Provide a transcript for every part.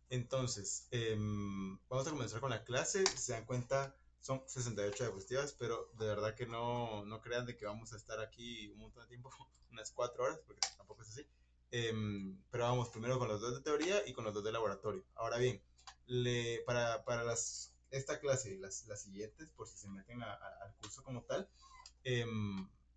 Entonces, vamos a comenzar con la clase. Si se dan cuenta, son 68 diapositivas, pero de verdad que no crean de que vamos a estar aquí un montón de tiempo, unas 4 horas, porque tampoco es así. Pero vamos primero con los dos de teoría y con los dos de laboratorio. Ahora bien, para esta clase y las siguientes, por si se meten al curso como tal,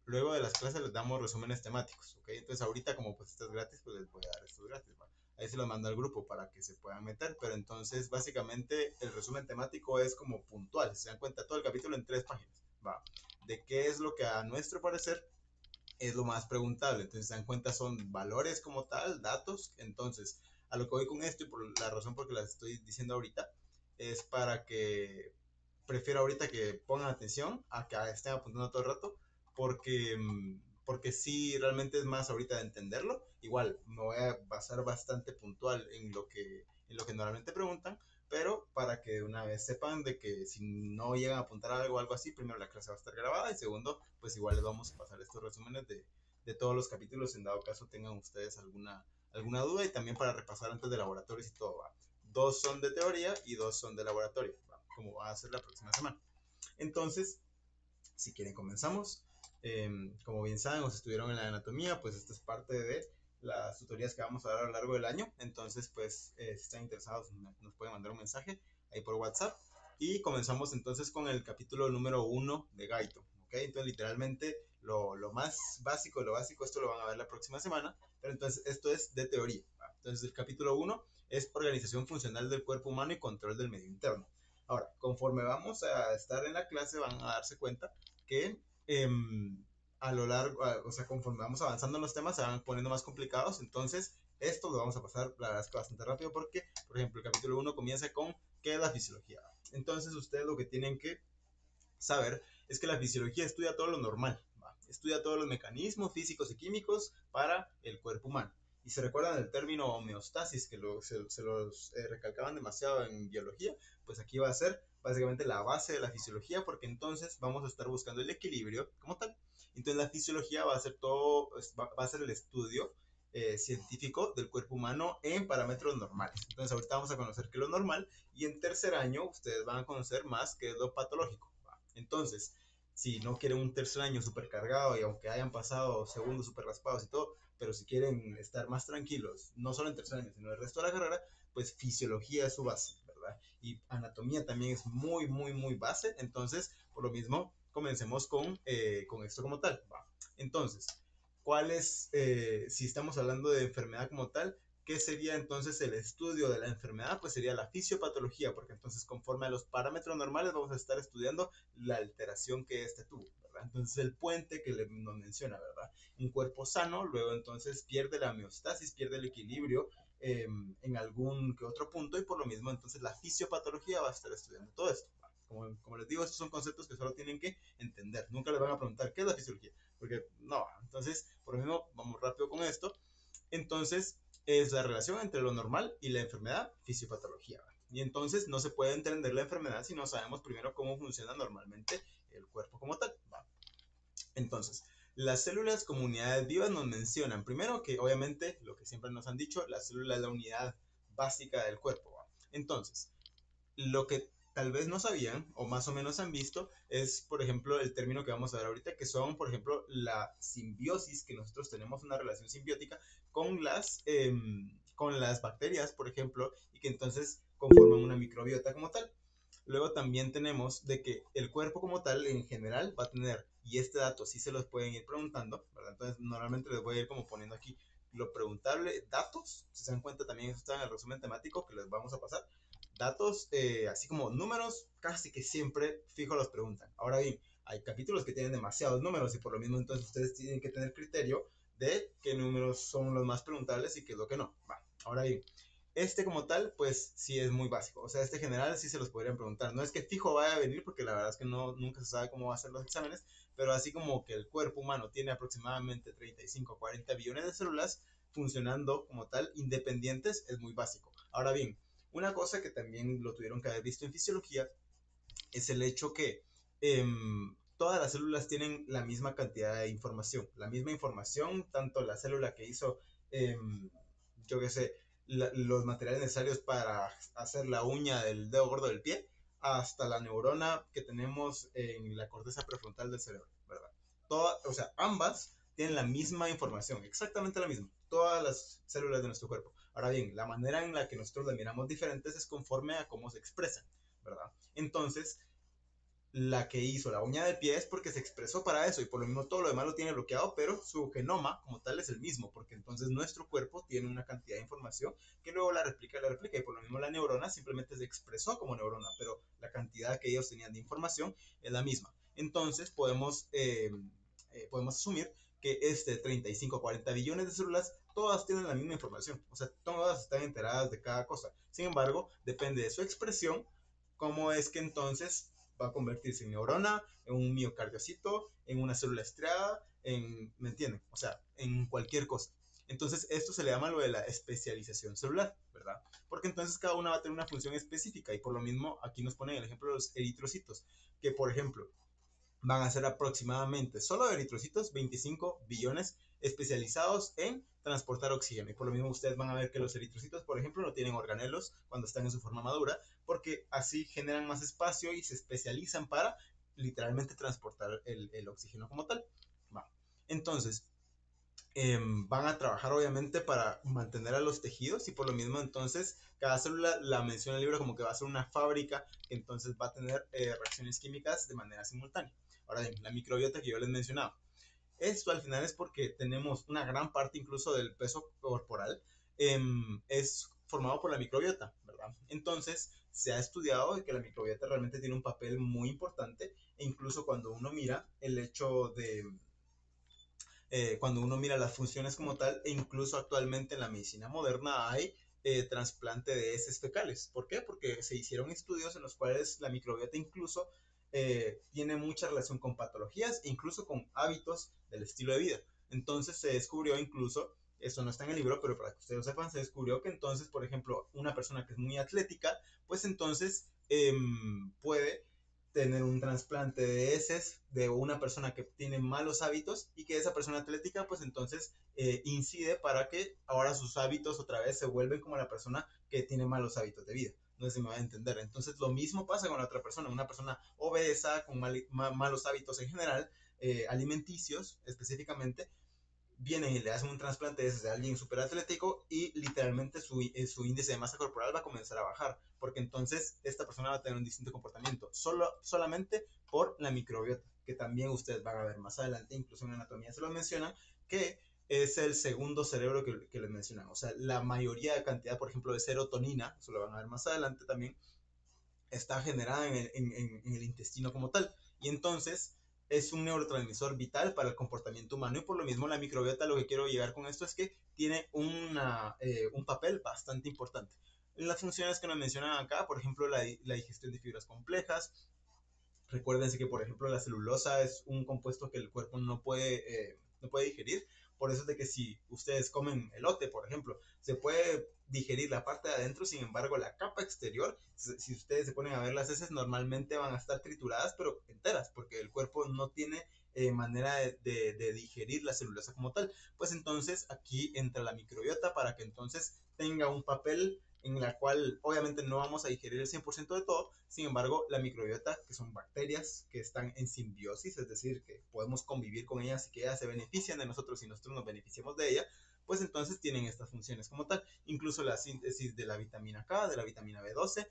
luego de las clases les damos resúmenes temáticos, ¿ok? Entonces ahorita como pues esto es gratis, pues les voy a dar estos gratis, ¿va? Ahí se los mando al grupo para que se puedan meter, pero entonces básicamente el resumen temático es como puntual, si se dan cuenta todo el capítulo en 3 páginas, ¿va? De qué es lo que a nuestro parecer es lo más preguntable, entonces se dan cuenta son valores como tal, datos, entonces a lo que voy con esto y por la razón por que las estoy diciendo ahorita es para que prefiero ahorita que pongan atención a que estén apuntando todo el rato, porque, porque sí, realmente es más ahorita de entenderlo. Igual, me voy a basar bastante puntual en lo que normalmente preguntan, pero para que de una vez sepan de que si no llegan a apuntar algo o algo así, primero la clase va a estar grabada y segundo, pues igual les vamos a pasar estos resúmenes de todos los capítulos en dado caso tengan ustedes alguna duda y también para repasar antes de laboratorios y todo, ¿va? Dos son de teoría y dos son de laboratorio, ¿va? Como va a ser la próxima semana. Entonces, si quieren comenzamos. Como bien saben o si estuvieron en la anatomía, pues esta es parte de las tutorías que vamos a dar a lo largo del año. Entonces, pues si están interesados, nos pueden mandar un mensaje ahí por WhatsApp. Y comenzamos entonces con el capítulo número 1 de Gaito. ¿Okay? Entonces, literalmente, lo más básico, lo básico, esto lo van a ver la próxima semana. Pero entonces, esto es de teoría. ¿Va? Entonces, el capítulo 1 es organización funcional del cuerpo humano y control del medio interno. Ahora, conforme vamos a estar en la clase, van a darse cuenta que a lo largo, o sea, conforme vamos avanzando en los temas, se van poniendo más complicados. Entonces, esto lo vamos a pasar, la verdad es que bastante rápido, porque, por ejemplo, el capítulo 1 comienza con ¿qué es la fisiología? Entonces, ustedes lo que tienen que saber es que la fisiología estudia todo lo normal, ¿va? Estudia todos los mecanismos físicos y químicos para el cuerpo humano. Y se recuerdan el término homeostasis, que se los recalcaban demasiado en biología, pues aquí va a ser básicamente la base de la fisiología, porque entonces vamos a estar buscando el equilibrio como tal. Entonces la fisiología va a ser todo, va a ser el estudio científico del cuerpo humano en parámetros normales. Entonces ahorita vamos a conocer qué es lo normal y en tercer año ustedes van a conocer más qué es lo patológico. Entonces, si no quieren un tercer año súper cargado y aunque hayan pasado segundos súper raspados y todo, pero si quieren estar más tranquilos, no solo en tercer año, sino el resto de la carrera, pues fisiología es su base, ¿verdad? Y anatomía también es muy base, entonces, por lo mismo, comencemos con esto como tal, ¿va? Entonces, ¿cuál es, si estamos hablando de enfermedad como tal, qué sería entonces el estudio de la enfermedad? Pues sería la fisiopatología, porque entonces conforme a los parámetros normales vamos a estar estudiando la alteración que este tuvo, ¿verdad? Entonces el puente que nos menciona, ¿verdad? Un cuerpo sano, luego entonces pierde la homeostasis, pierde el equilibrio en algún que otro punto y por lo mismo entonces la fisiopatología va a estar estudiando todo esto. Como les digo, estos son conceptos que solo tienen que entender. Nunca les van a preguntar qué es la fisiología, porque no. Entonces, por lo mismo, vamos rápido con esto. Entonces, es la relación entre lo normal y la enfermedad, fisiopatología. Y entonces no se puede entender la enfermedad si no sabemos primero cómo funciona normalmente el cuerpo como tal. ¿Va? Entonces, las células como unidades vivas nos mencionan primero que obviamente lo que siempre nos han dicho, la célula es la unidad básica del cuerpo. ¿Va? Entonces, lo que tal vez no sabían o más o menos han visto es, por ejemplo, el término que vamos a ver ahorita, que son, por ejemplo, la simbiosis, que nosotros tenemos una relación simbiótica con las bacterias, por ejemplo, y que entonces conforman una microbiota como tal. Luego también tenemos de que el cuerpo como tal en general va a tener, y este dato sí se los pueden ir preguntando, ¿verdad? Entonces normalmente les voy a ir como poniendo aquí lo preguntable, datos, si se dan cuenta también eso está en el resumen temático que les vamos a pasar, datos, así como números, casi que siempre fijo los preguntan. Ahora bien, hay capítulos que tienen demasiados números y por lo mismo entonces ustedes tienen que tener criterio de qué números son los más preguntables y qué es lo que no. Va. Ahora bien, este como tal, pues sí es muy básico. O sea, este general sí se los podrían preguntar. No es que fijo vaya a venir, porque la verdad es que no, nunca se sabe cómo va a ser los exámenes, pero así como que el cuerpo humano tiene aproximadamente 35 a 40 billones de células funcionando como tal, independientes, es muy básico. Ahora bien, una cosa que también lo tuvieron que haber visto en fisiología es el hecho que todas las células tienen la misma cantidad de información, la misma información, tanto la célula que hizo, yo qué sé, los materiales necesarios para hacer la uña del dedo gordo del pie, hasta la neurona que tenemos en la corteza prefrontal del cerebro, ¿verdad? O sea, ambas tienen la misma información, exactamente la misma, todas las células de nuestro cuerpo. Ahora bien, la manera en la que nosotros la miramos diferentes es conforme a cómo se expresa, ¿verdad? Entonces, la que hizo la uña del pie es porque se expresó para eso y por lo mismo todo lo demás lo tiene bloqueado, pero su genoma como tal es el mismo, porque entonces nuestro cuerpo tiene una cantidad de información que luego la replica y por lo mismo la neurona simplemente se expresó como neurona, pero la cantidad que ellos tenían de información es la misma. Entonces podemos asumir que 35 40 billones de células todas tienen la misma información, o sea, todas están enteradas de cada cosa. Sin embargo, depende de su expresión, cómo es que entonces va a convertirse en neurona, en un miocardiocito, en una célula estriada, ¿me entienden? O sea, en cualquier cosa. Entonces, esto se le llama lo de la especialización celular, ¿verdad? Porque entonces cada una va a tener una función específica y por lo mismo aquí nos ponen el ejemplo de los eritrocitos, que por ejemplo van a ser aproximadamente solo de eritrocitos 25 billones especializados en transportar oxígeno. Y por lo mismo ustedes van a ver que los eritrocitos, por ejemplo, no tienen organelos cuando están en su forma madura, porque así generan más espacio y se especializan para literalmente transportar el oxígeno como tal. Va. Entonces, van a trabajar obviamente para mantener a los tejidos y por lo mismo entonces cada célula la menciona el libro como que va a ser una fábrica que entonces va a tener reacciones químicas de manera simultánea. Ahora bien, la microbiota que yo les mencionaba, esto al final es porque tenemos una gran parte incluso del peso corporal es formado por la microbiota, ¿verdad? Entonces se ha estudiado que la microbiota realmente tiene un papel muy importante e incluso cuando uno mira el hecho de cuando uno mira las funciones como tal, e incluso actualmente en la medicina moderna hay trasplante de heces fecales. ¿Por qué? Porque se hicieron estudios en los cuales la microbiota incluso tiene mucha relación con patologías e incluso con hábitos del estilo de vida. Entonces se descubrió incluso, eso no está en el libro, pero para que ustedes lo sepan, se descubrió que entonces, por ejemplo, una persona que es muy atlética, pues entonces puede tener un trasplante de heces de una persona que tiene malos hábitos y que esa persona atlética pues entonces incide para que ahora sus hábitos otra vez se vuelven como la persona que tiene malos hábitos de vida. No sé si me va a entender. Entonces lo mismo pasa con la otra persona, una persona obesa, con malos hábitos en general, alimenticios específicamente, vienen y le hacen un trasplante de alguien súper atlético y literalmente su índice de masa corporal va a comenzar a bajar, porque entonces esta persona va a tener un distinto comportamiento, solamente por la microbiota, que también ustedes van a ver más adelante, incluso en anatomía se lo mencionan, que es el segundo cerebro que les mencionan. O sea, la mayoría de cantidad, por ejemplo, de serotonina, eso lo van a ver más adelante también, está generada en el intestino como tal. Y entonces es un neurotransmisor vital para el comportamiento humano y por lo mismo la microbiota, lo que quiero llegar con esto es que tiene un papel bastante importante. Las funciones que nos mencionan acá, por ejemplo, la digestión de fibras complejas. Recuérdense que, por ejemplo, la celulosa es un compuesto que el cuerpo no puede digerir. Por eso es de que si ustedes comen elote, por ejemplo, se puede digerir la parte de adentro, sin embargo, la capa exterior, si ustedes se ponen a ver las heces, normalmente van a estar trituradas, pero enteras, porque el cuerpo no tiene manera de digerir la celulosa como tal. Pues entonces aquí entra la microbiota para que entonces tenga un papel en la cual obviamente no vamos a digerir el 100% de todo, sin embargo, la microbiota, que son bacterias que están en simbiosis, es decir, que podemos convivir con ellas y que ellas se benefician de nosotros y nosotros nos beneficiamos de ella, pues entonces tienen estas funciones como tal, incluso la síntesis de la vitamina K, de la vitamina B12,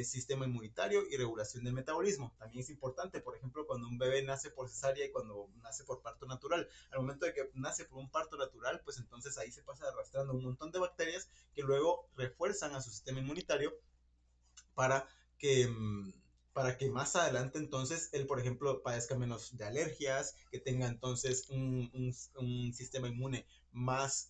sistema inmunitario y regulación del metabolismo. También es importante, por ejemplo, cuando un bebé nace por cesárea y cuando nace por parto natural. Al momento de que nace por un parto natural, pues entonces ahí se pasa arrastrando un montón de bacterias que luego refuerzan a su sistema inmunitario para que, para que más adelante entonces él, por ejemplo, padezca menos de alergias, que tenga entonces un sistema inmune más,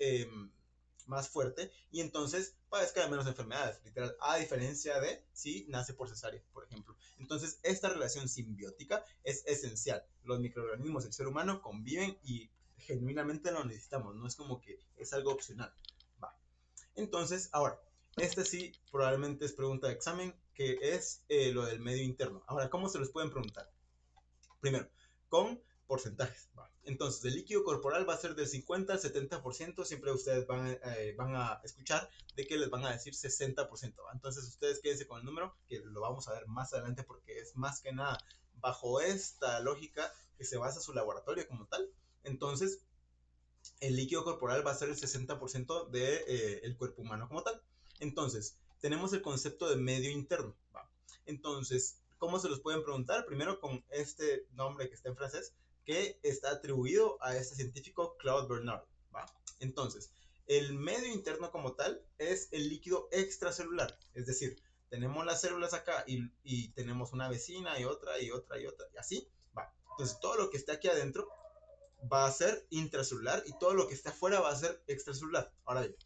más fuerte y entonces padezca de menos enfermedades, literal, a diferencia de si nace por cesárea, por ejemplo. Entonces, esta relación simbiótica es esencial. Los microorganismos del ser humano conviven y genuinamente lo necesitamos, no es como que es algo opcional. Va. Entonces, ahora, este sí probablemente es pregunta de examen, que es lo del medio interno. Ahora, ¿cómo se los pueden preguntar? Primero, con porcentajes. ¿Va? Entonces, el líquido corporal va a ser del 50 al 70%. Siempre ustedes van a escuchar de que les van a decir 60%. ¿Va? Entonces, ustedes quédense con el número, que lo vamos a ver más adelante porque es más que nada bajo esta lógica que se basa su laboratorio como tal. Entonces, el líquido corporal va a ser el 60% del cuerpo humano como tal. Entonces, tenemos el concepto de medio interno. ¿Va? Entonces, ¿cómo se los pueden preguntar? Primero con este nombre que está en francés, que está atribuido a este científico Claude Bernard. ¿Va? Entonces, el medio interno como tal es el líquido extracelular. Es decir, tenemos las células acá y tenemos una vecina y otra y otra y otra y así. ¿Va? Entonces, todo lo que está aquí adentro va a ser intracelular y todo lo que está afuera va a ser extracelular. Ahora bien,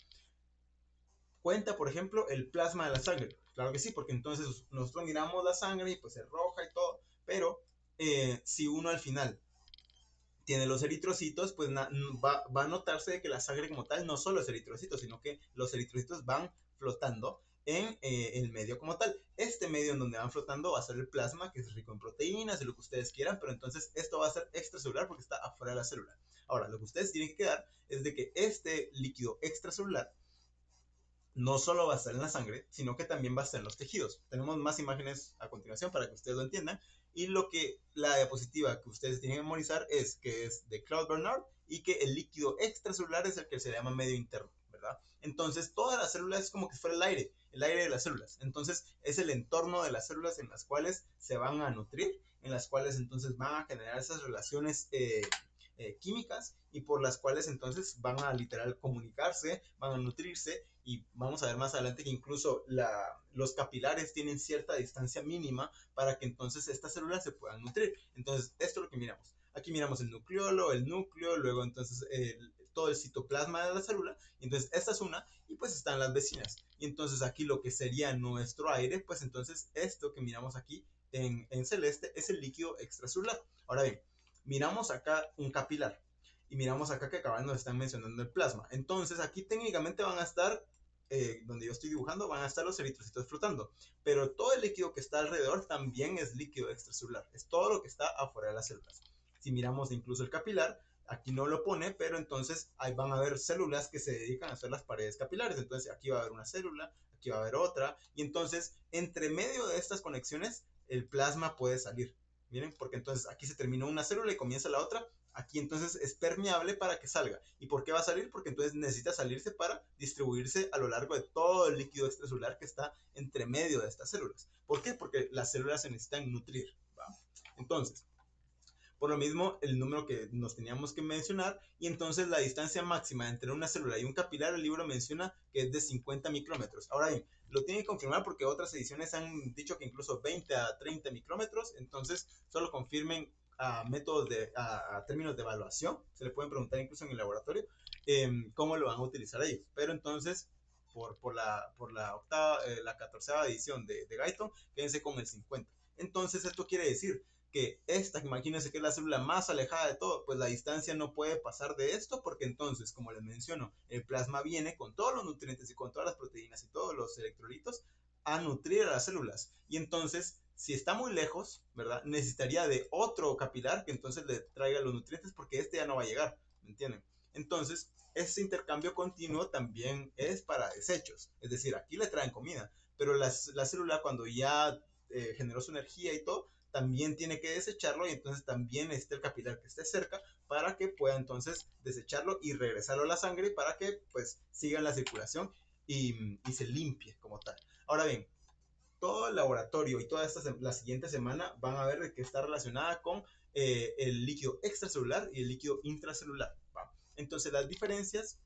cuenta, por ejemplo, el plasma de la sangre. Claro que sí, porque entonces nosotros miramos la sangre y pues es roja y todo, pero si uno al final tiene los eritrocitos, pues va a notarse que la sangre como tal no solo es eritrocitos, sino que los eritrocitos van flotando en el medio como tal. Este medio en donde van flotando va a ser el plasma, que es rico en proteínas y lo que ustedes quieran, pero entonces esto va a ser extracelular porque está afuera de la célula. Ahora, lo que ustedes tienen que quedar es de que este líquido extracelular no solo va a estar en la sangre, sino que también va a estar en los tejidos. Tenemos más imágenes a continuación para que ustedes lo entiendan. Y la diapositiva que ustedes tienen que memorizar es que es de Claude Bernard y que el líquido extracelular es el que se llama medio interno, ¿verdad? Entonces, toda la célula es como que fuera el aire de las células. Entonces, es el entorno de las células en las cuales se van a nutrir, en las cuales entonces van a generar esas relaciones químicas y por las cuales entonces van a literal comunicarse, van a nutrirse y vamos a ver más adelante que incluso los capilares tienen cierta distancia mínima para que entonces estas células se puedan nutrir. Entonces, esto es lo que miramos. Aquí miramos el nucleolo, el núcleo, luego entonces todo el citoplasma de la célula. Y entonces, esta es una y pues están las vecinas. Y entonces aquí lo que sería nuestro aire, pues entonces esto que miramos aquí en celeste es el líquido extracelular. Ahora bien, miramos acá un capilar y miramos acá que acaban nos están mencionando el plasma. Entonces aquí técnicamente van a estar, donde yo estoy dibujando, van a estar los eritrocitos flotando. Pero todo el líquido que está alrededor también es líquido extracelular. Es todo lo que está afuera de las células. Si miramos incluso el capilar, aquí no lo pone, pero entonces ahí van a haber células que se dedican a hacer las paredes capilares. Entonces aquí va a haber una célula, aquí va a haber otra. Y entonces entre medio de estas conexiones, el plasma puede salir. Miren, porque entonces aquí se terminó una célula y comienza la otra. Aquí entonces es permeable para que salga. ¿Y por qué va a salir? Porque entonces necesita salirse para distribuirse a lo largo de todo el líquido extracelular que está entre medio de estas células. ¿Por qué? Porque las células se necesitan nutrir. ¿Va? Entonces, por lo mismo, el número que nos teníamos que mencionar, y entonces la distancia máxima entre una célula y un capilar, el libro menciona que es de 50 micrómetros. Ahora bien, lo tiene que confirmar porque otras ediciones han dicho que incluso 20 a 30 micrómetros, entonces solo confirmen a métodos a términos de evaluación, se le pueden preguntar incluso en el laboratorio cómo lo van a utilizar ellos. Pero entonces, la 14ª edición de Guyton, quédense con el 50. Entonces, esto quiere decir que imagínense que es la célula más alejada de todo, pues la distancia no puede pasar de esto, porque entonces, como les menciono, el plasma viene con todos los nutrientes y con todas las proteínas y todos los electrolitos a nutrir a las células. Y entonces, si está muy lejos, ¿verdad? Necesitaría de otro capilar que entonces le traiga los nutrientes porque este ya no va a llegar, ¿me entienden? Entonces, ese intercambio continuo también es para desechos, es decir, aquí le traen comida, pero la célula cuando ya generó su energía y todo, también tiene que desecharlo y entonces también necesita el capilar que esté cerca para que pueda entonces desecharlo y regresarlo a la sangre para que pues siga en la circulación y se limpie como tal. Ahora bien, todo el laboratorio y toda la siguiente semana van a ver que está relacionada con el líquido extracelular y el líquido intracelular. ¿Va? Entonces las diferencias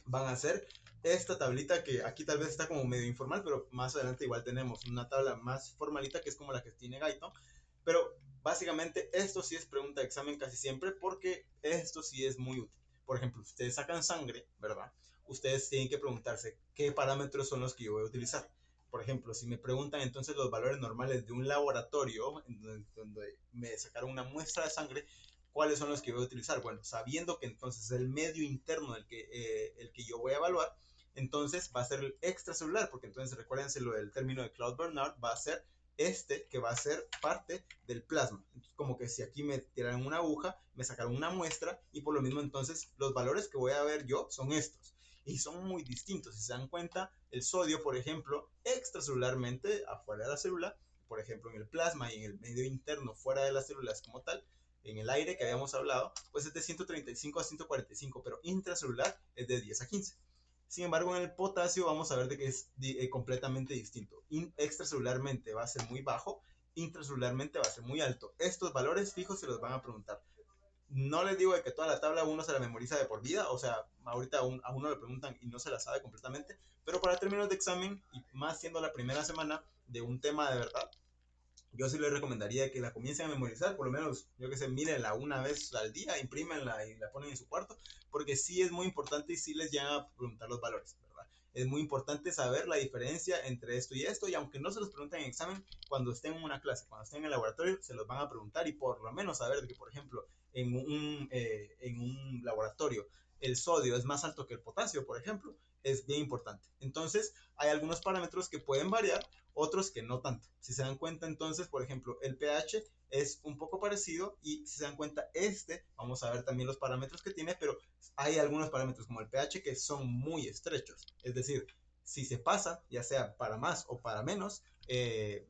van a ser esta tablita que aquí tal vez está como medio informal, pero más adelante igual tenemos una tabla más formalita que es como la que tiene Guyton. Pero básicamente esto sí es pregunta de examen casi siempre porque esto sí es muy útil. Por ejemplo, ustedes sacan sangre, ¿verdad? Ustedes tienen que preguntarse qué parámetros son los que yo voy a utilizar. Por ejemplo, si me preguntan entonces los valores normales de un laboratorio donde me sacaron una muestra de sangre, ¿cuáles son los que voy a utilizar? Bueno, sabiendo que entonces el medio interno el que yo voy a evaluar, entonces va a ser el extracelular, porque entonces recuérdense lo del término de Claude Bernard, va a ser que va a ser parte del plasma. Entonces, como que si aquí me tiraron una aguja, me sacaron una muestra y por lo mismo entonces los valores que voy a ver yo son estos. Y son muy distintos. Si se dan cuenta, el sodio, por ejemplo, extracelularmente, afuera de la célula, por ejemplo, en el plasma y en el medio interno, fuera de las células como tal, en el aire que habíamos hablado, pues es de 135 a 145, pero intracelular es de 10 a 15. Sin embargo, en el potasio vamos a ver de que es completamente distinto. Extracelularmente va a ser muy bajo, intracelularmente va a ser muy alto. Estos valores fijos se los van a preguntar. No les digo de que toda la tabla uno se la memoriza de por vida, o sea, ahorita a uno le preguntan y no se la sabe completamente, pero para términos de examen, y más siendo la primera semana de un tema de verdad, yo sí les recomendaría que la comiencen a memorizar, por lo menos, yo que sé, mírenla una vez al día, imprímenla y la ponen en su cuarto, porque sí es muy importante y sí les llegan a preguntar los valores, ¿verdad? Es muy importante saber la diferencia entre esto y aunque no se los pregunten en examen, cuando estén en una clase, cuando estén en el laboratorio, se los van a preguntar y por lo menos saber que, por ejemplo, en un laboratorio el sodio es más alto que el potasio, por ejemplo, es bien importante. Entonces, hay algunos parámetros que pueden variar, otros que no tanto. Si se dan cuenta, entonces, por ejemplo, el pH es un poco parecido y si se dan cuenta, vamos a ver también los parámetros que tiene, pero hay algunos parámetros como el pH que son muy estrechos. Es decir, si se pasa, ya sea para más o para menos,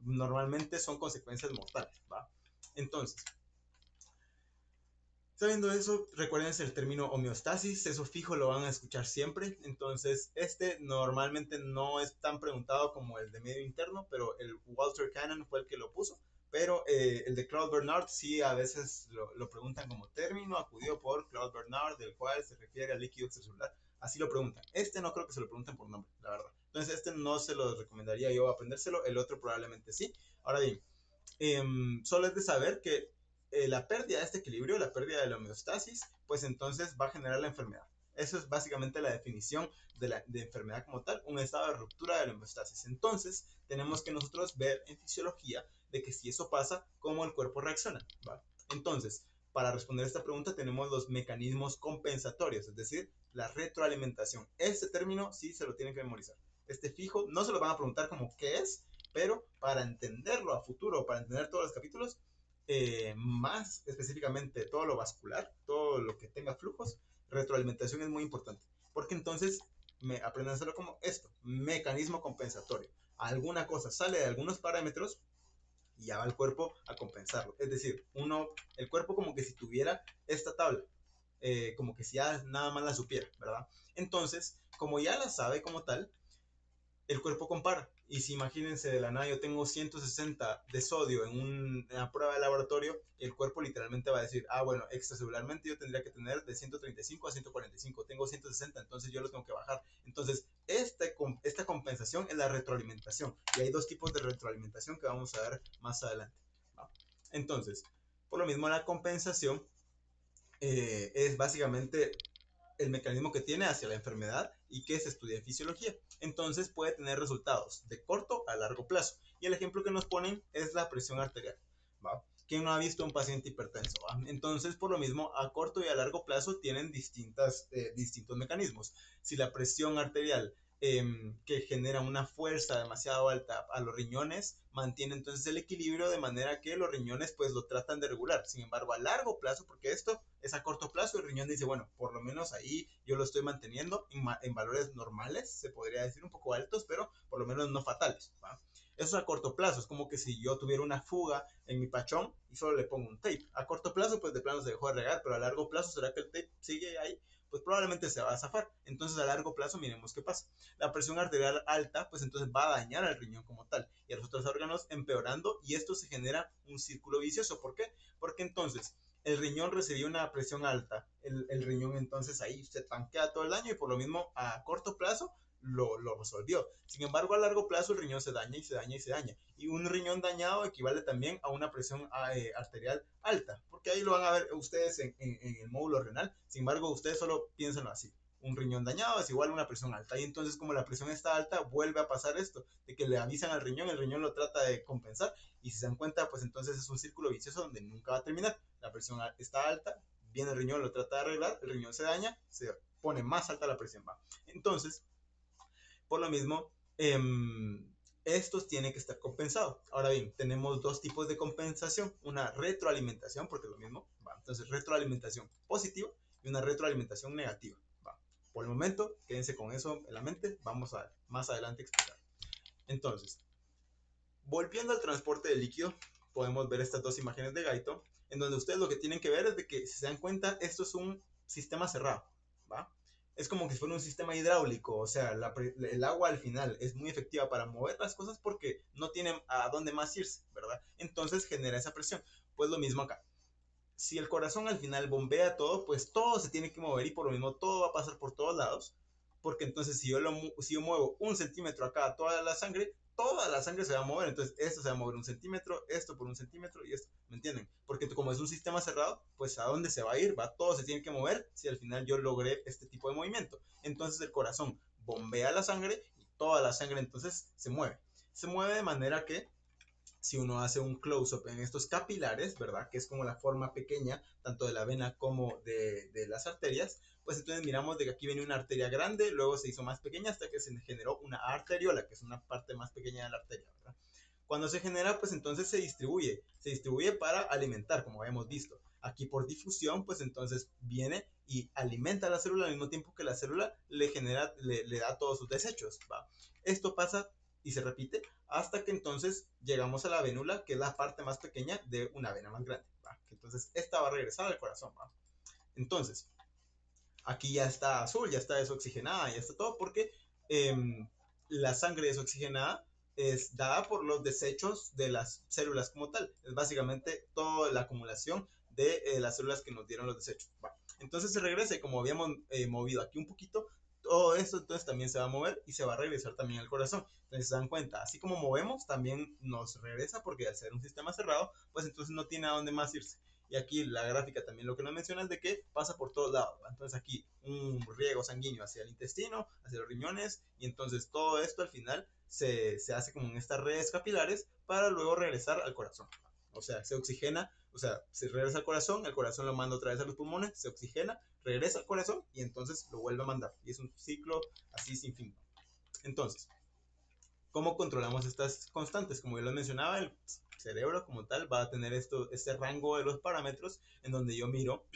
normalmente son consecuencias mortales, ¿va? Entonces, sabiendo eso, recuerden el término homeostasis, eso fijo lo van a escuchar siempre. Entonces, normalmente no es tan preguntado como el de medio interno, pero el Walter Cannon fue el que lo puso. Pero el de Claude Bernard sí a veces lo preguntan como término acudido por Claude Bernard, del cual se refiere al líquido extracelular. Así lo preguntan. No creo que se lo pregunten por nombre, la verdad. Entonces, no se lo recomendaría yo aprendérselo, el otro probablemente sí. Ahora bien, solo es de saber que la pérdida de este equilibrio, la pérdida de la homeostasis, pues entonces va a generar la enfermedad. Eso es básicamente la definición de enfermedad como tal, un estado de ruptura de la homeostasis. Entonces, tenemos que nosotros ver en fisiología de que si eso pasa, cómo el cuerpo reacciona, ¿va? Entonces, para responder a esta pregunta tenemos los mecanismos compensatorios, es decir, la retroalimentación. Este término sí se lo tienen que memorizar. Fijo, no se lo van a preguntar como qué es, pero para entenderlo a futuro, para entender todos los capítulos, más específicamente todo lo vascular, todo lo que tenga flujos, retroalimentación es muy importante. Porque entonces aprenden a hacerlo como esto, mecanismo compensatorio. Alguna cosa sale de algunos parámetros y ya va el cuerpo a compensarlo. Es decir, el cuerpo como que si tuviera esta tabla, como que si ya nada más la supiera, ¿verdad? Entonces, como ya la sabe como tal, el cuerpo compara. Y si imagínense de la nada, yo tengo 160 de sodio en una prueba de laboratorio, el cuerpo literalmente va a decir, ah, bueno, extracelularmente yo tendría que tener de 135 a 145, tengo 160, entonces yo lo tengo que bajar. Entonces, esta compensación es la retroalimentación. Y hay dos tipos de retroalimentación que vamos a ver más adelante, ¿va? Entonces, por lo mismo, la compensación es básicamente el mecanismo que tiene hacia la enfermedad y que se estudia en fisiología. Entonces puede tener resultados de corto a largo plazo. Y el ejemplo que nos ponen es la presión arterial, ¿va? ¿Quién no ha visto a un paciente hipertenso? ¿Va? Entonces, por lo mismo, a corto y a largo plazo tienen distintos mecanismos. Si la presión arterial que genera una fuerza demasiado alta a los riñones, mantiene entonces el equilibrio de manera que los riñones pues lo tratan de regular. Sin embargo, a largo plazo, porque esto es a corto plazo, el riñón dice, bueno, por lo menos ahí yo lo estoy manteniendo en valores normales, se podría decir un poco altos, pero por lo menos no fatales, ¿va? Eso es a corto plazo, es como que si yo tuviera una fuga en mi pachón y solo le pongo un tape. A corto plazo, pues de plano se dejó de regar, pero a largo plazo, ¿será que el tape sigue ahí? Pues probablemente se va a zafar. Entonces a largo plazo miremos qué pasa. La presión arterial alta, pues entonces va a dañar al riñón como tal y a los otros órganos empeorando y esto se genera un círculo vicioso. ¿Por qué? Porque entonces el riñón recibió una presión alta, el riñón entonces ahí se tanquea todo el daño y por lo mismo a corto plazo lo resolvió. Sin embargo, a largo plazo el riñón se daña y se daña y se daña. Y un riñón dañado equivale también a una presión arterial alta, porque ahí lo van a ver ustedes en el módulo renal. Sin embargo, ustedes solo piénsenlo así. Un riñón dañado es igual a una presión alta. Y entonces, como la presión está alta, vuelve a pasar esto, de que le avisan al riñón, el riñón lo trata de compensar. Y si se dan cuenta, pues entonces es un círculo vicioso donde nunca va a terminar. La presión está alta, viene el riñón, lo trata de arreglar, el riñón se daña, se pone más alta la presión. ¿Va? Entonces, por lo mismo, estos tienen que estar compensados. Ahora bien, tenemos dos tipos de compensación, una retroalimentación, porque es lo mismo, ¿va? Entonces retroalimentación positiva y una retroalimentación negativa, ¿va? Por el momento, quédense con eso en la mente, vamos a más adelante explicar. Entonces, volviendo al transporte de líquido, podemos ver estas dos imágenes de Gaito, en donde ustedes lo que tienen que ver es de que, si se dan cuenta, esto es un sistema cerrado, ¿va? Es como que fuera un sistema hidráulico, o sea, el agua al final es muy efectiva para mover las cosas porque no tiene a dónde más irse, ¿verdad? Entonces genera esa presión. Pues lo mismo acá. Si el corazón al final bombea todo, pues todo se tiene que mover y por lo mismo todo va a pasar por todos lados, porque entonces si yo muevo 1 centímetro acá toda la sangre se va a mover, entonces esto se va a mover 1 centímetro, esto por 1 centímetro y esto, ¿me entienden? Porque como es un sistema cerrado, pues a dónde se va a ir, todo se tiene que mover si al final yo logré este tipo de movimiento. Entonces el corazón bombea la sangre y toda la sangre entonces se mueve. Se mueve de manera que si uno hace un close-up en estos capilares, ¿verdad? Que es como la forma pequeña, tanto de la vena como de las arterias, pues entonces miramos de que aquí viene una arteria grande, luego se hizo más pequeña hasta que se generó una arteriola, que es una parte más pequeña de la arteria, ¿verdad? Cuando se genera, pues entonces se distribuye para alimentar, como habíamos visto. Aquí por difusión, pues entonces viene y alimenta a la célula al mismo tiempo que la célula le da todos sus desechos, ¿va? Esto pasa y se repite hasta que entonces llegamos a la vénula, que es la parte más pequeña de una vena más grande, ¿va? Entonces esta va a regresar al corazón, ¿va? Entonces, aquí ya está azul, ya está desoxigenada, ya está todo, porque eh, la sangre desoxigenada es dada por los desechos de las células como tal. Es básicamente toda la acumulación de las células que nos dieron los desechos. Va. Entonces se regresa y como habíamos movido aquí un poquito, todo esto entonces también se va a mover y se va a regresar también al corazón. Entonces se dan cuenta, así como movemos, también nos regresa porque al ser un sistema cerrado, pues entonces no tiene a dónde más irse. Y aquí la gráfica también lo que nos menciona es de que pasa por todos lados, ¿va? Entonces aquí un riego sanguíneo hacia el intestino, hacia los riñones, y entonces todo esto al final se hace como en estas redes capilares para luego regresar al corazón. O sea, se oxigena, o sea, se regresa al corazón, el corazón lo manda otra vez a los pulmones, se oxigena, regresa al corazón y entonces lo vuelve a mandar. Y es un ciclo así sin fin. Entonces, ¿cómo controlamos estas constantes? Como yo les mencionaba, el cerebro como tal va a tener este rango de los parámetros en donde yo miro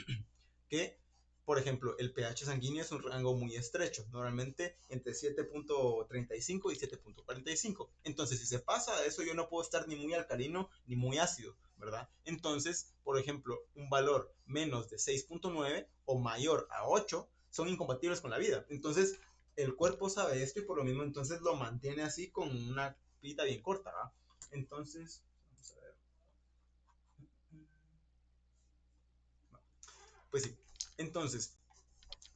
que, por ejemplo, el pH sanguíneo es un rango muy estrecho, normalmente entre 7.35 y 7.45. Entonces, si se pasa de eso, yo no puedo estar ni muy alcalino ni muy ácido, ¿verdad? Entonces, por ejemplo, un valor menos de 6.9 o mayor a 8 son incompatibles con la vida. Entonces, el cuerpo sabe esto y por lo mismo entonces lo mantiene así con una pita bien corta, ¿va? Entonces, vamos a ver. Pues sí. Entonces,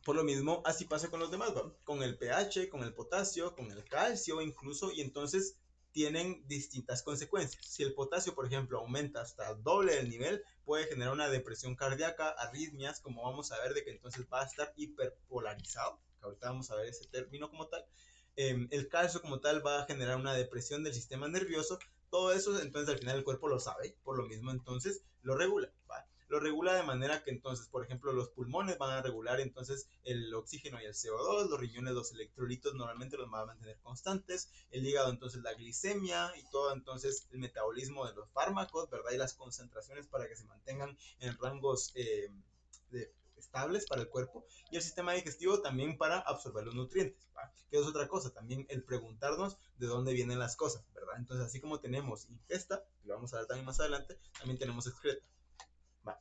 por lo mismo, así pasa con los demás, ¿va? Con el pH, con el potasio, con el calcio incluso, y entonces tienen distintas consecuencias. Si el potasio, por ejemplo, aumenta hasta doble el nivel, puede generar una depresión cardíaca, arritmias, como vamos a ver de que entonces va a estar hiperpolarizado, que ahorita vamos a ver ese término como tal. El calcio como tal va a generar una depresión del sistema nervioso. Todo eso entonces al final el cuerpo lo sabe, por lo mismo entonces lo regula, ¿va? Lo regula de manera que entonces, por ejemplo, los pulmones van a regular entonces el oxígeno y el CO2, los riñones, los electrolitos normalmente los van a mantener constantes, el hígado entonces la glicemia y todo entonces el metabolismo de los fármacos, ¿verdad? Y las concentraciones para que se mantengan en rangos estables para el cuerpo, y el sistema digestivo también para absorber los nutrientes, ¿va? Que es otra cosa, también el preguntarnos de dónde vienen las cosas, ¿verdad? Entonces, así como tenemos ingesta, que lo vamos a ver también más adelante, también tenemos excreta. Va.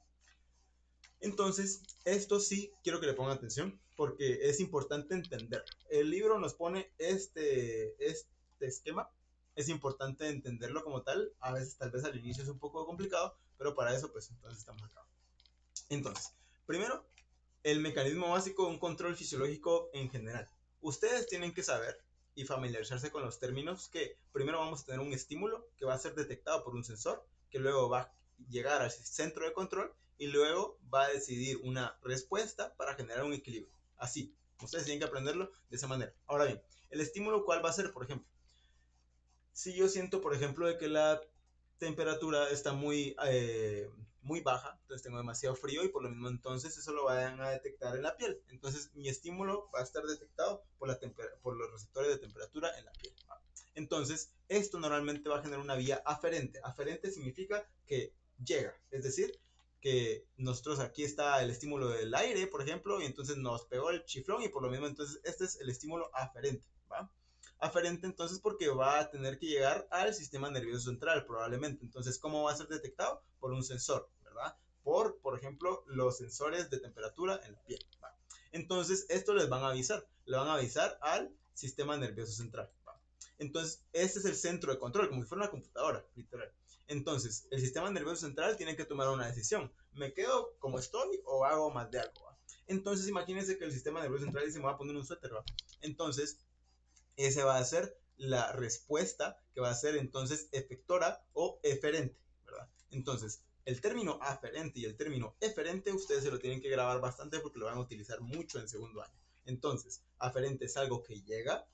Entonces, esto sí quiero que le pongan atención porque es importante entender. El libro nos pone este esquema. Es importante entenderlo como tal. A veces, tal vez al inicio es un poco complicado, pero para eso, pues entonces estamos acá. Entonces, primero, el mecanismo básico de un control fisiológico en general. Ustedes tienen que saber y familiarizarse con los términos que primero vamos a tener un estímulo que va a ser detectado por un sensor, que luego va a llegar al centro de control y luego va a decidir una respuesta para generar un equilibrio. Así, ustedes tienen que aprenderlo de esa manera. Ahora bien, el estímulo, ¿cuál va a ser? Por ejemplo, si yo siento, por ejemplo, de que la temperatura está muy baja, entonces tengo demasiado frío y por lo mismo entonces eso lo van a detectar en la piel. Entonces mi estímulo va a estar detectado por los receptores de temperatura en la piel. Entonces, esto normalmente va a generar una vía aferente. Aferente significa que llega, es decir, que nosotros aquí está el estímulo del aire, por ejemplo, y entonces nos pegó el chiflón y por lo mismo, entonces este es el estímulo aferente, ¿va? Aferente entonces porque va a tener que llegar al sistema nervioso central probablemente. Entonces, ¿cómo va a ser detectado? Por un sensor, ¿verdad? Por ejemplo, los sensores de temperatura en la piel, ¿va? Entonces, esto les van a avisar, le van a avisar al sistema nervioso central, ¿va? Entonces, este es el centro de control, como si fuera una computadora, literal. Entonces, el sistema nervioso central tiene que tomar una decisión. ¿Me quedo como estoy o hago más de algo? ¿Va? Entonces, imagínense que el sistema nervioso central dice, me va a poner un suéter, ¿va? Entonces, ese va a ser la respuesta que va a ser entonces efectora o eferente, ¿verdad? Entonces, el término aferente y el término eferente ustedes se lo tienen que grabar bastante porque lo van a utilizar mucho en segundo año. Entonces, aferente es algo que llega,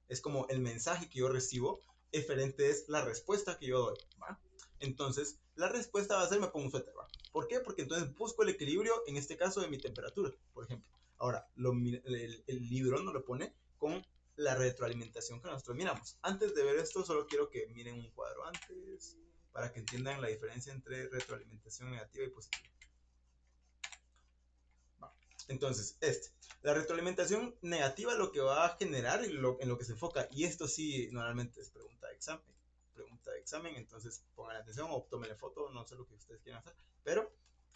es como el mensaje que yo recibo, eferente es la respuesta que yo doy, ¿va? Entonces, la respuesta va a ser me pongo un suéter, ¿va? ¿Por qué? Porque entonces busco el equilibrio, en este caso, de mi temperatura, por ejemplo. Ahora, el libro no lo pone con la retroalimentación que nosotros miramos. Antes de ver esto, solo quiero que miren un cuadro antes para que entiendan la diferencia entre retroalimentación negativa y positiva. Entonces, la retroalimentación negativa lo que va a generar en lo que se enfoca, y esto sí normalmente es pregunta de examen, entonces pongan atención o tomen foto, no sé lo que ustedes quieran hacer, pero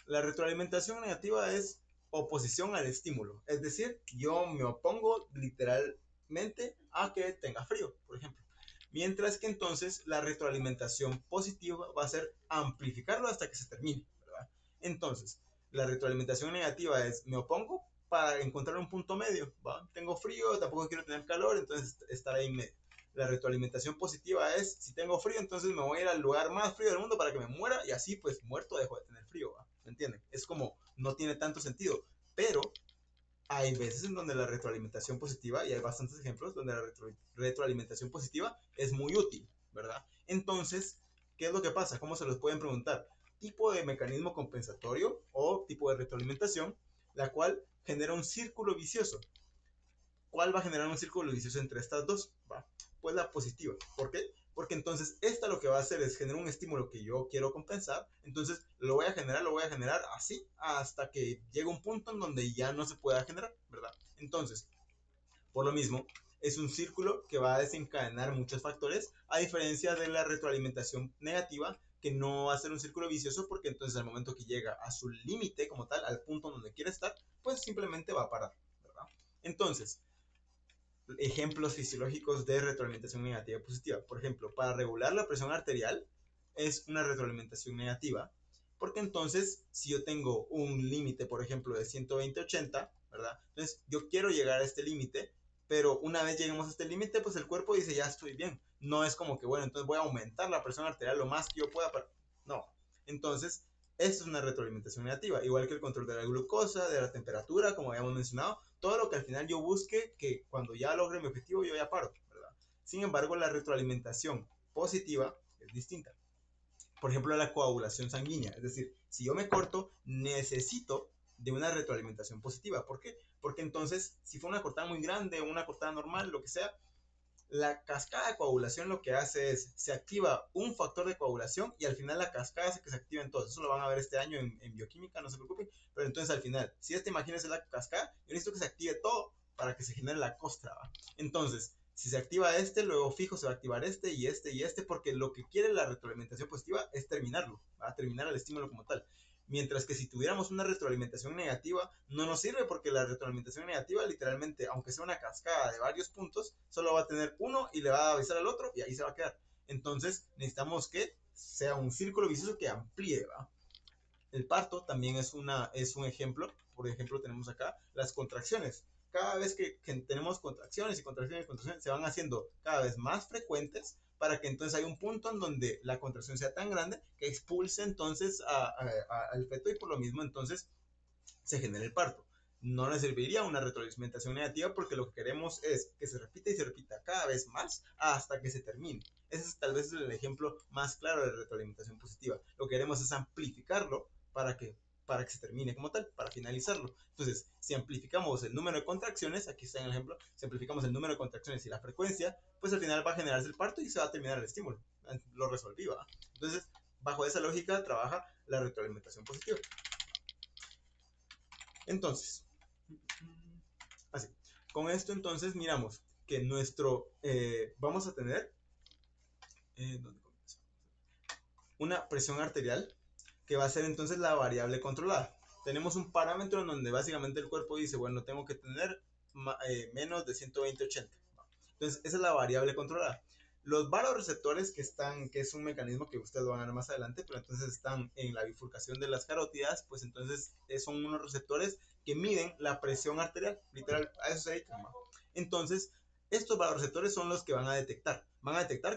la retroalimentación negativa es oposición al estímulo, es decir, yo me opongo literalmente a que tenga frío, por ejemplo. Mientras que entonces la retroalimentación positiva va a ser amplificarlo hasta que se termine, ¿verdad? Entonces, la retroalimentación negativa es me opongo para encontrar un punto medio, ¿va? Tengo frío, tampoco quiero tener calor, entonces estar ahí en medio. La retroalimentación positiva es si tengo frío, entonces me voy a ir al lugar más frío del mundo para que me muera y así pues muerto dejo de tener frío, ¿va? ¿Me entienden? Es como no tiene tanto sentido, pero hay veces en donde la retroalimentación positiva, y hay bastantes ejemplos donde la retroalimentación positiva es muy útil, ¿verdad? Entonces, ¿qué es lo que pasa? ¿Cómo se los pueden preguntar? Tipo de mecanismo compensatorio o tipo de retroalimentación, la cual genera un círculo vicioso. ¿Cuál va a generar un círculo vicioso entre estas dos? ¿Va? Pues la positiva. ¿Por qué? Porque entonces esta lo que va a hacer es generar un estímulo que yo quiero compensar, entonces lo voy a generar así hasta que llegue un punto en donde ya no se pueda generar, ¿verdad? Entonces, por lo mismo, es un círculo que va a desencadenar muchos factores, a diferencia de la retroalimentación negativa, que no va a ser un círculo vicioso, porque entonces al momento que llega a su límite como tal, al punto donde quiere estar, pues simplemente va a parar, ¿verdad? Entonces, ejemplos fisiológicos de retroalimentación negativa y positiva. Por ejemplo, para regular la presión arterial es una retroalimentación negativa, porque entonces si yo tengo un límite, por ejemplo, de 120-80, ¿verdad? Entonces yo quiero llegar a este límite, pero una vez lleguemos a este límite, pues el cuerpo dice, ya estoy bien. No es como que, bueno, entonces voy a aumentar la presión arterial lo más que yo pueda. No. Entonces, esto es una retroalimentación negativa, igual que el control de la glucosa, de la temperatura, como habíamos mencionado, todo lo que al final yo busque que cuando ya logre mi objetivo yo ya paro, ¿verdad? Sin embargo, la retroalimentación positiva es distinta. Por ejemplo, la coagulación sanguínea, es decir, si yo me corto, necesito de una retroalimentación positiva. ¿Por qué? Porque entonces, si fue una cortada muy grande o una cortada normal, lo que sea, la cascada de coagulación lo que hace es, se activa un factor de coagulación y al final la cascada hace que se activen todos. Eso lo van a ver este año en bioquímica, no se preocupen. Pero entonces al final, si imagínense la cascada, yo necesito que se active todo para que se genere la costra, ¿va? Entonces, si se activa este, luego fijo se va a activar y este, porque lo que quiere la retroalimentación positiva es terminarlo, va a terminar el estímulo como tal. Mientras que si tuviéramos una retroalimentación negativa, no nos sirve porque la retroalimentación negativa, literalmente, aunque sea una cascada de varios puntos, solo va a tener uno y le va a avisar al otro y ahí se va a quedar. Entonces, necesitamos que sea un círculo vicioso que amplíe, ¿va? El parto también es un ejemplo. Por ejemplo, tenemos acá las contracciones. Cada vez que tenemos contracciones y contracciones y contracciones, se van haciendo cada vez más frecuentes para que entonces hay un punto en donde la contracción sea tan grande que expulse entonces al feto y por lo mismo entonces se genera el parto. No le serviría una retroalimentación negativa porque lo que queremos es que se repita y se repita cada vez más hasta que se termine. Ese es tal vez el ejemplo más claro de retroalimentación positiva. Lo que queremos es amplificarlo para que para que se termine como tal, para finalizarlo. Entonces, si amplificamos el número de contracciones, aquí está en el ejemplo, si amplificamos el número de contracciones y la frecuencia, pues al final va a generarse el parto y se va a terminar el estímulo. Lo resolví, ¿va? Entonces, bajo esa lógica trabaja la retroalimentación positiva. Entonces, así. Con esto entonces miramos que vamos a tener una presión arterial que va a ser entonces la variable controlada. Tenemos un parámetro en donde básicamente el cuerpo dice, bueno, tengo que tener menos de 120/80. Entonces, esa es la variable controlada. Los varoreceptores que es un mecanismo que ustedes van a ver más adelante, pero entonces están en la bifurcación de las carótidas, pues entonces son unos receptores que miden la presión arterial, literal, a eso se dedican. Entonces, estos varoreceptores son los que van a detectar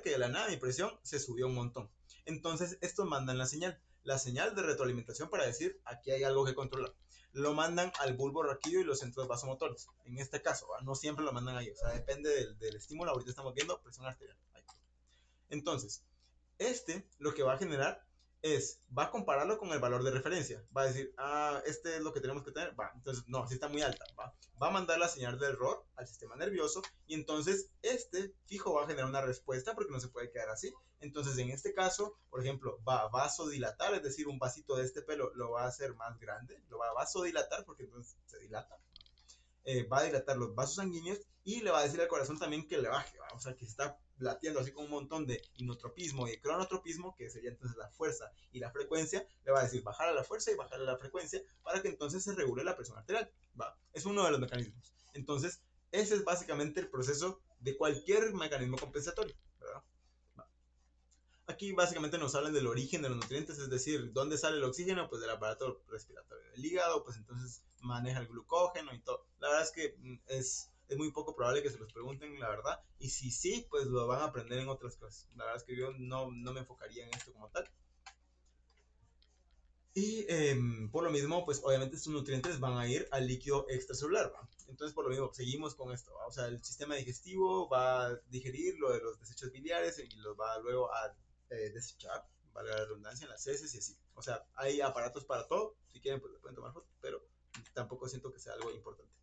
que de la nada mi presión se subió un montón. Entonces, estos mandan la señal de retroalimentación para decir, aquí hay algo que controlar. Lo mandan al bulbo raquídeo y los centros vasomotores. En este caso, no siempre lo mandan ahí, o sea, depende del estímulo. Ahorita estamos viendo presión arterial. Ahí. Entonces, lo que va a generar va a compararlo con el valor de referencia. Va a decir, este es lo que tenemos que tener. Va, entonces, no, si está muy alta. Va a mandar la señal de error al sistema nervioso y entonces fijo va a generar una respuesta porque no se puede quedar así. Entonces, en este caso, por ejemplo, va a vasodilatar, es decir, un vasito de este pelo lo va a hacer más grande, lo va a vasodilatar porque entonces se dilata. Va a dilatar los vasos sanguíneos y le va a decir al corazón también que le baje, ¿va? O sea, que está latiendo así con un montón de inotropismo y de cronotropismo, que sería entonces la fuerza y la frecuencia, le va a decir bajar a la fuerza y bajar a la frecuencia para que entonces se regule la presión arterial, ¿va? Es uno de los mecanismos. Entonces, ese es básicamente el proceso de cualquier mecanismo compensatorio, ¿verdad? Aquí básicamente nos hablan del origen de los nutrientes, es decir, ¿dónde sale el oxígeno? Pues del aparato respiratorio del hígado, pues entonces maneja el glucógeno y todo. La verdad es que es muy poco probable que se los pregunten, la verdad. Y si sí, pues lo van a aprender en otras clases. La verdad es que yo no me enfocaría en esto como tal. Y por lo mismo, pues obviamente estos nutrientes van a ir al líquido extracelular, ¿va? Entonces, por lo mismo, seguimos con esto, ¿va? O sea, el sistema digestivo va a digerir lo de los desechos biliares y los va luego a desechar, valga la redundancia, en las heces y así. O sea, hay aparatos para todo, si quieren, pues le pueden tomar fotos, pero tampoco siento que sea algo importante.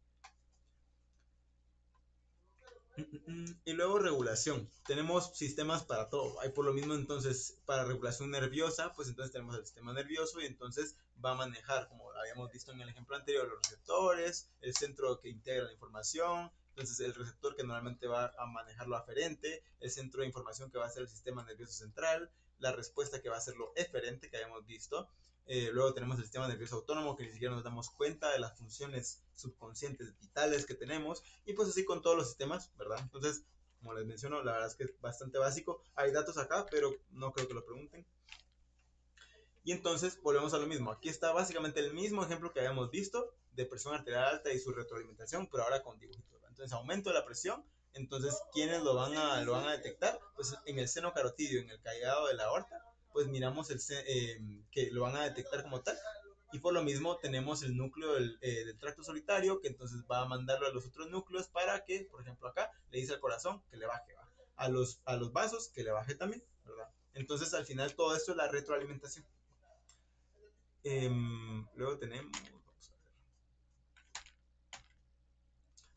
Y luego regulación. Tenemos sistemas para todo. Hay por lo mismo entonces para regulación nerviosa, pues entonces tenemos el sistema nervioso y entonces va a manejar, como habíamos visto en el ejemplo anterior, los receptores, el centro que integra la información, entonces el receptor que normalmente va a manejar lo aferente, el centro de información que va a ser el sistema nervioso central, la respuesta que va a ser lo eferente que habíamos visto. Luego tenemos el sistema nervioso autónomo que ni siquiera nos damos cuenta de las funciones subconscientes vitales que tenemos y pues así con todos los sistemas, ¿verdad? Entonces, como les menciono, la verdad es que es bastante básico. Hay datos acá, pero no creo que lo pregunten. Y entonces volvemos a lo mismo. Aquí está básicamente el mismo ejemplo que habíamos visto de presión arterial alta y su retroalimentación, pero ahora con dibujitos. Entonces, aumento de la presión. Entonces, ¿quiénes lo van a detectar? Pues en el seno carotidio, en el callado de la aorta, pues miramos que lo van a detectar como tal. Y por lo mismo tenemos el núcleo del tracto solitario, que entonces va a mandarlo a los otros núcleos para que, por ejemplo, acá le dice al corazón que le baje, ¿va? A los vasos que le baje también, ¿verdad? Entonces, al final, todo esto es la retroalimentación. Luego tenemos, vamos a ver,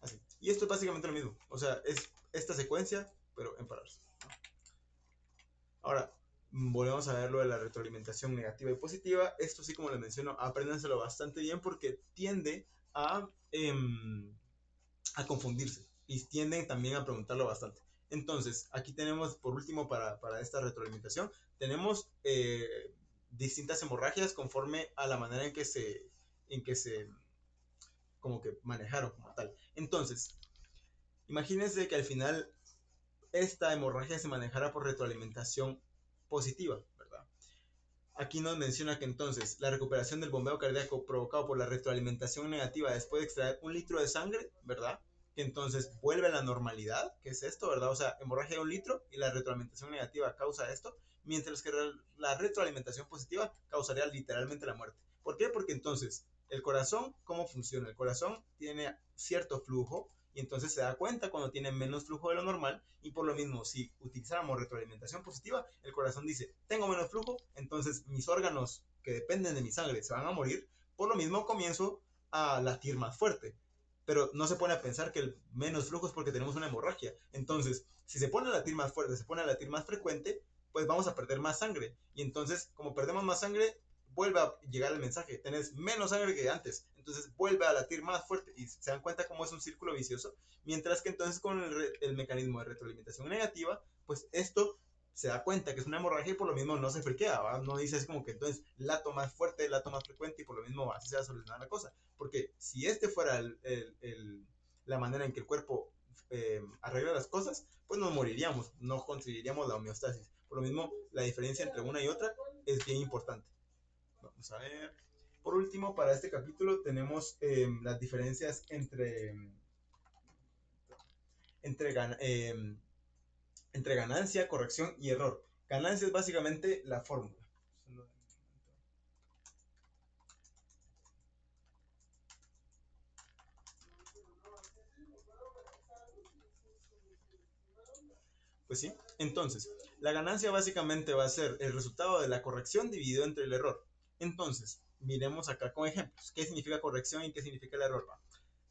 así. Y esto es básicamente lo mismo. O sea, es esta secuencia, pero en pararse. Ahora, volvemos a ver lo de la retroalimentación negativa y positiva. Esto sí, como les menciono, apréndanselo bastante bien porque tiende a confundirse y tienden también a preguntarlo bastante. Entonces, aquí tenemos, por último, para esta retroalimentación, tenemos distintas hemorragias conforme a la manera en que se como que manejaron como tal. Entonces, imagínense que al final esta hemorragia se manejara por retroalimentación positiva, ¿verdad? Aquí nos menciona que entonces la recuperación del bombeo cardíaco provocado por la retroalimentación negativa después de extraer 1 litro de sangre, ¿verdad? Que entonces vuelve a la normalidad, que es esto, ¿verdad? O sea, hemorragia de 1 litro y la retroalimentación negativa causa esto, mientras que la retroalimentación positiva causaría literalmente la muerte. ¿Por qué? Porque entonces el corazón, ¿cómo funciona? El corazón tiene cierto flujo y entonces se da cuenta cuando tiene menos flujo de lo normal y por lo mismo si utilizáramos retroalimentación positiva el corazón dice tengo menos flujo entonces mis órganos que dependen de mi sangre se van a morir Por lo mismo comienzo a latir más fuerte. Pero no se pone a pensar que el menos flujo es porque tenemos una hemorragia. Entonces, si se pone a latir más fuerte, se pone a latir más frecuente, pues vamos a perder más sangre. Y entonces, como perdemos más sangre, vuelve a llegar el mensaje. Tenés menos sangre que antes. Entonces vuelve a latir más fuerte. Y se dan cuenta cómo es un círculo vicioso. Mientras que entonces con el mecanismo de retroalimentación negativa, pues esto se da cuenta que es una hemorragia y por lo mismo no se friquea, ¿va? No dice así como que entonces lato más fuerte, lato más frecuente y por lo mismo así se va a solucionar la cosa. Porque si este fuera la manera en que el cuerpo arregla las cosas, pues nos moriríamos, no conseguiríamos la homeostasis. Por lo mismo, la diferencia entre una y otra es bien importante. Vamos a ver. Por último, para este capítulo tenemos las diferencias entre, entre ganancia, corrección y error. Ganancia es básicamente la fórmula. Pues sí, entonces, la ganancia básicamente va a ser el resultado de la corrección dividido entre el error. Entonces, miremos acá con ejemplos. ¿Qué significa corrección y qué significa el error?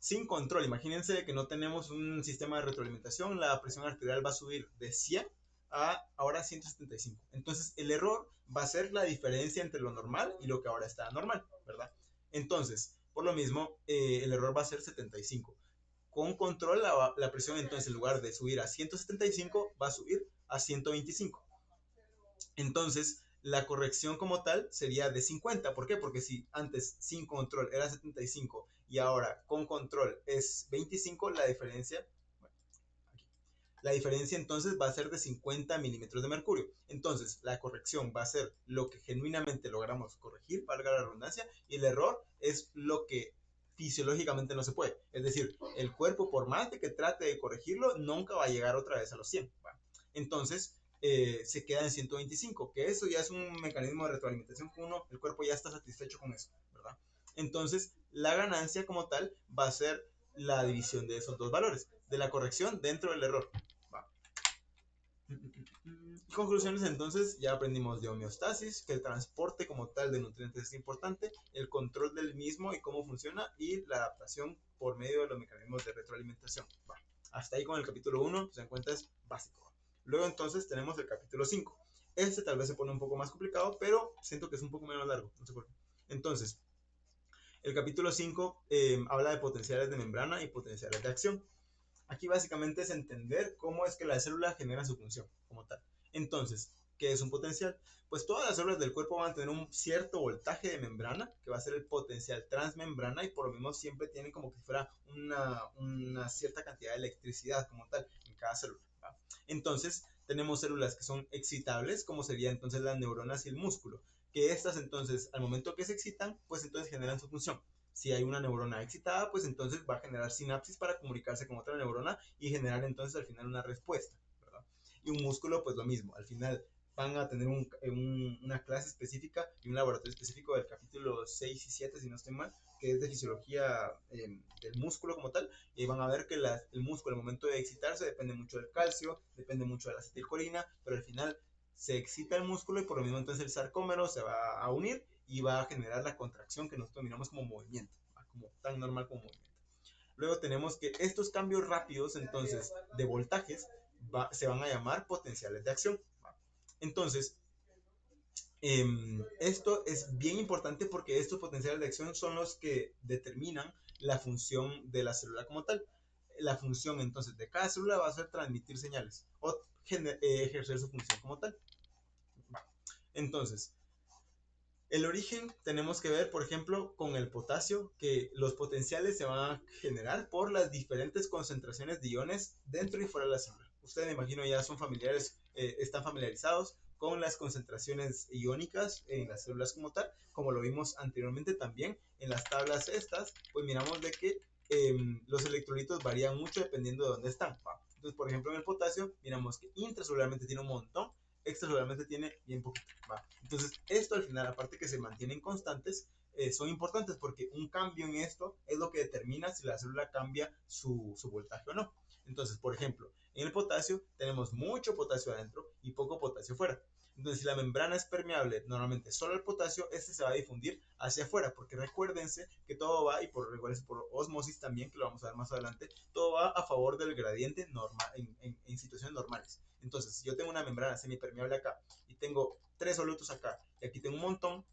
Sin control, imagínense que no tenemos un sistema de retroalimentación, la presión arterial va a subir de 100 a ahora 175. Entonces, el error va a ser la diferencia entre lo normal y lo que ahora está normal, ¿verdad? Entonces, por lo mismo, el error va a ser 75. Con control, la presión entonces en lugar de subir a 175 va a subir a 125. Entonces, la corrección como tal sería de 50. ¿Por qué? Porque si antes sin control era 75 y ahora con control es 25, la diferencia, bueno, aquí, la diferencia entonces va a ser de 50 milímetros de mercurio. Entonces, la corrección va a ser lo que genuinamente logramos corregir, valga la redundancia, y el error es lo que fisiológicamente no se puede. Es decir, el cuerpo, por más de que trate de corregirlo, nunca va a llegar otra vez a los 100. ¿Va? Entonces, se queda en 125, que eso ya es un mecanismo de retroalimentación que el cuerpo ya está satisfecho con eso, ¿verdad? Entonces, la ganancia como tal va a ser la división de esos dos valores, de la corrección dentro del error. ¿Va? Conclusiones, entonces ya aprendimos de homeostasis, que el transporte como tal de nutrientes es importante, el control del mismo y cómo funciona y la adaptación por medio de los mecanismos de retroalimentación. Va. Hasta ahí con el capítulo 1, se dan cuenta es básico. Luego entonces tenemos el capítulo 5. Este tal vez se pone un poco más complicado, pero siento que es un poco menos largo, no sé por qué. Entonces, el capítulo 5 habla de potenciales de membrana y potenciales de acción. Aquí básicamente es entender cómo es que la célula genera su función como tal. Entonces, ¿qué es un potencial? Pues todas las células del cuerpo van a tener un cierto voltaje de membrana, que va a ser el potencial transmembrana, y por lo mismo siempre tienen como que fuera una cierta cantidad de electricidad como tal en cada célula. ¿Va? Entonces, tenemos células que son excitables, como serían entonces las neuronas y el músculo, que estas entonces, al momento que se excitan, pues entonces generan su función. Si hay una neurona excitada, pues entonces va a generar sinapsis para comunicarse con otra neurona y generar entonces al final una respuesta, ¿verdad? Y un músculo, pues lo mismo, al final van a tener una clase específica y un laboratorio específico del capítulo 6 y 7, si no estoy mal, que es de fisiología del músculo como tal, y ahí van a ver que el músculo al momento de excitarse depende mucho del calcio, depende mucho de la acetilcolina, pero al final se excita el músculo y por lo mismo entonces el sarcómero se va a unir y va a generar la contracción que nosotros miramos como movimiento, como tan normal como movimiento. Luego tenemos que estos cambios rápidos entonces de voltajes se van a llamar potenciales de acción. Entonces, esto es bien importante porque estos potenciales de acción son los que determinan la función de la célula como tal. La función entonces de cada célula va a ser transmitir señales o ejercer su función como tal. Entonces, el origen tenemos que ver, por ejemplo, con el potasio, que los potenciales se van a generar por las diferentes concentraciones de iones dentro y fuera de la célula. Ustedes, me imagino, ya son familiares, están familiarizados con las concentraciones iónicas en las células como tal, como lo vimos anteriormente también en las tablas estas, pues miramos de que los electrolitos varían mucho dependiendo de dónde están. Entonces, por ejemplo, en el potasio, miramos que intracelularmente tiene un montón, extracelularmente tiene bien poquito. ¿Va? Entonces, esto al final, aparte que se mantienen constantes, son importantes porque un cambio en esto es lo que determina si la célula cambia su voltaje o no. Entonces, por ejemplo, en el potasio tenemos mucho potasio adentro y poco potasio fuera. Entonces, si la membrana es permeable normalmente solo el potasio, este se va a difundir hacia afuera, porque recuérdense que todo va, y por osmosis también, que lo vamos a ver más adelante, todo va a favor del gradiente normal en situaciones normales. Entonces, si yo tengo una membrana semipermeable acá y tengo 3 solutos acá y aquí tengo un montón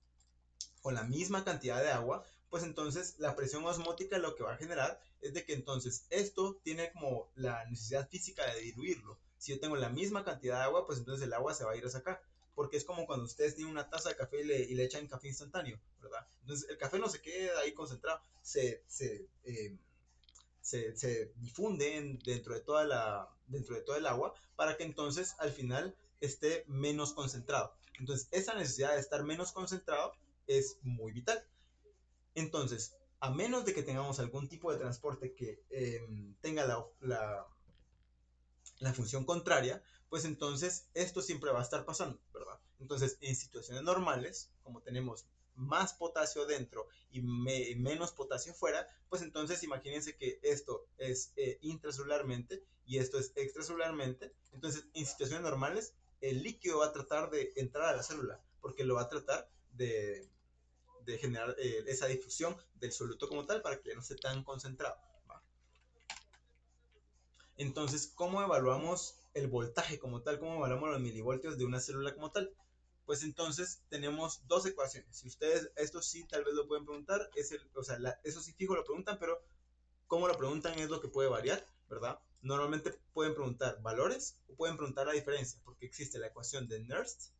con la misma cantidad de agua, pues entonces la presión osmótica lo que va a generar es de que entonces esto tiene como la necesidad física de diluirlo. Si yo tengo la misma cantidad de agua, pues entonces el agua se va a ir hacia acá. Porque es como cuando ustedes tienen una taza de café y le echan café instantáneo, ¿verdad? Entonces el café no se queda ahí concentrado, se difunde dentro de toda el agua para que entonces al final esté menos concentrado. Entonces esa necesidad de estar menos concentrado es muy vital. Entonces, a menos de que tengamos algún tipo de transporte que tenga la función contraria, pues entonces esto siempre va a estar pasando, ¿verdad? Entonces, en situaciones normales, como tenemos más potasio dentro y menos potasio fuera, pues entonces imagínense que esto es intracelularmente y esto es extracelularmente. Entonces, en situaciones normales, el líquido va a tratar de entrar a la célula porque lo va a tratar de generar esa difusión del soluto como tal para que no esté tan concentrado. ¿Va? Entonces, ¿cómo evaluamos el voltaje como tal? ¿Cómo evaluamos los milivoltios de una célula como tal? Pues entonces tenemos dos ecuaciones. Si ustedes, esto sí tal vez lo pueden preguntar, eso sí fijo lo preguntan, pero cómo lo preguntan es lo que puede variar, ¿verdad? Normalmente pueden preguntar valores o pueden preguntar la diferencia, porque existe la ecuación de Nernst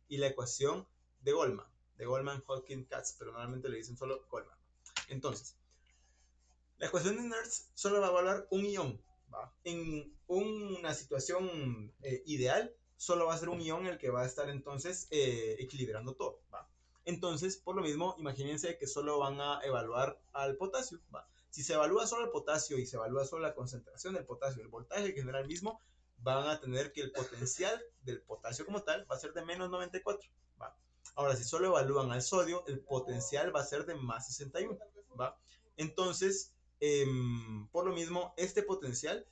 y la ecuación de Goldman, Hawking, Katz, pero normalmente le dicen solo Goldman. Entonces, la ecuación de Nernst solo va a evaluar un ion. ¿Va? En una situación ideal, solo va a ser un ion el que va a estar entonces equilibrando todo. ¿Va? Entonces, por lo mismo, imagínense que solo van a evaluar al potasio. ¿Va? Si se evalúa solo el potasio y se evalúa solo la concentración del potasio, el voltaje que genera el mismo, van a tener que el potencial del potasio como tal va a ser de menos 94. ¿Va? Ahora, si solo evalúan al sodio, el potencial va a ser de más 61. ¿Va? Entonces, por lo mismo, este potencial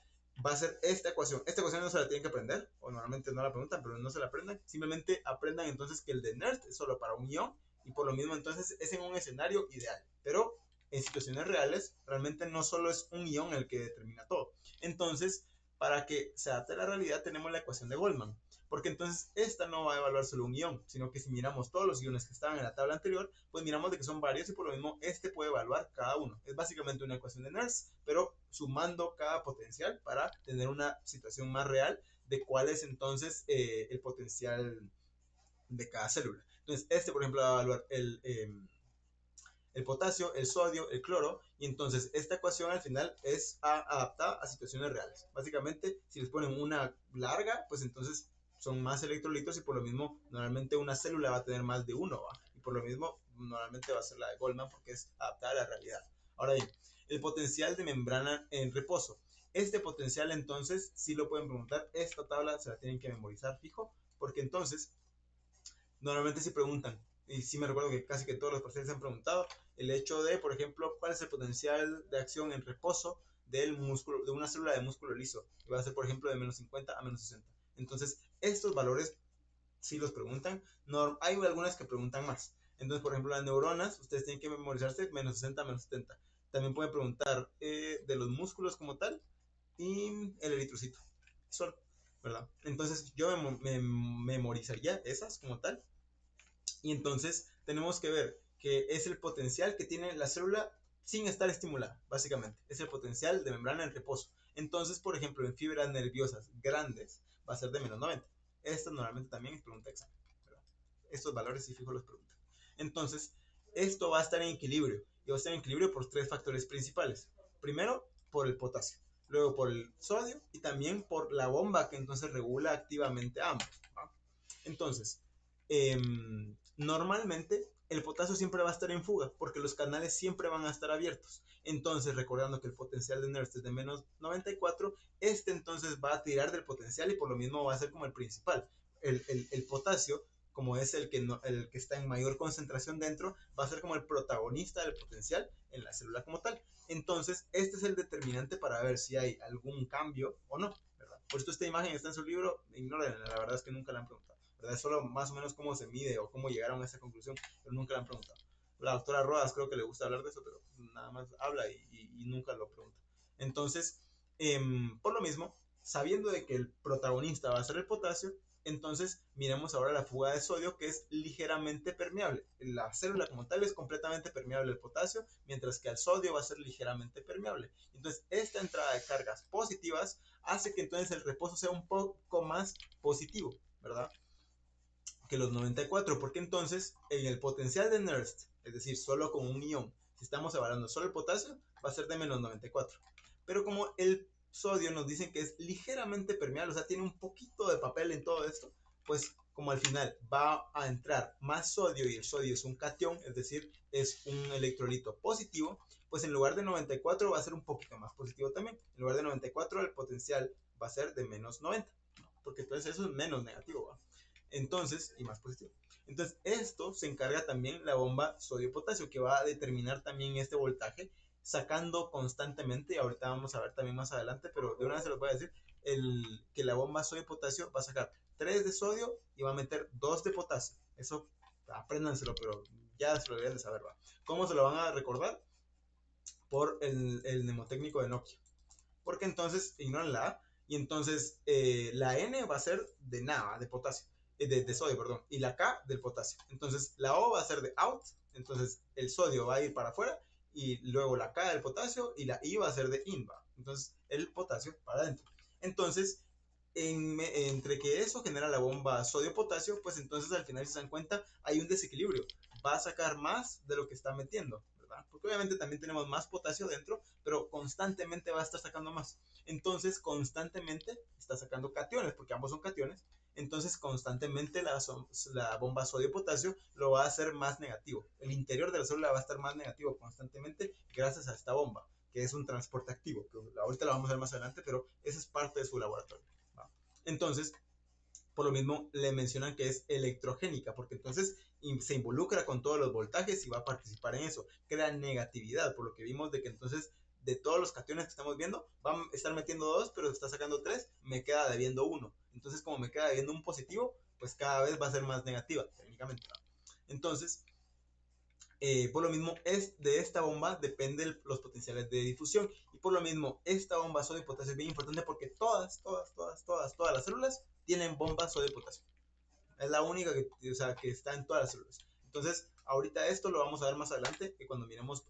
va a ser esta ecuación. Esta ecuación no se la tienen que aprender, o normalmente no la preguntan, pero no se la aprendan. Simplemente aprendan entonces que el de Nernst es solo para un ion, y por lo mismo entonces es en un escenario ideal. Pero en situaciones reales, realmente no solo es un ion el que determina todo. Entonces, para que se adapte a la realidad, tenemos la ecuación de Goldman. Porque entonces esta no va a evaluar solo un ion, sino que si miramos todos los iones que estaban en la tabla anterior, pues miramos de que son varios y por lo mismo este puede evaluar cada uno. Es básicamente una ecuación de Nernst, pero sumando cada potencial para tener una situación más real de cuál es entonces el potencial de cada célula. Entonces este, por ejemplo, va a evaluar el potasio, el sodio, el cloro, y entonces esta ecuación al final es adaptada a situaciones reales. Básicamente, si les ponen una larga, pues entonces son más electrolitos y por lo mismo normalmente una célula va a tener más de uno, ¿va? Y por lo mismo normalmente va a ser la de Goldman porque es adaptada a la realidad. Ahora bien, el potencial de membrana en reposo. Este potencial entonces, si lo pueden preguntar, esta tabla se la tienen que memorizar fijo, porque entonces normalmente se preguntan, y sí me recuerdo que casi que todos los pacientes han preguntado, el hecho de, por ejemplo, cuál es el potencial de acción en reposo del músculo, de una célula de músculo liso. Y va a ser, por ejemplo, de menos 50 a menos 60. Entonces, estos valores sí los preguntan. No, hay algunas que preguntan más. Entonces, por ejemplo, las neuronas, ustedes tienen que memorizarse menos 60 a menos 70. También pueden preguntar de los músculos como tal y el eritrocito. Solo, ¿verdad? Entonces, yo memorizaría esas como tal y entonces tenemos que ver que es el potencial que tiene la célula sin estar estimulada, básicamente. Es el potencial de membrana en reposo. Entonces, por ejemplo, en fibras nerviosas grandes va a ser de menos 90. Esto normalmente también es pregunta examen, ¿verdad? Estos valores sí fijo los preguntan. Entonces, esto va a estar en equilibrio. Y va a estar en equilibrio por tres factores principales. Primero, por el potasio. Luego, por el sodio. Y también por la bomba que entonces regula activamente ambos, ¿va? Entonces, normalmente el potasio siempre va a estar en fuga porque los canales siempre van a estar abiertos. Entonces, recordando que el potencial de Nernst es de menos 94, este entonces va a tirar del potencial y por lo mismo va a ser como el principal. El potasio como es el que, no, el que está en mayor concentración dentro, va a ser como el protagonista del potencial en la célula como tal. Entonces, este es el determinante para ver si hay algún cambio o no, ¿verdad? Por esto esta imagen está en su libro, ignórenla, la verdad es que nunca la han preguntado, ¿verdad? Es solo más o menos cómo se mide o cómo llegaron a esa conclusión, pero nunca la han preguntado. La doctora Rodas creo que le gusta hablar de eso, pero nada más habla y nunca lo pregunta. Entonces, por lo mismo, sabiendo de que el protagonista va a ser el potasio, entonces miremos ahora la fuga de sodio, que es ligeramente permeable. La célula como tal es completamente permeable al potasio, mientras que al sodio va a ser ligeramente permeable. Entonces esta entrada de cargas positivas hace que entonces el reposo sea un poco más positivo, ¿verdad? Que los 94, porque entonces en el potencial de Nernst, es decir, solo con un ion, si estamos evaluando solo el potasio, va a ser de menos 94. Pero como el sodio nos dicen que es ligeramente permeable, o sea, tiene un poquito de papel en todo esto, pues como al final va a entrar más sodio y el sodio es un cation, es decir, es un electrolito positivo, pues en lugar de 94 va a ser un poquito más positivo también. En lugar de 94 el potencial va a ser de menos 90, porque entonces eso es menos negativo, ¿va? Entonces, y más positivo. Entonces, esto se encarga también la bomba sodio-potasio, que va a determinar también este voltaje, sacando constantemente, y ahorita vamos a ver también más adelante, pero de una vez se los voy a decir, que la bomba sodio-potasio va a sacar 3 de sodio y va a meter 2 de potasio. Eso, apréndanselo, pero ya se lo deberían de saber, ¿va? ¿Cómo se lo van a recordar? Por el mnemotécnico de Nokia. Porque entonces ignoran la A y entonces la N va a ser de nada, de potasio, de sodio, perdón, y la K del potasio. Entonces la O va a ser de out, entonces el sodio va a ir para afuera y luego la K del potasio y la I va a ser de in, ¿va? Entonces el potasio para adentro. Entonces, entre que eso genera la bomba sodio-potasio, pues entonces al final, si se dan cuenta, hay un desequilibrio. Va a sacar más de lo que está metiendo, ¿verdad? Porque obviamente también tenemos más potasio dentro, pero constantemente va a estar sacando más. Entonces, constantemente está sacando cationes, porque ambos son cationes. Entonces, constantemente la bomba sodio-potasio lo va a hacer más negativo. El interior de la célula va a estar más negativo constantemente gracias a esta bomba, que es un transporte activo. Ahorita lo vamos a ver más adelante, pero esa es parte de su laboratorio. Entonces, por lo mismo le mencionan que es electrogénica, porque entonces se involucra con todos los voltajes y va a participar en eso. Crea negatividad, por lo que vimos de que entonces de todos los cationes que estamos viendo, va a estar metiendo 2, pero está sacando 3, me queda debiendo 1. Entonces, como me queda debiendo un positivo, pues cada vez va a ser más negativa, técnicamente. Entonces, por lo mismo, de esta bomba dependen los potenciales de difusión. Y por lo mismo, esta bomba sodio potasio es bien importante porque todas las células tienen bombas sodio potasio. Es la única que, o sea, que está en todas las células. Entonces, ahorita esto lo vamos a ver más adelante, que cuando miremos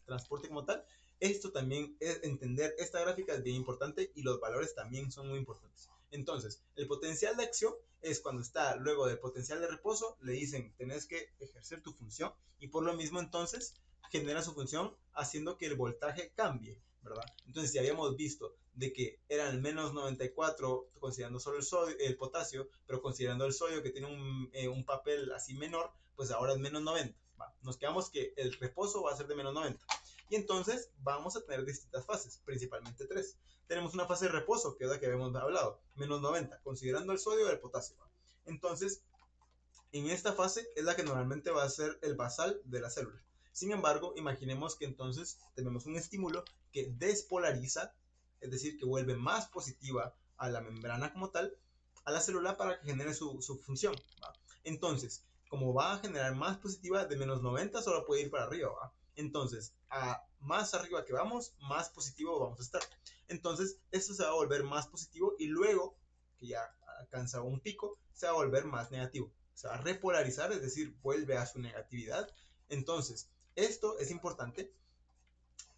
transporte como tal. Esto también, es entender esta gráfica es bien importante y los valores también son muy importantes. Entonces, el potencial de acción es cuando está luego del potencial de reposo, le dicen, tenés que ejercer tu función y por lo mismo entonces genera su función haciendo que el voltaje cambie, ¿verdad? Entonces, si habíamos visto de que eran menos 94 considerando solo el sodio, el potasio, pero considerando el sodio que tiene un papel así menor, pues ahora es menos 90. ¿Va? Nos quedamos que el reposo va a ser de menos 90. Y entonces vamos a tener distintas fases, principalmente 3. Tenemos una fase de reposo, que es la que habíamos hablado, menos 90, considerando el sodio y el potasio. Entonces, en esta fase es la que normalmente va a ser el basal de la célula. Sin embargo, imaginemos que entonces tenemos un estímulo que despolariza, es decir, que vuelve más positiva a la membrana como tal, a la célula para que genere su función. ¿Va? Entonces, como va a generar más positiva, de menos 90 solo puede ir para arriba. ¿Va? Entonces, a más arriba que vamos, más positivo vamos a estar. Entonces, esto se va a volver más positivo y luego, que ya alcanza un pico, se va a volver más negativo. Se va a repolarizar, es decir, vuelve a su negatividad. Entonces, esto es importante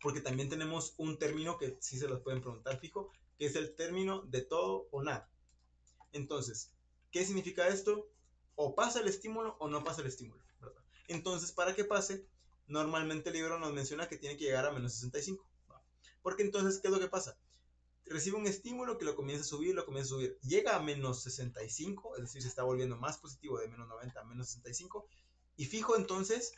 porque también tenemos un término que sí se los pueden preguntar fijo, que es el término de todo o nada. Entonces, ¿qué significa esto? O pasa el estímulo o no pasa el estímulo, ¿verdad? Entonces, para que pase, normalmente el libro nos menciona que tiene que llegar a menos 65. ¿Va? Porque entonces, ¿qué es lo que pasa? Recibe un estímulo que lo comienza a subir, llega a menos 65, es decir, se está volviendo más positivo de menos 90 a menos 65, y fijo entonces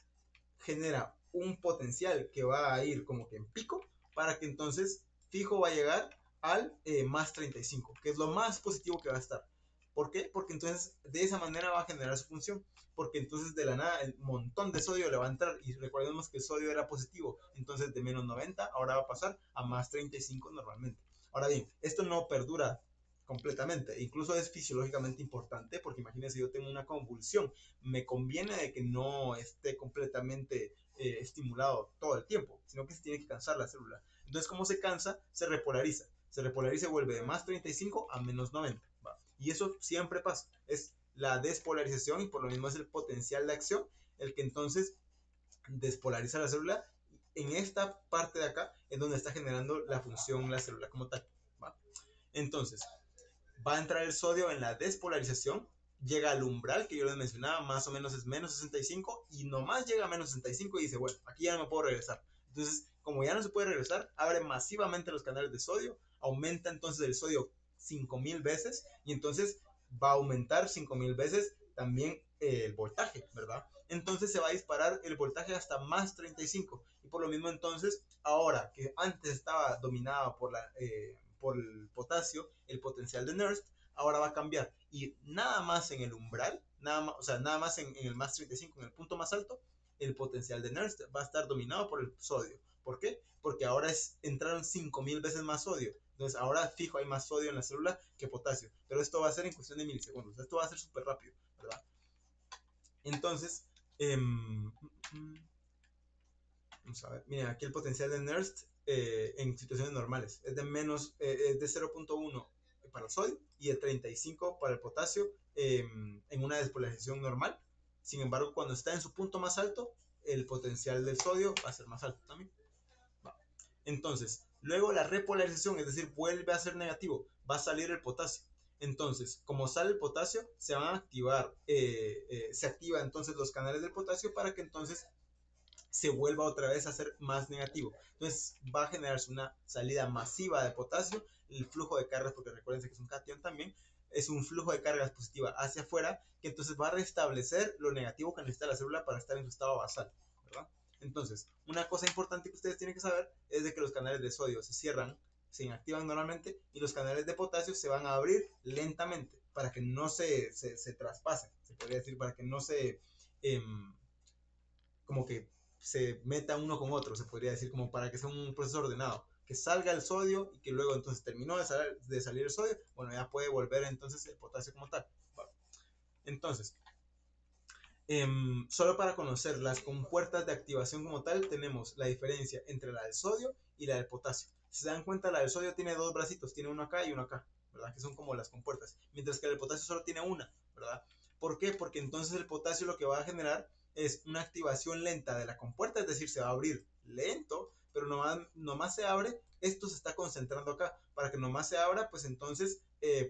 genera un potencial que va a ir como que en pico, para que entonces fijo va a llegar al más 35, que es lo más positivo que va a estar. ¿Por qué? Porque entonces de esa manera va a generar su función. Porque entonces de la nada el montón de sodio le va a entrar. Y recordemos que el sodio era positivo. Entonces de menos 90 ahora va a pasar a más 35 normalmente. Ahora bien, esto no perdura completamente. Incluso es fisiológicamente importante porque imagínense, yo tengo una convulsión. Me conviene de que no esté completamente estimulado todo el tiempo, sino que se tiene que cansar la célula. Entonces, como se cansa, se repolariza. Se repolariza y vuelve de más 35 a menos 90. ¿Va? Y eso siempre pasa. Es la despolarización y por lo mismo es el potencial de acción el que entonces despolariza la célula. En esta parte de acá es donde está generando la función la célula como tal. ¿Va? Entonces, va a entrar el sodio en la despolarización, llega al umbral que yo les mencionaba, más o menos es menos 65, y nomás llega a menos 65 y dice, bueno, aquí ya no me puedo regresar. Entonces, como ya no se puede regresar, abre masivamente los canales de sodio, aumenta entonces el sodio 5000 veces, y entonces va a aumentar 5000 veces también el voltaje, ¿verdad? Entonces se va a disparar el voltaje hasta más 35, y por lo mismo entonces, ahora que antes estaba dominada por el potasio, el potencial de Nernst, ahora va a cambiar. Y nada más en el umbral, nada más, o sea, nada más en el más 35, en el punto más alto, el potencial de Nernst va a estar dominado por el sodio. ¿Por qué? Porque ahora entraron 5000 veces más sodio. Entonces ahora fijo hay más sodio en la célula que potasio. Pero esto va a ser en cuestión de milisegundos. Esto va a ser súper rápido, ¿verdad? Entonces, vamos a ver, miren, aquí el potencial de Nernst en situaciones normales es de menos, es de 0.1 para el sodio y de 35 para el potasio en una despolarización normal. Sin embargo, cuando está en su punto más alto, el potencial del sodio va a ser más alto también. Va. Entonces, luego la repolarización, es decir, vuelve a ser negativo, va a salir el potasio. Entonces, como sale el potasio, se van a activar, se activa entonces los canales del potasio para que entonces se vuelva otra vez a ser más negativo. Entonces va a generarse una salida masiva de potasio, el flujo de cargas, porque recuerden que es un cation también, es un flujo de cargas positiva hacia afuera, que entonces va a restablecer lo negativo que necesita la célula para estar en su estado basal, ¿verdad? Entonces, una cosa importante que ustedes tienen que saber es de que los canales de sodio se cierran, se inactivan normalmente, y los canales de potasio se van a abrir lentamente para que no se traspasen, se podría decir, para que no se... Eh, como que se meta uno con otro, se podría decir, como para que sea un proceso ordenado, que salga el sodio y que luego entonces terminó de salir el sodio, bueno, ya puede volver entonces el potasio como tal. Entonces, solo para conocer las compuertas de activación como tal, tenemos la diferencia entre la del sodio y la del potasio. Si se dan cuenta, la del sodio tiene dos bracitos, tiene uno acá y uno acá, ¿verdad? Que son como las compuertas, mientras que el potasio solo tiene una, ¿verdad? ¿Por qué? Porque entonces el potasio lo que va a generar es una activación lenta de la compuerta, es decir, se va a abrir lento, pero nomás se abre, esto se está concentrando acá, para que nomás se abra, pues entonces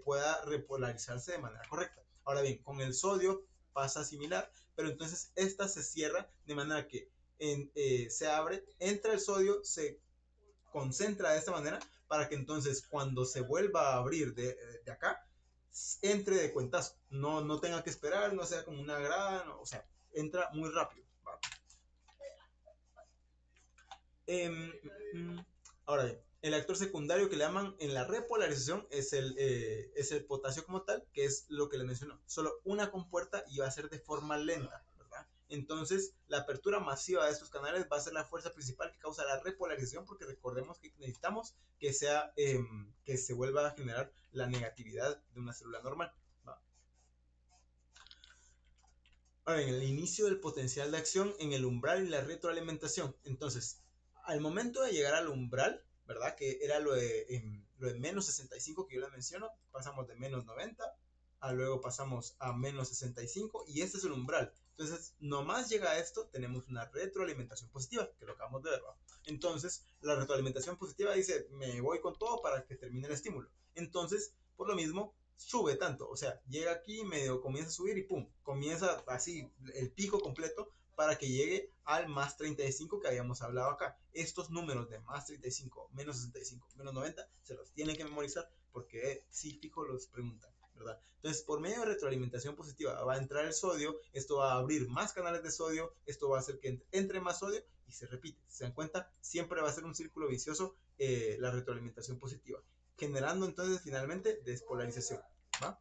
pueda repolarizarse de manera correcta. Ahora bien, con el sodio pasa similar, pero entonces esta se cierra de manera que se abre, entra el sodio, se concentra de esta manera para que entonces cuando se vuelva a abrir de acá, entre de cuentazo, no tenga que esperar, no sea como una gran, o sea, entra muy rápido. ¿Va? Eh, Ahora bien, el actor secundario que le llaman en la repolarización es el potasio como tal, que es lo que le mencionó. Solo una compuerta y va a ser de forma lenta, ¿verdad? Entonces, la apertura masiva de estos canales va a ser la fuerza principal que causa la repolarización, porque recordemos que necesitamos que se vuelva a generar la negatividad de una célula normal. ¿Va? Ahora, en el inicio del potencial de acción, en el umbral y la retroalimentación. Entonces, al momento de llegar al umbral, ¿verdad? Que era lo de menos 65 que yo les menciono, pasamos de menos 90 a luego pasamos a menos 65 y este es el umbral. Entonces, nomás llega a esto, tenemos una retroalimentación positiva, que lo acabamos de ver, ¿va? Entonces, la retroalimentación positiva dice, me voy con todo para que termine el estímulo. Entonces, por lo mismo, sube tanto, o sea, llega aquí, medio comienza a subir y pum, comienza así el pico completo para que llegue al más 35 que habíamos hablado acá. Estos números de más 35, menos 65, menos 90, se los tienen que memorizar porque sí, fijo, los preguntan, ¿verdad? Entonces, por medio de retroalimentación positiva va a entrar el sodio, esto va a abrir más canales de sodio, esto va a hacer que entre más sodio y se repite. ¿Se dan cuenta? Siempre va a ser un círculo vicioso la retroalimentación positiva, generando entonces finalmente despolarización, ¿va?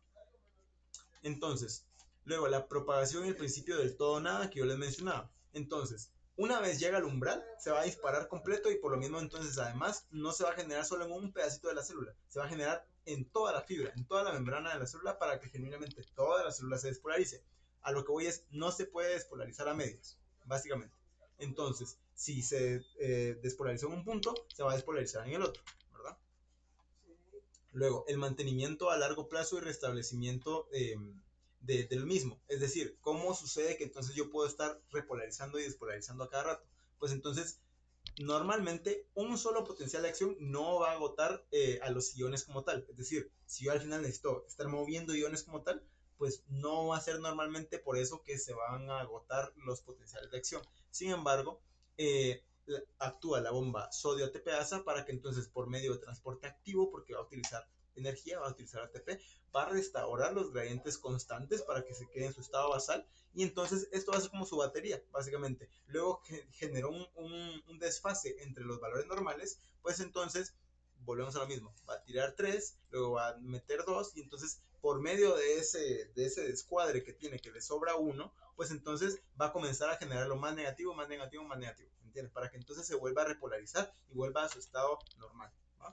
Entonces, luego la propagación y el principio del todo o nada que yo les mencionaba. Entonces, una vez llega al umbral, se va a disparar completo y por lo mismo entonces además no se va a generar solo en un pedacito de la célula, se va a generar en toda la fibra, en toda la membrana de la célula para que genuinamente toda la célula se despolarice. A lo que voy es, no se puede despolarizar a medias, básicamente. Entonces, si se despolarizó en un punto, se va a despolarizar en el otro, ¿verdad? Luego, el mantenimiento a largo plazo y restablecimiento del mismo. Es decir, ¿cómo sucede que entonces yo puedo estar repolarizando y despolarizando a cada rato? Pues entonces, normalmente un solo potencial de acción no va a agotar a los iones como tal. Es decir, si yo al final necesito estar moviendo iones como tal, pues no va a ser normalmente por eso que se van a agotar los potenciales de acción. Sin embargo, actúa la bomba sodio ATPasa para que entonces por medio de transporte activo, porque va a utilizar energía, va a utilizar ATP, va a restaurar los gradientes constantes para que se quede en su estado basal y entonces esto va a ser como su batería, básicamente. Luego generó un desfase entre los valores normales, pues entonces volvemos a lo mismo, va a tirar 3, luego va a meter 2 y entonces por medio de ese descuadre que tiene, que le sobra 1, pues entonces va a comenzar a generar lo más negativo, más negativo, más negativo, ¿entiendes? Para que entonces se vuelva a repolarizar y vuelva a su estado normal, ¿va?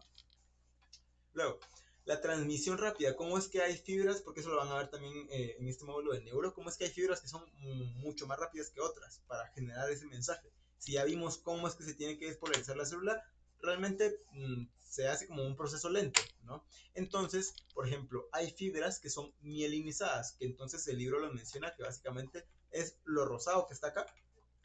Luego, la transmisión rápida, ¿cómo es que hay fibras? Porque eso lo van a ver también en este módulo de neuro, ¿cómo es que hay fibras que son mucho más rápidas que otras para generar ese mensaje? Si ya vimos cómo es que se tiene que despolarizar la célula, realmente se hace como un proceso lento, ¿no? Entonces, por ejemplo, hay fibras que son mielinizadas, que entonces el libro lo menciona que básicamente es lo rosado que está acá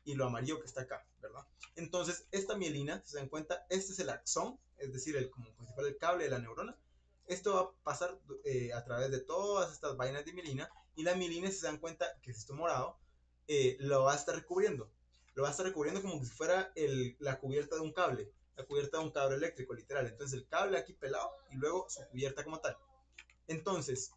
y lo amarillo que está acá, ¿verdad? Entonces, esta mielina, si se dan cuenta, este es el axón, es decir, como si fuera el cable de la neurona. Esto va a pasar a través de todas estas vainas de mielina y la mielina, si se dan cuenta que es esto morado, lo va a estar recubriendo. Lo va a estar recubriendo como si fuera la cubierta de un cable, la cubierta de un cable eléctrico, literal. Entonces, el cable aquí pelado y luego su cubierta como tal. Entonces,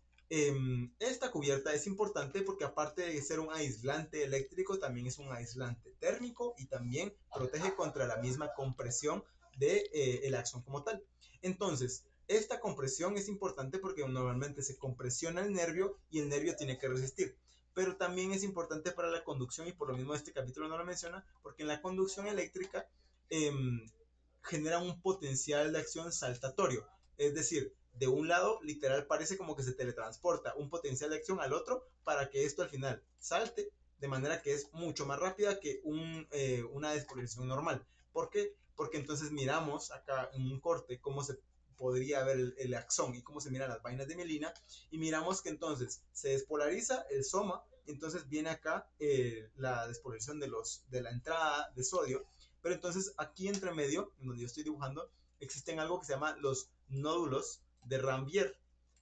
esta cubierta es importante porque aparte de ser un aislante eléctrico, también es un aislante térmico y también protege contra la misma compresión del el axón como tal. Entonces, esta compresión es importante porque normalmente se compresiona el nervio y el nervio tiene que resistir. Pero también es importante para la conducción y por lo mismo este capítulo no lo menciona, porque en la conducción eléctrica eh, genera un potencial de acción saltatorio. Es decir, de un lado, literal, parece como que se teletransporta un potencial de acción al otro para que esto al final salte de manera que es mucho más rápida que una despolarización normal. ¿Por qué? Porque entonces miramos acá en un corte cómo se podría ver el axón y cómo se miran las vainas de mielina y miramos que entonces se despolariza el soma y entonces viene acá la despolarización de la entrada de sodio, pero entonces aquí entre medio, en donde yo estoy dibujando, existen algo que se llama los nódulos de Ranvier.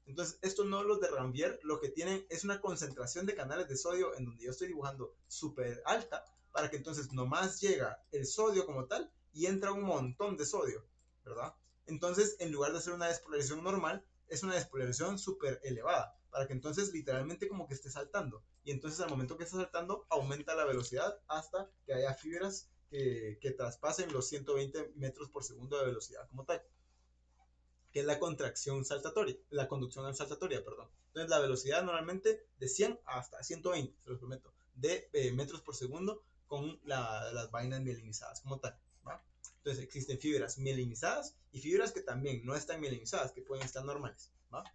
Entonces, estos nódulos de Ranvier lo que tienen es una concentración de canales de sodio en donde yo estoy dibujando súper alta, para que entonces nomás llega el sodio como tal y entra un montón de sodio, ¿verdad? Entonces, en lugar de hacer una despolarización normal, es una despolarización súper elevada, para que entonces literalmente como que esté saltando. Y entonces al momento que está saltando, aumenta la velocidad hasta que haya fibras que traspasen los 120 metros por segundo de velocidad como tal, que es la contracción saltatoria, la conducción saltatoria, perdón. Entonces la velocidad normalmente de 100 hasta 120, se los prometo, de metros por segundo con las vainas mielinizadas como tal, ¿va? Entonces existen fibras mielinizadas y fibras que también no están mielinizadas, que pueden estar normales, ¿va?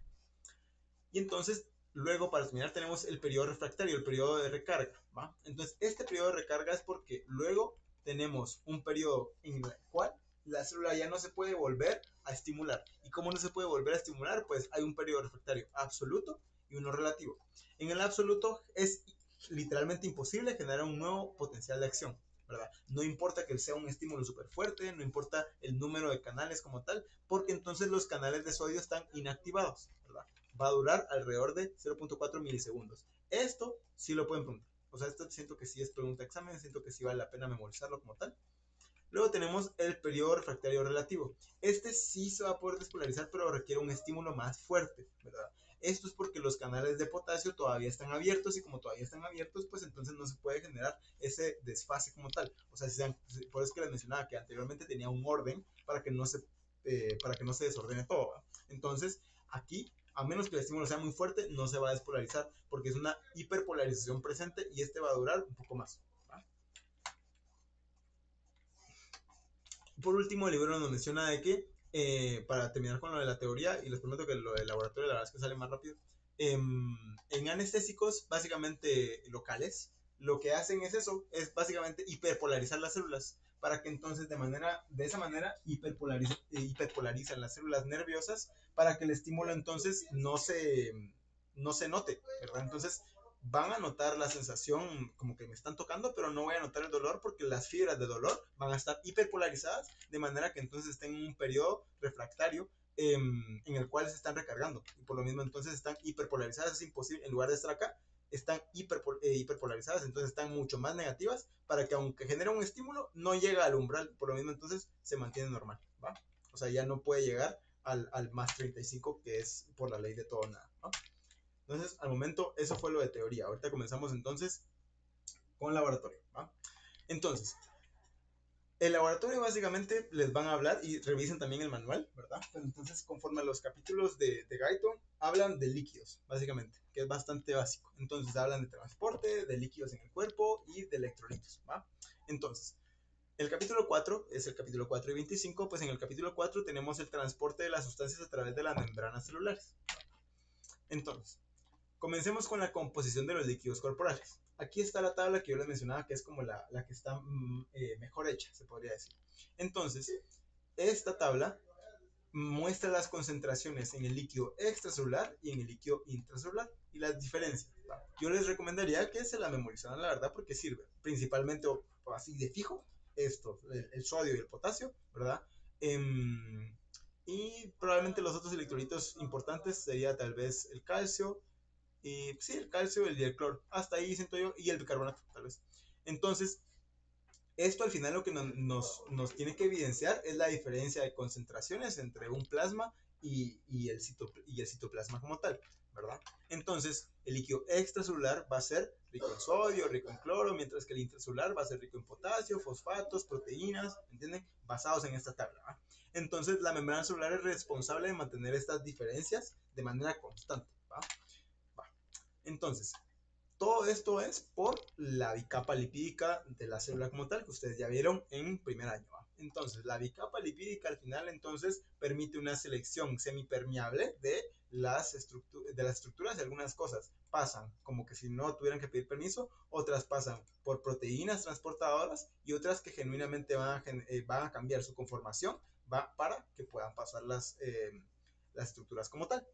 Y entonces, luego para terminar tenemos el periodo refractario, el periodo de recarga, ¿va? Entonces, este periodo de recarga es porque luego tenemos un periodo en el cual la célula ya no se puede volver a estimular. ¿Y cómo no se puede volver a estimular? Pues hay un periodo refractario absoluto y uno relativo. En el absoluto es literalmente imposible generar un nuevo potencial de acción, ¿verdad? No importa que sea un estímulo súper fuerte, no importa el número de canales como tal, porque entonces los canales de sodio están inactivados, ¿verdad? Va a durar alrededor de 0.4 milisegundos. Esto sí lo pueden preguntar. O sea, esto siento que sí es pregunta de examen, siento que sí vale la pena memorizarlo como tal. Luego tenemos el periodo refractario relativo. Este sí se va a poder despolarizar, pero requiere un estímulo más fuerte, ¿verdad? Esto es porque los canales de potasio todavía están abiertos y como todavía están abiertos, pues entonces no se puede generar ese desfase como tal. O sea, por eso es que les mencionaba que anteriormente tenía un orden para que no se desordene todo, ¿verdad? Entonces, aquí a menos que el estímulo sea muy fuerte, no se va a despolarizar porque es una hiperpolarización presente y este va a durar un poco más. ¿Va? Por último, el libro nos menciona de que, para terminar con lo de la teoría, y les prometo que lo del laboratorio la verdad es que sale más rápido, en anestésicos básicamente locales, lo que hacen es eso, es básicamente hiperpolarizar las células, para que entonces de esa manera hiperpolarizan las células nerviosas, para que el estímulo entonces no se note, ¿verdad? Entonces van a notar la sensación como que me están tocando, pero no voy a notar el dolor porque las fibras de dolor van a estar hiperpolarizadas, de manera que entonces estén en un periodo refractario en el cual se están recargando. Y por lo mismo entonces están hiperpolarizadas, es imposible, en lugar de estar acá, están hiperpolarizadas, entonces están mucho más negativas para que aunque genere un estímulo, no llega al umbral, por lo mismo entonces se mantiene normal, ¿va? O sea, ya no puede llegar al más 35 que es por la ley de todo o nada, ¿no? Entonces, al momento, eso fue lo de teoría. Ahorita comenzamos entonces con laboratorio, ¿va? Entonces, el laboratorio básicamente les van a hablar y revisen también el manual, ¿verdad? Pero entonces, conforme a los capítulos de Guyton, hablan de líquidos, básicamente, que es bastante básico. Entonces, hablan de transporte, de líquidos en el cuerpo y de electrolitos, ¿va? Entonces, el capítulo 4 es el capítulo 4 y 25, pues en el capítulo 4 tenemos el transporte de las sustancias a través de las membranas celulares. Entonces, comencemos con la composición de los líquidos corporales. Aquí está la tabla que yo les mencionaba, que es como la que está mejor hecha, se podría decir. Entonces, esta tabla muestra las concentraciones en el líquido extracelular y en el líquido intracelular y las diferencias. ¿Va? Yo les recomendaría que se la memorizaran, la verdad, porque sirve principalmente, o así de fijo, esto, el sodio y el potasio, ¿verdad? Y probablemente los otros electrolitos importantes sería tal vez el calcio, y sí, el calcio y el cloro. Hasta ahí siento yo. Y el bicarbonato, tal vez. Entonces, esto al final lo que nos tiene que evidenciar es la diferencia de concentraciones entre un plasma y el citoplasma como tal, ¿verdad? Entonces, el líquido extracelular va a ser rico en sodio, rico en cloro, mientras que el intracelular va a ser rico en potasio, fosfatos, proteínas, ¿entienden? Basados en esta tabla, ¿va? Entonces, la membrana celular es responsable de mantener estas diferencias de manera constante, ¿va? Entonces, todo esto es por la bicapa lipídica de la célula como tal, que ustedes ya vieron en primer año, ¿va? Entonces, la bicapa lipídica al final entonces permite una selección semipermeable de las estructuras y algunas cosas pasan como que si no tuvieran que pedir permiso, otras pasan por proteínas transportadoras y otras que genuinamente van a cambiar su conformación para que puedan pasar las estructuras como tal.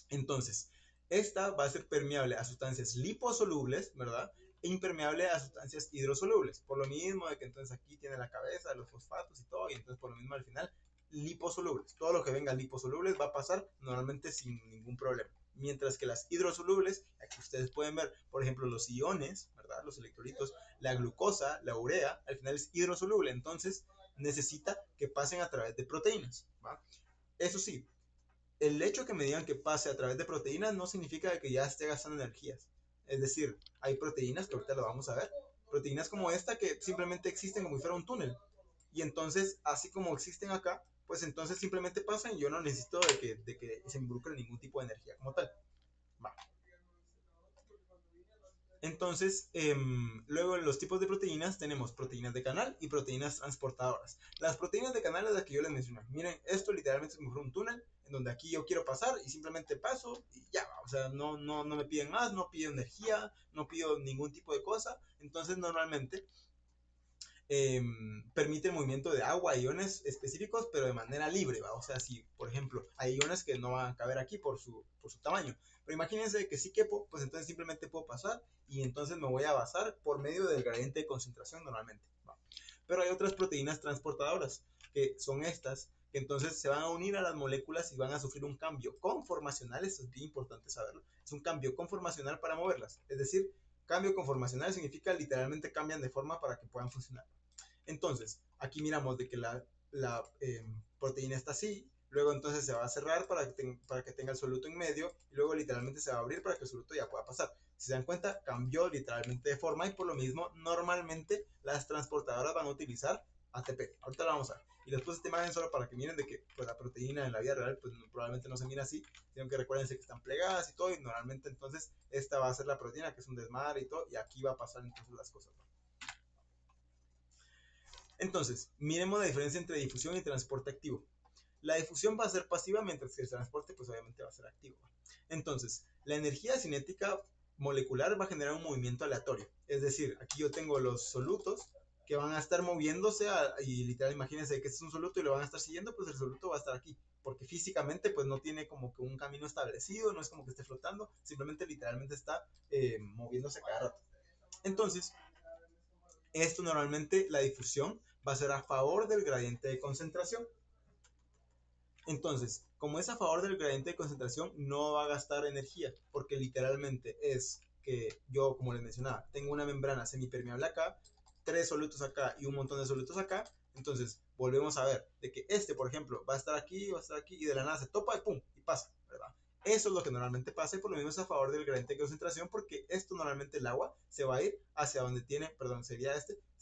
Entonces, esta va a ser permeable a sustancias liposolubles, ¿verdad? E impermeable a sustancias hidrosolubles. Por lo mismo de que entonces aquí tiene la cabeza, los fosfatos y todo, y entonces por lo mismo al final, liposolubles. Todo lo que venga liposolubles va a pasar normalmente sin ningún problema. Mientras que las hidrosolubles, aquí ustedes pueden ver, por ejemplo, los iones, ¿verdad? Los electrolitos, la glucosa, la urea, al final es hidrosoluble. Entonces, necesita que pasen a través de proteínas, ¿va? Eso sí, el hecho que me digan que pase a través de proteínas no significa que ya esté gastando energías. Es decir, hay proteínas, que ahorita lo vamos a ver, proteínas como esta que simplemente existen como si fuera un túnel. Y entonces, así como existen acá, pues entonces simplemente pasan y yo no necesito de que se involucre ningún tipo de energía como tal. Va. Entonces, luego en los tipos de proteínas tenemos proteínas de canal y proteínas transportadoras. Las proteínas de canal es las que yo les mencioné. Miren, esto literalmente es como un túnel en donde aquí yo quiero pasar y simplemente paso y ya, o sea, no me piden más, no pido energía, no pido ningún tipo de cosa. Entonces, normalmente permite el movimiento de agua, iones específicos, pero de manera libre, ¿va? O sea, si, por ejemplo, hay iones que no van a caber aquí por su tamaño, pero imagínense que sí quepo, pues entonces simplemente puedo pasar y entonces me voy a basar por medio del gradiente de concentración normalmente, ¿va? Pero hay otras proteínas transportadoras, que son estas, que entonces se van a unir a las moléculas y van a sufrir un cambio conformacional, esto es bien importante saberlo, es un cambio conformacional para moverlas, es decir, cambio conformacional significa literalmente cambian de forma para que puedan funcionar. Entonces, aquí miramos de que la proteína está así, luego entonces se va a cerrar para que tenga el soluto en medio, y luego literalmente se va a abrir para que el soluto ya pueda pasar. Si se dan cuenta, cambió literalmente de forma y por lo mismo normalmente las transportadoras van a utilizar ATP. Ahorita lo vamos a ver. Y después esta imagen solo para que miren de que pues, la proteína en la vida real pues probablemente no se mira así, sino que recuérdense que están plegadas y todo, y normalmente entonces esta va a ser la proteína, que es un desmadre y todo, y aquí va a pasar entonces las cosas, ¿no? Entonces, miremos la diferencia entre difusión y transporte activo. La difusión va a ser pasiva, mientras que el transporte pues obviamente va a ser activo. Entonces, la energía cinética molecular va a generar un movimiento aleatorio. Es decir, aquí yo tengo los solutos que van a estar moviéndose y literal imagínense que este es un soluto y lo van a estar siguiendo, pues el soluto va a estar aquí. Porque físicamente pues no tiene como que un camino establecido, no es como que esté flotando, simplemente literalmente está moviéndose cada rato. Entonces, esto normalmente la difusión va a ser a favor del gradiente de concentración. Entonces, como es a favor del gradiente de concentración, no va a gastar energía, porque literalmente es que yo, como les mencionaba, tengo una membrana semipermeable acá, 3 solutos acá y un montón de solutos acá. Entonces, volvemos a ver de que este, por ejemplo, va a estar aquí, va a estar aquí, y de la nada se topa y pum, y pasa, ¿verdad? Eso es lo que normalmente pasa, y por lo mismo es a favor del gradiente de concentración, porque esto normalmente el agua se va a ir hacia donde tiene, perdón, sería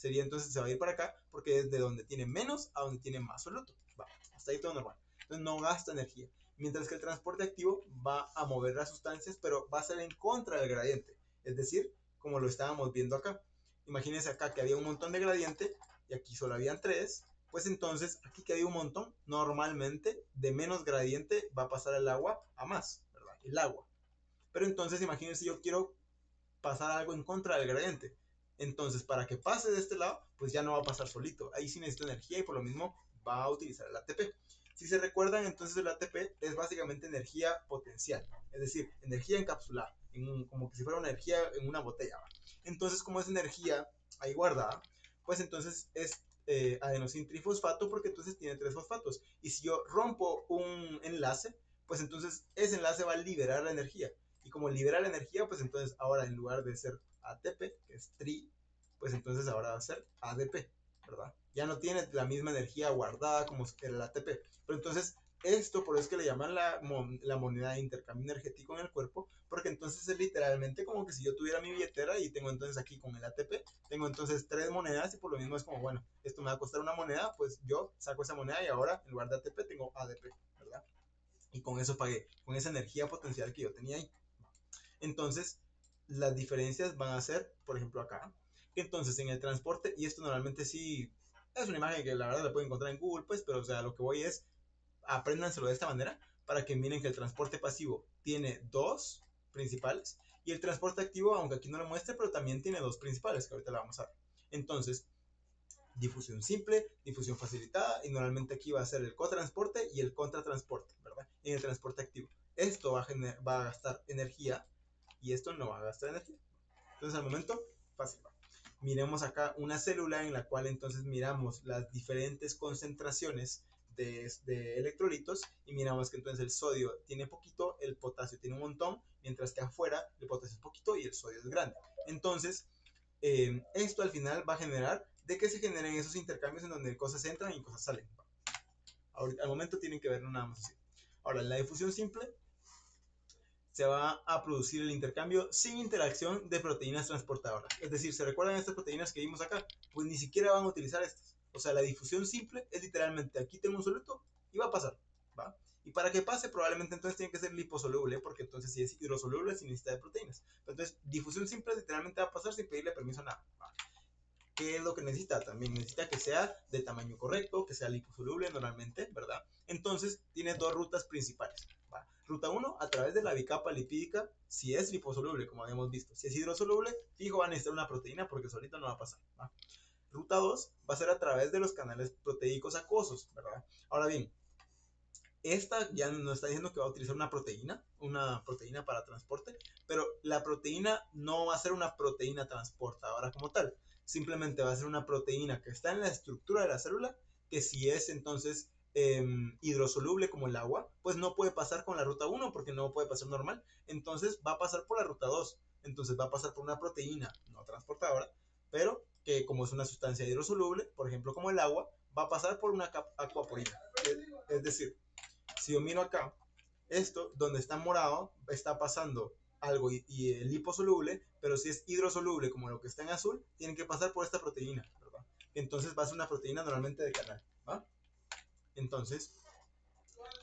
entonces se va a ir para acá, porque es de donde tiene menos a donde tiene más soluto. Va, hasta ahí todo normal. Entonces no gasta energía. Mientras que el transporte activo va a mover las sustancias, pero va a ser en contra del gradiente. Es decir, como lo estábamos viendo acá. Imagínense acá que había un montón de gradiente y aquí solo habían 3. Pues entonces, aquí que había un montón, normalmente de menos gradiente va a pasar el agua a más, ¿verdad? El agua. Pero entonces, imagínense, yo quiero pasar algo en contra del gradiente. Entonces, para que pase de este lado, pues ya no va a pasar solito. Ahí sí necesito energía y por lo mismo va a utilizar el ATP. Si se recuerdan, entonces el ATP es básicamente energía potencial, es decir, energía encapsulada, como que si fuera una energía en una botella. Entonces, como es energía ahí guardada, pues entonces es adenosin trifosfato, porque entonces tiene 3 fosfatos. Y si yo rompo un enlace, pues entonces ese enlace va a liberar la energía. Y como libera la energía, pues entonces ahora en lugar de ser ATP, que es tri, pues entonces ahora va a ser ADP, ¿verdad? Ya no tiene la misma energía guardada como el ATP. Pero entonces esto por eso es que le llaman la moneda de intercambio energético en el cuerpo, porque entonces es literalmente como que si yo tuviera mi billetera y tengo entonces aquí con el ATP, tengo entonces 3 monedas y por lo mismo es como, bueno, esto me va a costar una moneda, pues yo saco esa moneda y ahora en lugar de ATP tengo ADP, ¿verdad? Y con eso pagué, con esa energía potencial que yo tenía ahí. Entonces, las diferencias van a ser, por ejemplo, acá, que entonces en el transporte, y esto normalmente sí es una imagen que la verdad la pueden encontrar en Google, pues, pero o sea, lo que voy es, apréndanselo de esta manera para que miren que el transporte pasivo tiene 2 principales y el transporte activo, aunque aquí no lo muestre, pero también tiene 2 principales, que ahorita la vamos a ver. Entonces, difusión simple, difusión facilitada, y normalmente aquí va a ser el cotransporte y el contratransporte, ¿verdad? En el transporte activo. Esto va a gastar energía y esto no va a gastar energía. Entonces, al momento, fácil. Miremos acá una célula en la cual entonces miramos las diferentes concentraciones de electrolitos y miramos que entonces el sodio tiene poquito, el potasio tiene un montón, mientras que afuera el potasio es poquito y el sodio es grande. Entonces, esto al final va a generar de que se generen esos intercambios en donde cosas entran y cosas salen. Ahorita, al momento tienen que verlo nada más así. Ahora, en la difusión simple se va a producir el intercambio sin interacción de proteínas transportadoras. Es decir, ¿se recuerdan estas proteínas que vimos acá? Pues ni siquiera van a utilizar estas. O sea, la difusión simple es literalmente aquí tengo un soluto y va a pasar, ¿va? Y para que pase probablemente entonces tiene que ser liposoluble, porque entonces si es hidrosoluble sin necesita de proteínas. Entonces, difusión simple literalmente va a pasar sin pedirle permiso a nada, ¿va? ¿Qué es lo que necesita? También necesita que sea de tamaño correcto, que sea liposoluble normalmente, ¿verdad? Entonces tiene 2 rutas principales. ¿Va? Ruta 1, a través de la bicapa lipídica, si es liposoluble, como habíamos visto. Si es hidrosoluble, fijo va a necesitar una proteína porque solito no va a pasar. ¿Va? Ruta 2 va a ser a través de los canales proteicos acuosos, ¿verdad? Ahora bien, esta ya nos está diciendo que va a utilizar una proteína para transporte, pero la proteína no va a ser una proteína transportadora como tal, simplemente va a ser una proteína que está en la estructura de la célula, que si es entonces hidrosoluble como el agua, pues no puede pasar con la ruta 1 porque no puede pasar normal, entonces va a pasar por la ruta 2, entonces va a pasar por una proteína no transportadora, pero que como es una sustancia hidrosoluble, por ejemplo como el agua, va a pasar por una acuaporina, es decir, si yo miro acá, esto donde está morado está pasando algo y el liposoluble, pero si es hidrosoluble como lo que está en azul, tiene que pasar por esta proteína, ¿verdad? Entonces va a ser una proteína normalmente de canal, ¿va? Entonces,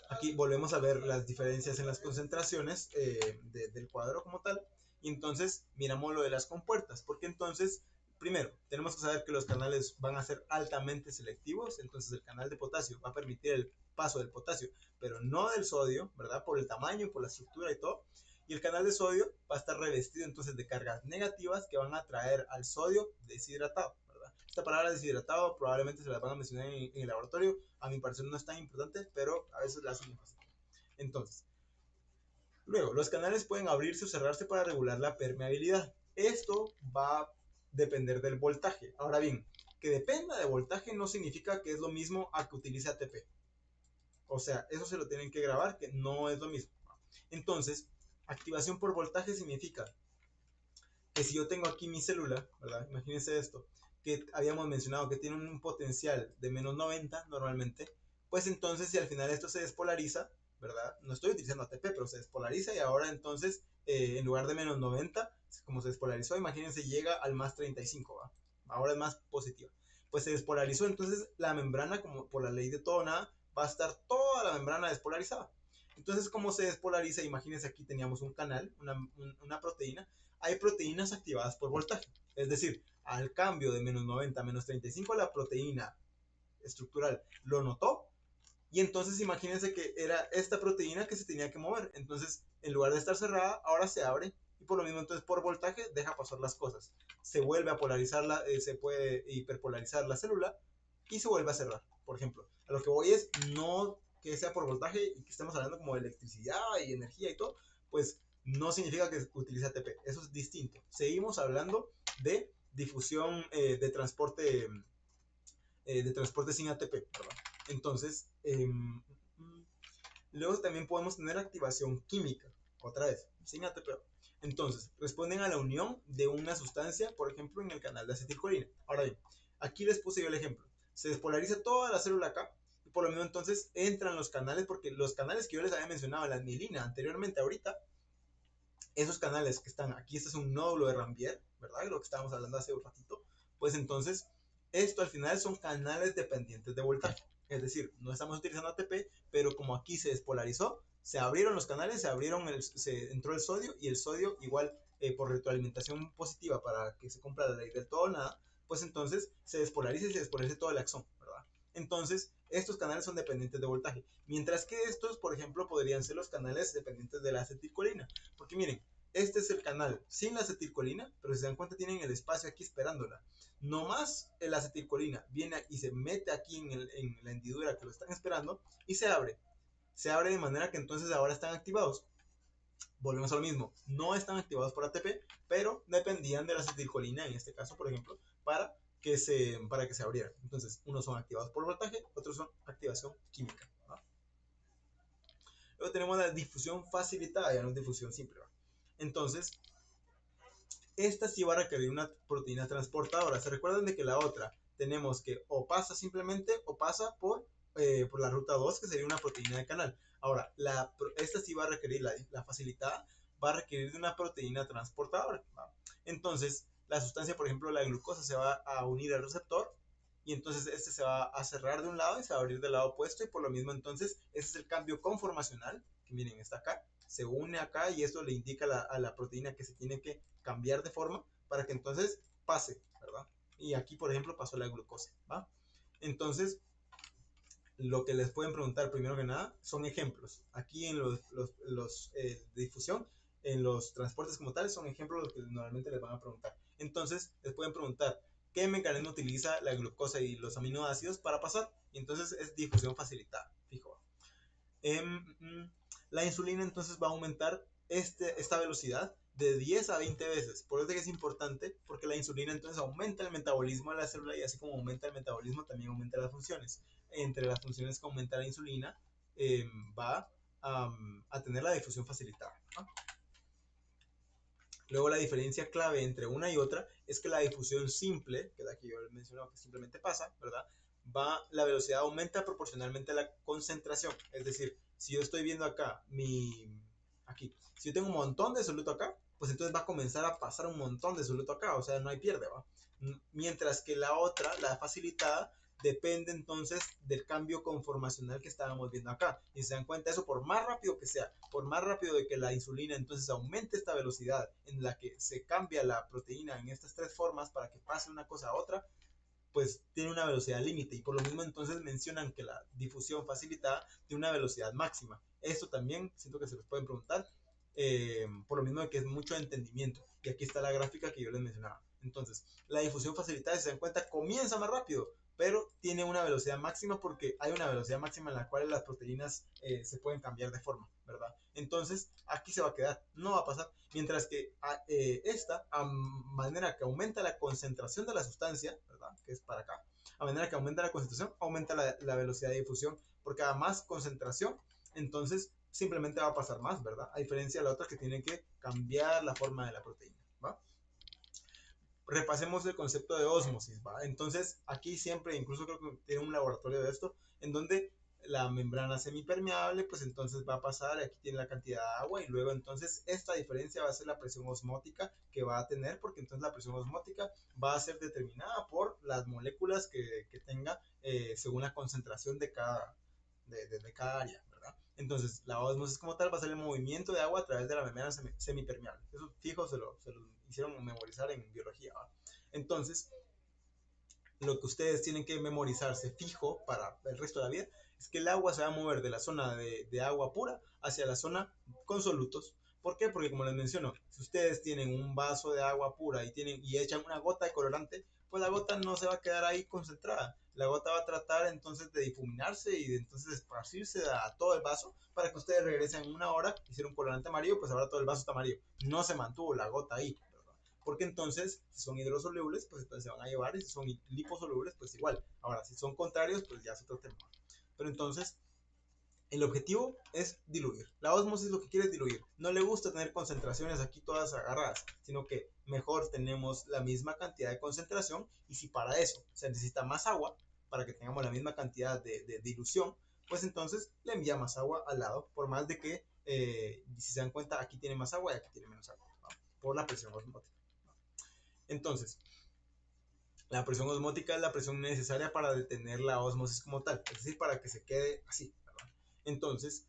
aquí volvemos a ver las diferencias en las concentraciones del cuadro como tal. Y entonces miramos lo de las compuertas, porque entonces, primero, tenemos que saber que los canales van a ser altamente selectivos. Entonces el canal de potasio va a permitir el paso del potasio, pero no del sodio, ¿verdad? Por el tamaño y por la estructura y todo. Y el canal de sodio va a estar revestido entonces de cargas negativas que van a atraer al sodio deshidratado, ¿verdad? Esta palabra deshidratado probablemente se la van a mencionar en el laboratorio. A mi parecer no es tan importante, pero a veces la hacen fácil. Entonces, luego, los canales pueden abrirse o cerrarse para regular la permeabilidad. Esto va a depender del voltaje. Ahora bien, que dependa de voltaje no significa que es lo mismo a que utilice ATP. O sea, eso se lo tienen que grabar, que no es lo mismo. Entonces, activación por voltaje significa que si yo tengo aquí mi célula, ¿verdad? Imagínense esto, que habíamos mencionado que tiene un potencial de menos 90 normalmente, pues entonces si al final esto se despolariza, ¿verdad? No estoy utilizando ATP, pero se despolariza y ahora entonces en lugar de menos 90, como se despolarizó, imagínense llega al más 35, ¿va? Ahora es más positiva. Pues se despolarizó, entonces la membrana, como por la ley de todo o nada, va a estar toda la membrana despolarizada. Entonces, como se despolariza, imagínense aquí teníamos un canal, una proteína, hay proteínas activadas por voltaje. Es decir, al cambio de menos 90 a menos 35, la proteína estructural lo notó. Y entonces imagínense que era esta proteína que se tenía que mover. Entonces, en lugar de estar cerrada, ahora se abre. Y por lo mismo, entonces, por voltaje, deja pasar las cosas. Se vuelve a polarizar, se puede hiperpolarizar la célula y se vuelve a cerrar. Por ejemplo, a lo que voy es no que sea por voltaje y que estemos hablando como de electricidad y energía y todo, pues no significa que utilice ATP. Eso es distinto. Seguimos hablando de difusión de transporte sin ATP, ¿verdad? Entonces, luego también podemos tener activación química, otra vez, sin ATP. Entonces, responden a la unión de una sustancia, por ejemplo, en el canal de acetilcolina. Ahora bien, aquí les puse yo el ejemplo. Se despolariza toda la célula acá, y por lo mismo entonces entran los canales, porque los canales que yo les había mencionado, la anilina anteriormente, ahorita, esos canales que están aquí, este es un nódulo de Rambier, ¿verdad? Lo que estábamos hablando hace un ratito. Pues entonces, esto al final son canales dependientes de voltaje. Es decir, no estamos utilizando ATP, pero como aquí se despolarizó, se abrieron los canales, se entró el sodio y el sodio igual por retroalimentación positiva para que se cumpla la ley del todo o nada, pues entonces se despolariza y se despolariza todo el axón, ¿verdad? Entonces, estos canales son dependientes de voltaje, mientras que estos, por ejemplo, podrían ser los canales dependientes de la acetilcolina, porque miren, este es el canal sin la acetilcolina, pero si se dan cuenta tienen el espacio aquí esperándola. No más la acetilcolina viene y se mete aquí en la hendidura que lo están esperando y se abre. Se abre de manera que entonces ahora están activados. Volvemos a lo mismo, no están activados por ATP, pero dependían de la acetilcolina en este caso, por ejemplo, para que se abrieran. Entonces, unos son activados por voltaje, otros son activación química, ¿no? Luego tenemos la difusión facilitada, ya no es difusión simple, ¿no? Entonces, esta sí va a requerir una proteína transportadora. ¿Se recuerdan de que la otra tenemos que o pasa simplemente o pasa por la ruta 2, que sería una proteína de canal? Ahora, esta sí va a requerir, la facilitada, va a requerir de una proteína transportadora, ¿va? Entonces, la sustancia, por ejemplo, la glucosa se va a unir al receptor y entonces este se va a cerrar de un lado y se va a abrir del lado opuesto y por lo mismo entonces ese es el cambio conformacional, que miren, está acá, se une acá y esto le indica a la proteína que se tiene que cambiar de forma para que entonces pase, ¿verdad? Y aquí, por ejemplo, pasó la glucosa, ¿va? Entonces, lo que les pueden preguntar primero que nada son ejemplos. Aquí en los de difusión, en los transportes como tales, son ejemplos los que normalmente les van a preguntar. Entonces, les pueden preguntar qué mecanismo utiliza la glucosa y los aminoácidos para pasar. Y entonces es difusión facilitada, fijo. La insulina entonces va a aumentar esta velocidad de 10 a 20 veces. Por eso es que es importante, porque la insulina entonces aumenta el metabolismo de la célula y así como aumenta el metabolismo, también aumenta las funciones. Entre las funciones que aumenta la insulina, va a tener la difusión facilitada, ¿no? Luego la diferencia clave entre una y otra es que la difusión simple, que es la que yo mencionaba que simplemente pasa, ¿verdad? La velocidad aumenta proporcionalmente a la concentración. Es decir, si yo estoy viendo acá, aquí, si yo tengo un montón de soluto acá, pues entonces va a comenzar a pasar un montón de soluto acá, o sea, no hay pierde, ¿va? Mientras que la otra, la facilitada, depende entonces del cambio conformacional que estábamos viendo acá. Y se dan cuenta, eso por más rápido que sea, por más rápido de que la insulina entonces aumente esta velocidad en la que se cambia la proteína en estas tres formas para que pase una cosa a otra, pues tiene una velocidad límite, y por lo mismo entonces mencionan que la difusión facilitada tiene una velocidad máxima. Esto también siento que se les pueden preguntar, por lo mismo de que es mucho entendimiento. Y aquí está la gráfica que yo les mencionaba. Entonces, la difusión facilitada, si se dan cuenta, comienza más rápido, pero tiene una velocidad máxima porque hay una velocidad máxima en la cual las proteínas se pueden cambiar de forma, ¿verdad? Entonces, aquí se va a quedar, no va a pasar. Mientras que esta, a manera que aumenta la concentración de la sustancia, ¿verdad? Que es para acá, a manera que aumenta la concentración, aumenta la velocidad de difusión, porque a más concentración, entonces simplemente va a pasar más, ¿verdad? A diferencia de la otra que tiene que cambiar la forma de la proteína, ¿va? Repasemos el concepto de ósmosis, ¿va? Entonces, aquí siempre, incluso creo que tiene un laboratorio de esto, en donde la membrana semipermeable, pues entonces va a pasar, aquí tiene la cantidad de agua, y luego entonces esta diferencia va a ser la presión osmótica que va a tener, porque entonces la presión osmótica va a ser determinada por las moléculas que tenga según la concentración de cada área, ¿verdad? Entonces, la osmosis como tal va a ser el movimiento de agua a través de la membrana semipermeable. Eso fijo se lo hicieron memorizar en biología, ¿va? Entonces, lo que ustedes tienen que memorizarse fijo para el resto de la vida es que el agua se va a mover de la zona de agua pura hacia la zona con solutos. ¿Por qué? Porque como les menciono, si ustedes tienen un vaso de agua pura y echan una gota de colorante, pues la gota no se va a quedar ahí concentrada. La gota va a tratar entonces de difuminarse y de entonces esparcirse a todo el vaso para que ustedes regresen en una hora, hicieron un colorante amarillo, pues ahora todo el vaso está amarillo. No se mantuvo la gota ahí, porque entonces, si son hidrosolubles, pues entonces se van a llevar, y si son liposolubles, pues igual. Ahora, si son contrarios, pues ya es otro tema. Pero entonces, el objetivo es diluir. La ósmosis lo que quiere es diluir. No le gusta tener concentraciones aquí todas agarradas, sino que mejor tenemos la misma cantidad de concentración, y si para eso se necesita más agua, para que tengamos la misma cantidad de dilución, pues entonces le envía más agua al lado, por más de que, si se dan cuenta, aquí tiene más agua y aquí tiene menos agua, ¿no? Por la presión osmótica. Entonces, la presión osmótica es la presión necesaria para detener la osmosis como tal, es decir, para que se quede así, ¿verdad? Entonces,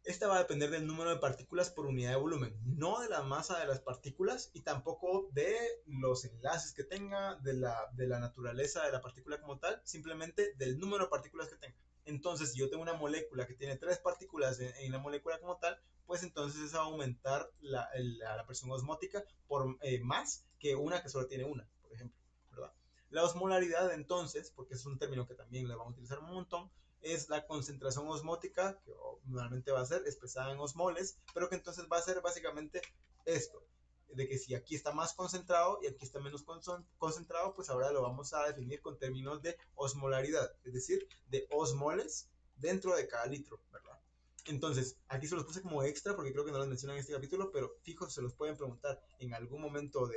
esta va a depender del número de partículas por unidad de volumen, no de la masa de las partículas y tampoco de los enlaces que tenga, de la naturaleza de la partícula como tal, simplemente del número de partículas que tenga. Entonces, si yo tengo una molécula que tiene tres partículas en la molécula como tal, pues entonces eso va a aumentar la presión osmótica por más que una que solo tiene una, por ejemplo, ¿verdad? La osmolaridad, entonces, porque es un término que también le vamos a utilizar un montón, es la concentración osmótica, que normalmente va a ser expresada en osmoles, pero que entonces va a ser básicamente esto, de que si aquí está más concentrado y aquí está menos concentrado, pues ahora lo vamos a definir con términos de osmolaridad, es decir, de osmoles dentro de cada litro, ¿verdad? Entonces, aquí se los puse como extra porque creo que no los mencionan en este capítulo, pero fijo, se los pueden preguntar en algún momento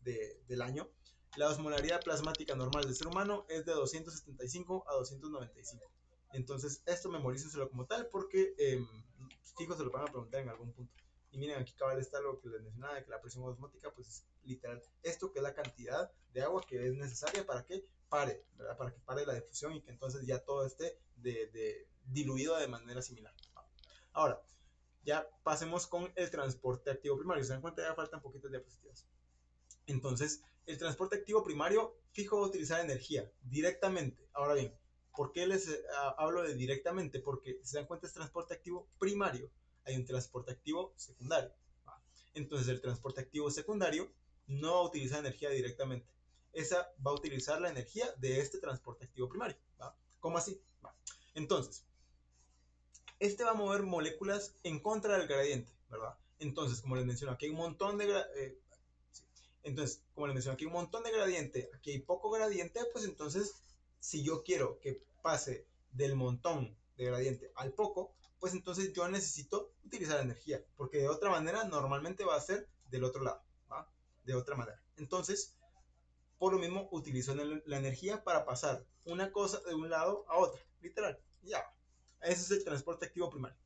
del año. La osmolaridad plasmática normal del ser humano es de 275 a 295. Entonces, esto memorícenselo como tal porque fijo se lo van a preguntar en algún punto. Y miren, aquí cabal está lo que les mencionaba, de que la presión osmótica, pues es literal esto, que es la cantidad de agua que es necesaria para que pare, ¿verdad? Para que pare la difusión y que entonces ya todo esté diluido de manera similar. Ahora, ya pasemos con el transporte activo primario. Se dan cuenta, ya faltan poquitas diapositivas. Entonces, el transporte activo primario fijo va a utilizar energía directamente. Ahora bien, ¿por qué les hablo de directamente? Porque si se dan cuenta es transporte activo primario. Hay un transporte activo secundario. ¿Va? Entonces, el transporte activo secundario no va a utilizar energía directamente. Esa va a utilizar la energía de este transporte activo primario. ¿Va? ¿Cómo así? ¿Va? Entonces, este va a mover moléculas en contra del gradiente, ¿verdad? Entonces, como les menciono, aquí hay un montón de entonces, como les mencioné, aquí hay un montón de gradiente, aquí hay poco gradiente, pues entonces, si yo quiero que pase del montón de gradiente al poco, pues entonces yo necesito utilizar energía, porque de otra manera normalmente va a ser del otro lado, ¿va? De otra manera. Entonces, por lo mismo, utilizo la energía para pasar una cosa de un lado a otro, literal, ya. Ese es el transporte activo primario.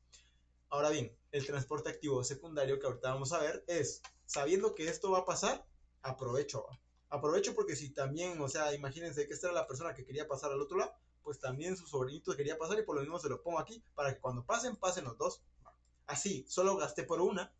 Ahora bien, el transporte activo secundario que ahorita vamos a ver es, sabiendo que esto va a pasar, aprovecho. Aprovecho porque si también, o sea, imagínense que esta era la persona que quería pasar al otro lado, pues también su sobrinito quería pasar y por lo mismo se lo pongo aquí para que cuando pasen, pasen los dos. Así, solo gasté por una,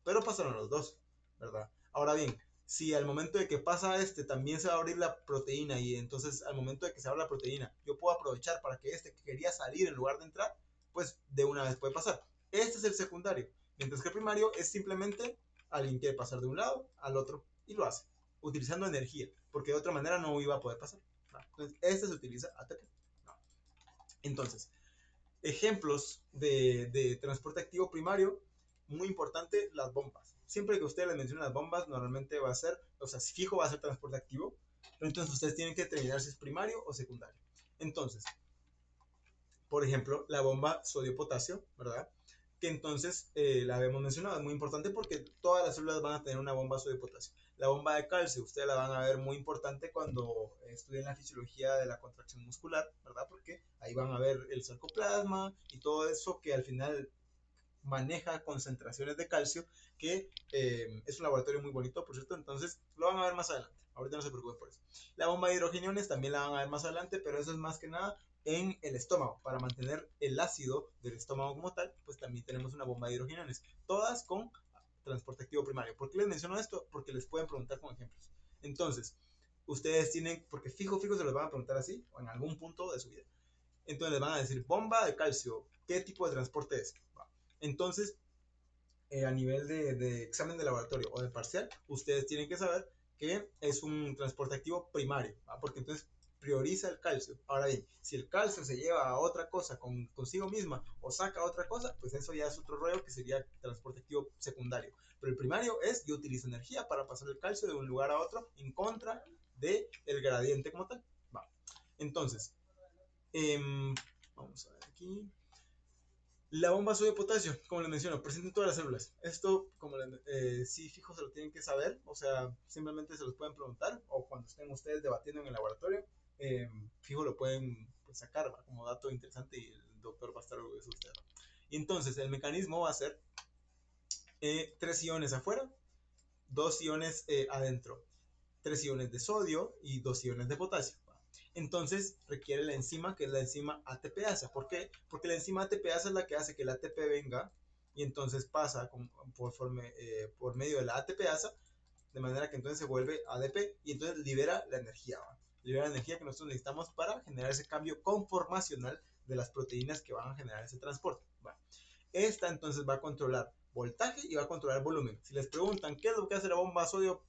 pero pasaron los dos, ¿verdad? Ahora bien, si al momento de que pasa este también se va a abrir la proteína y entonces al momento de que se abre la proteína yo puedo aprovechar para que este que quería salir en lugar de entrar, pues de una vez puede pasar. Este es el secundario, mientras que el primario es simplemente alguien quiere pasar de un lado al otro y lo hace, utilizando energía, porque de otra manera no iba a poder pasar. ¿No? Entonces, este se utiliza ATP. ¿No? Entonces, ejemplos de transporte activo primario, muy importante, las bombas. Siempre que ustedes les mencionen las bombas, normalmente va a ser, o sea, si fijo va a ser transporte activo, pero entonces ustedes tienen que determinar si es primario o secundario. Entonces, por ejemplo, la bomba sodio-potasio, ¿verdad? Que entonces la habíamos mencionado, es muy importante porque todas las células van a tener una bomba sodio-potasio. La bomba de calcio, ustedes la van a ver muy importante cuando estudien la fisiología de la contracción muscular, ¿verdad? Porque ahí van a ver el sarcoplasma y todo eso que al final maneja concentraciones de calcio, que es un laboratorio muy bonito, por cierto, entonces lo van a ver más adelante. Ahorita no se preocupen por eso. La bomba de hidrogeniones también la van a ver más adelante, pero eso es más que nada en el estómago. Para mantener el ácido del estómago como tal, pues también tenemos una bomba de hidrogeniones, todas con transporte activo primario. ¿Por qué les menciono esto? Porque les pueden preguntar con ejemplos. Entonces, ustedes tienen, porque fijo se los van a preguntar así, o en algún punto de su vida. Entonces les van a decir, bomba de calcio, ¿qué tipo de transporte es? Entonces, a nivel de examen de laboratorio o de parcial, ustedes tienen que saber que es un transporte activo primario, ¿va? Porque entonces prioriza el calcio. Ahora bien, si el calcio se lleva a otra cosa consigo misma o saca otra cosa, pues eso ya es otro rollo que sería transporte activo secundario. Pero el primario es yo utilizo energía para pasar el calcio de un lugar a otro en contra del gradiente como tal. Va. Entonces, vamos a ver aquí. La bomba sodio potasio, como les menciono, presente en todas las células. Esto, como sí fijo, se lo tienen que saber, o sea, simplemente se los pueden preguntar, o cuando estén ustedes debatiendo en el laboratorio, fijo lo pueden pues, sacar ¿va? Como dato interesante y el doctor va a estar orgulloso de usted. Y entonces el mecanismo va a ser 3 iones afuera, 2 iones adentro, 3 iones de sodio y 2 iones de potasio. Entonces requiere la enzima que es la enzima ATPasa. ¿Por qué? Porque la enzima ATPasa es la que hace que el ATP venga y entonces pasa por medio de la ATPasa de manera que entonces se vuelve ADP y entonces libera la energía. ¿va? Libera la energía que nosotros necesitamos para generar ese cambio conformacional de las proteínas que van a generar ese transporte. ¿va? Esta entonces va a controlar voltaje y va a controlar volumen. Si les preguntan qué es lo que hace la bomba sodio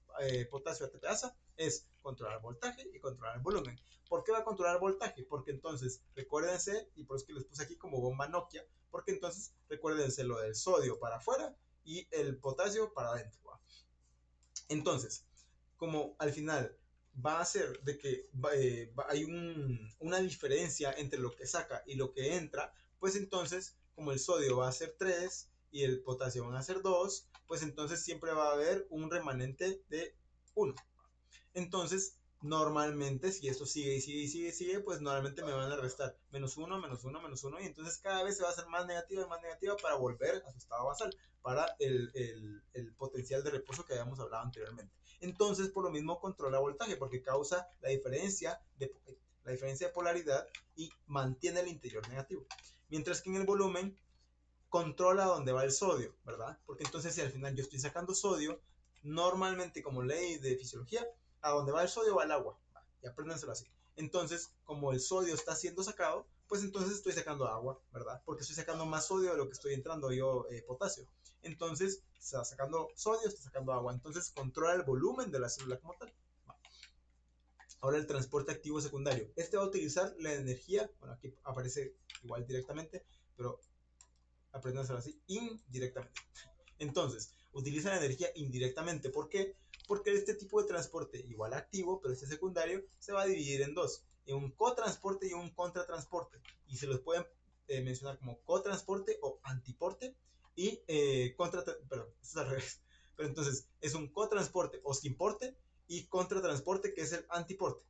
potasio ATPasa, es controlar voltaje y controlar volumen. ¿Por qué va a controlar voltaje? Porque entonces, recuérdense, y por eso que les puse aquí como bomba Nokia, porque entonces recuérdense lo del sodio para afuera y el potasio para adentro. ¿va? Entonces, como al final va a ser de que hay una diferencia entre lo que saca y lo que entra, pues entonces, como el sodio va a ser 3 y el potasio van a ser 2, pues entonces siempre va a haber un remanente de 1. Entonces, normalmente, si esto sigue y sigue y sigue y sigue, pues normalmente me van a restar -1, -1, -1, y entonces cada vez se va a hacer más negativa y más negativa para volver a su estado basal, para el potencial de reposo que habíamos hablado anteriormente. Entonces, por lo mismo, controla voltaje, porque causa la diferencia de polaridad y mantiene el interior negativo. Mientras que en el volumen, controla dónde va el sodio, ¿verdad? Porque entonces si al final yo estoy sacando sodio, normalmente como ley de fisiología, a donde va el sodio va el agua, y apréndenselo así. Entonces, como el sodio está siendo sacado, pues entonces estoy sacando agua, ¿verdad? Porque estoy sacando más sodio de lo que estoy entrando yo potasio. Entonces, está sacando sodio, está sacando agua. Entonces, controla el volumen de la célula como tal. Ahora el transporte activo secundario. Este va a utilizar la energía, bueno, aquí aparece igual directamente, pero apréndanselo así, indirectamente. Entonces, utiliza la energía indirectamente. ¿Por qué? Porque este tipo de transporte, igual activo, pero este secundario, se va a dividir en dos. En un cotransporte y un contratransporte. Y se los pueden mencionar como cotransporte o antiporte. Y perdón, esto es al revés. Pero entonces, es un cotransporte o skinporte y contratransporte que es el antiporte.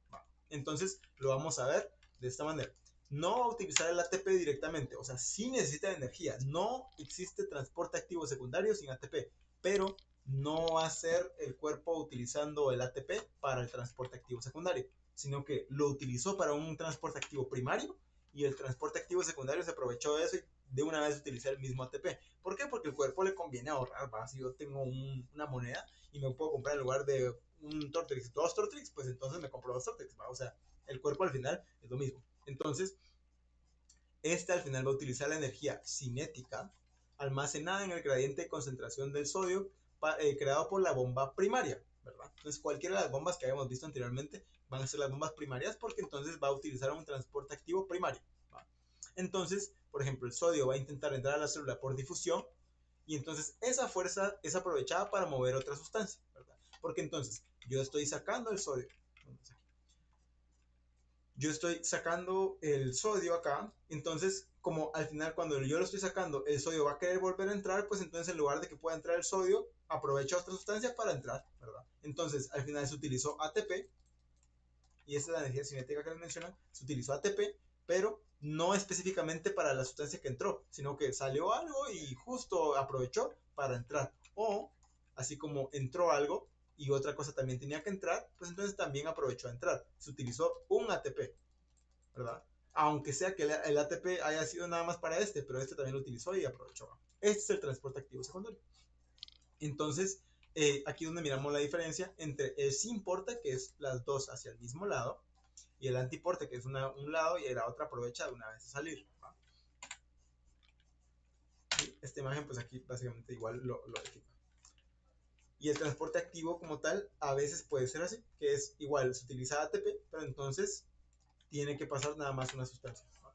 Entonces, lo vamos a ver de esta manera. no va a utilizar el ATP directamente, o sea, sí necesita energía, no existe transporte activo secundario sin ATP, pero no va a ser el cuerpo utilizando el ATP para el transporte activo secundario, sino que lo utilizó para un transporte activo primario y el transporte activo secundario se aprovechó de eso y de una vez utilizar el mismo ATP. ¿Por qué? Porque el cuerpo le conviene ahorrar, ¿va? Si yo tengo una moneda y me puedo comprar en lugar de un Tortrix, dos Tortrix, pues entonces me compro dos Tortrix, ¿va? O sea, el cuerpo al final es lo mismo. Entonces, esta al final va a utilizar la energía cinética almacenada en el gradiente de concentración del sodio creado por la bomba primaria, ¿verdad? Entonces, cualquiera de las bombas que habíamos visto anteriormente van a ser las bombas primarias porque entonces va a utilizar un transporte activo primario, ¿va? Entonces, por ejemplo, el sodio va a intentar entrar a la célula por difusión y entonces esa fuerza es aprovechada para mover otra sustancia, ¿verdad? Porque entonces yo estoy sacando el sodio, yo estoy sacando el sodio acá, entonces como al final cuando yo lo estoy sacando el sodio va a querer volver a entrar, pues entonces en lugar de que pueda entrar el sodio, aprovecha otra sustancia para entrar, ¿verdad? Entonces al final se utilizó ATP, y esa es la energía cinética que les mencionan, se utilizó ATP, pero no específicamente para la sustancia que entró, sino que salió algo y justo aprovechó para entrar. O, así como entró algo y otra cosa también tenía que entrar, pues entonces también aprovechó a entrar. Se utilizó un ATP, ¿verdad? Aunque sea que el ATP haya sido nada más para este, pero este también lo utilizó y aprovechó. Este es el transporte activo secundario. Entonces, aquí donde miramos la diferencia entre el sin porte, que es las dos hacia el mismo lado, y el antiporte, que es un lado y la otra aprovecha de una vez a salir, ¿va? Y esta imagen, pues aquí básicamente igual lo explica. Y el transporte activo como tal, a veces puede ser así, que es igual, se utiliza ATP, pero entonces tiene que pasar nada más una sustancia, ¿va?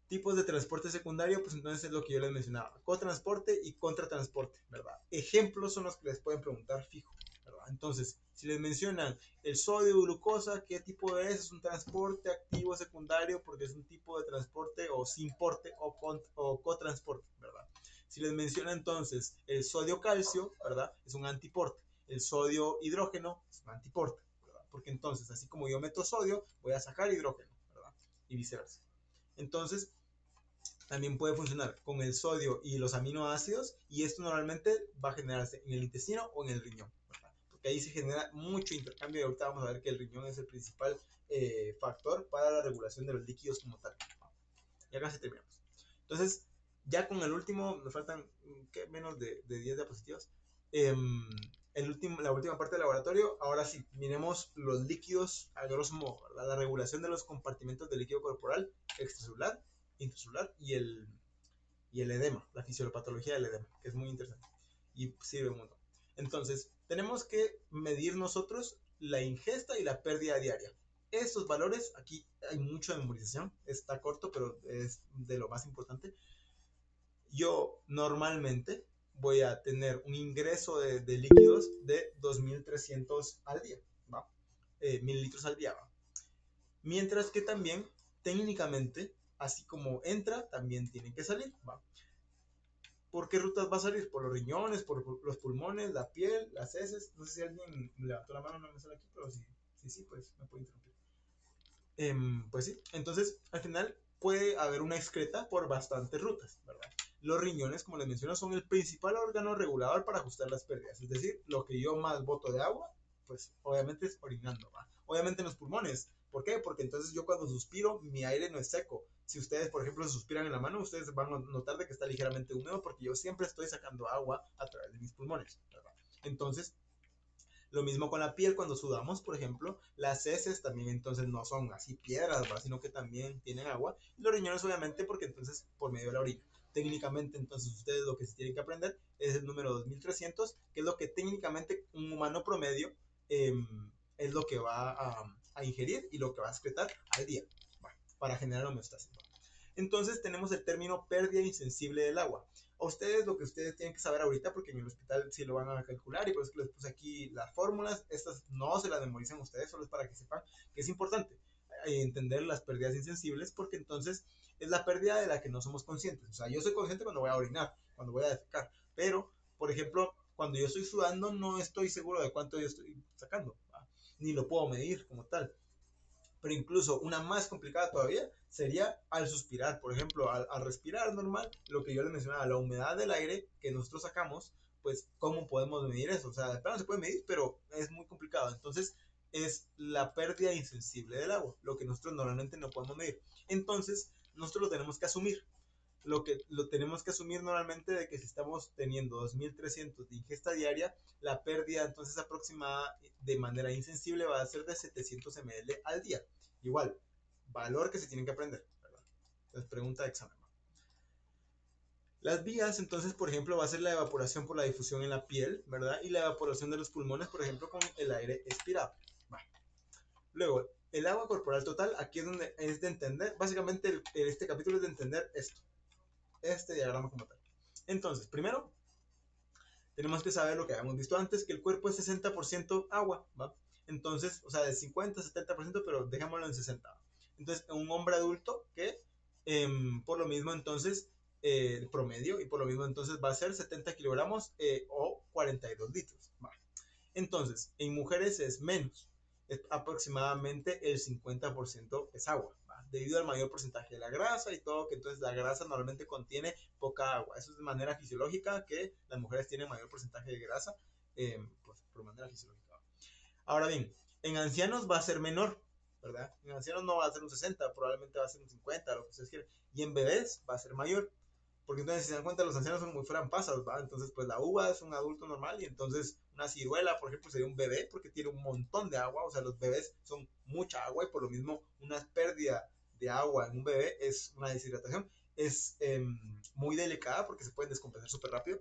Tipos de transporte secundario, pues entonces es lo que yo les mencionaba, cotransporte y contratransporte, ¿verdad? Ejemplos son los que les pueden preguntar fijo, ¿verdad? Entonces, si les mencionan el sodio glucosa, ¿qué tipo es? Es un transporte activo secundario porque es un tipo de transporte o sin porte o cotransporte, ¿verdad? Si les menciona entonces el sodio calcio, ¿verdad? Es un antiporte. El sodio hidrógeno es un antiporte, ¿verdad? Porque entonces, así como yo meto sodio, voy a sacar hidrógeno, ¿verdad? Y viceversa. Entonces, también puede funcionar con el sodio y los aminoácidos y esto normalmente va a generarse en el intestino o en el riñón, ¿verdad? Porque ahí se genera mucho intercambio y ahorita vamos a ver que el riñón es el principal factor para la regulación de los líquidos como tal. Y acá se terminamos. Entonces, ya con el último, nos faltan ¿qué? Menos de 10 diapositivas. La última parte del laboratorio, ahora sí, miremos los líquidos a grosso modo, ¿verdad? La regulación de los compartimentos del líquido corporal, extracelular, intracelular y el edema, la fisiopatología del edema, que es muy interesante y sirve un montón. Entonces, tenemos que medir nosotros la ingesta y la pérdida diaria. Estos valores, aquí hay mucho de memorización, está corto, pero es de lo más importante. Yo normalmente voy a tener un ingreso de líquidos de 2300 al día, ¿va? Mililitros al día, ¿va? Mientras que también, técnicamente, así como entra, también tiene que salir, ¿va? ¿Por qué rutas va a salir? Por los riñones, por los pulmones, la piel, las heces. No sé si alguien levantó la mano, no me sale aquí, pero sí, pues me puede interrumpir. Pues sí, entonces al final puede haber una excreta por bastantes rutas, ¿verdad? Los riñones, como les menciono, son el principal órgano regulador para ajustar las pérdidas. Es decir, lo que yo más boto de agua, pues obviamente es orinando, ¿va? Obviamente en los pulmones. ¿Por qué? Porque entonces yo cuando suspiro, mi aire no es seco. Si ustedes, por ejemplo, suspiran en la mano, ustedes van a notar de que está ligeramente húmedo porque yo siempre estoy sacando agua a través de mis pulmones, ¿verdad? Entonces, lo mismo con la piel cuando sudamos, por ejemplo, las heces también entonces no son así piedras, ¿va? Sino que también tienen agua. Y los riñones obviamente porque entonces por medio de la orina. Técnicamente entonces ustedes lo que se tienen que aprender es el número 2300, que es lo que técnicamente un humano promedio eh, es lo que va a ingerir y lo que va a excretar al día, ¿va? Para generar homeostasis, ¿va? Entonces tenemos el término pérdida insensible del agua. A ustedes lo que ustedes tienen que saber ahorita, porque en el hospital sí lo van a calcular y por eso que les puse aquí las fórmulas, estas no se las memoricen ustedes, solo es para que sepan que es importante entender las pérdidas insensibles porque entonces es la pérdida de la que no somos conscientes. O sea, yo soy consciente cuando voy a orinar, cuando voy a defecar, pero, por ejemplo, cuando yo estoy sudando no estoy seguro de cuánto yo estoy sacando, ¿va? Ni lo puedo medir como tal. Pero incluso una más complicada todavía sería al suspirar. Por ejemplo, al respirar normal, lo que yo les mencionaba, la humedad del aire que nosotros sacamos, pues cómo podemos medir eso. O sea, de plano se puede medir, pero es muy complicado. Entonces, es la pérdida insensible del agua, lo que nosotros normalmente no podemos medir. Entonces, nosotros lo tenemos que asumir. Lo tenemos que asumir normalmente de que si estamos teniendo 2300 de ingesta diaria, la pérdida entonces aproximada de manera insensible va a ser de 700 ml al día. Igual, valor que se tienen que aprender, ¿verdad? Entonces, pregunta de examen. Las vías, entonces, por ejemplo, va a ser la evaporación por la difusión en la piel, ¿verdad? Y la evaporación de los pulmones, por ejemplo, con el aire expirado. Va. Luego, el agua corporal total, aquí es donde es de entender, básicamente este capítulo es de entender esto, este diagrama como tal. Entonces, primero, tenemos que saber lo que habíamos visto antes, que el cuerpo es 60% agua, ¿va? Entonces, o sea, de 50 a 70%, pero dejémoslo en 60. Entonces, un hombre adulto que, por lo mismo, entonces, el promedio, y por lo mismo, entonces, va a ser 70 kilogramos o 42 litros, ¿va? Entonces, en mujeres es menos, es aproximadamente el 50% es agua, ¿va? Debido al mayor porcentaje de la grasa y todo, que entonces la grasa normalmente contiene poca agua. Eso es de manera fisiológica, que las mujeres tienen mayor porcentaje de grasa, pues por manera fisiológica. Ahora bien, en ancianos va a ser menor, ¿verdad? En ancianos no va a ser un 60, probablemente va a ser un 50, lo que ustedes quieran. Y en bebés va a ser mayor. Porque entonces, si se dan cuenta, los ancianos son muy pasas, ¿va? Entonces, pues la uva es un adulto normal y entonces una ciruela, por ejemplo, sería un bebé porque tiene un montón de agua. O sea, los bebés son mucha agua y por lo mismo una pérdida de agua en un bebé es una deshidratación. Es muy delicada porque se pueden descompensar súper rápido.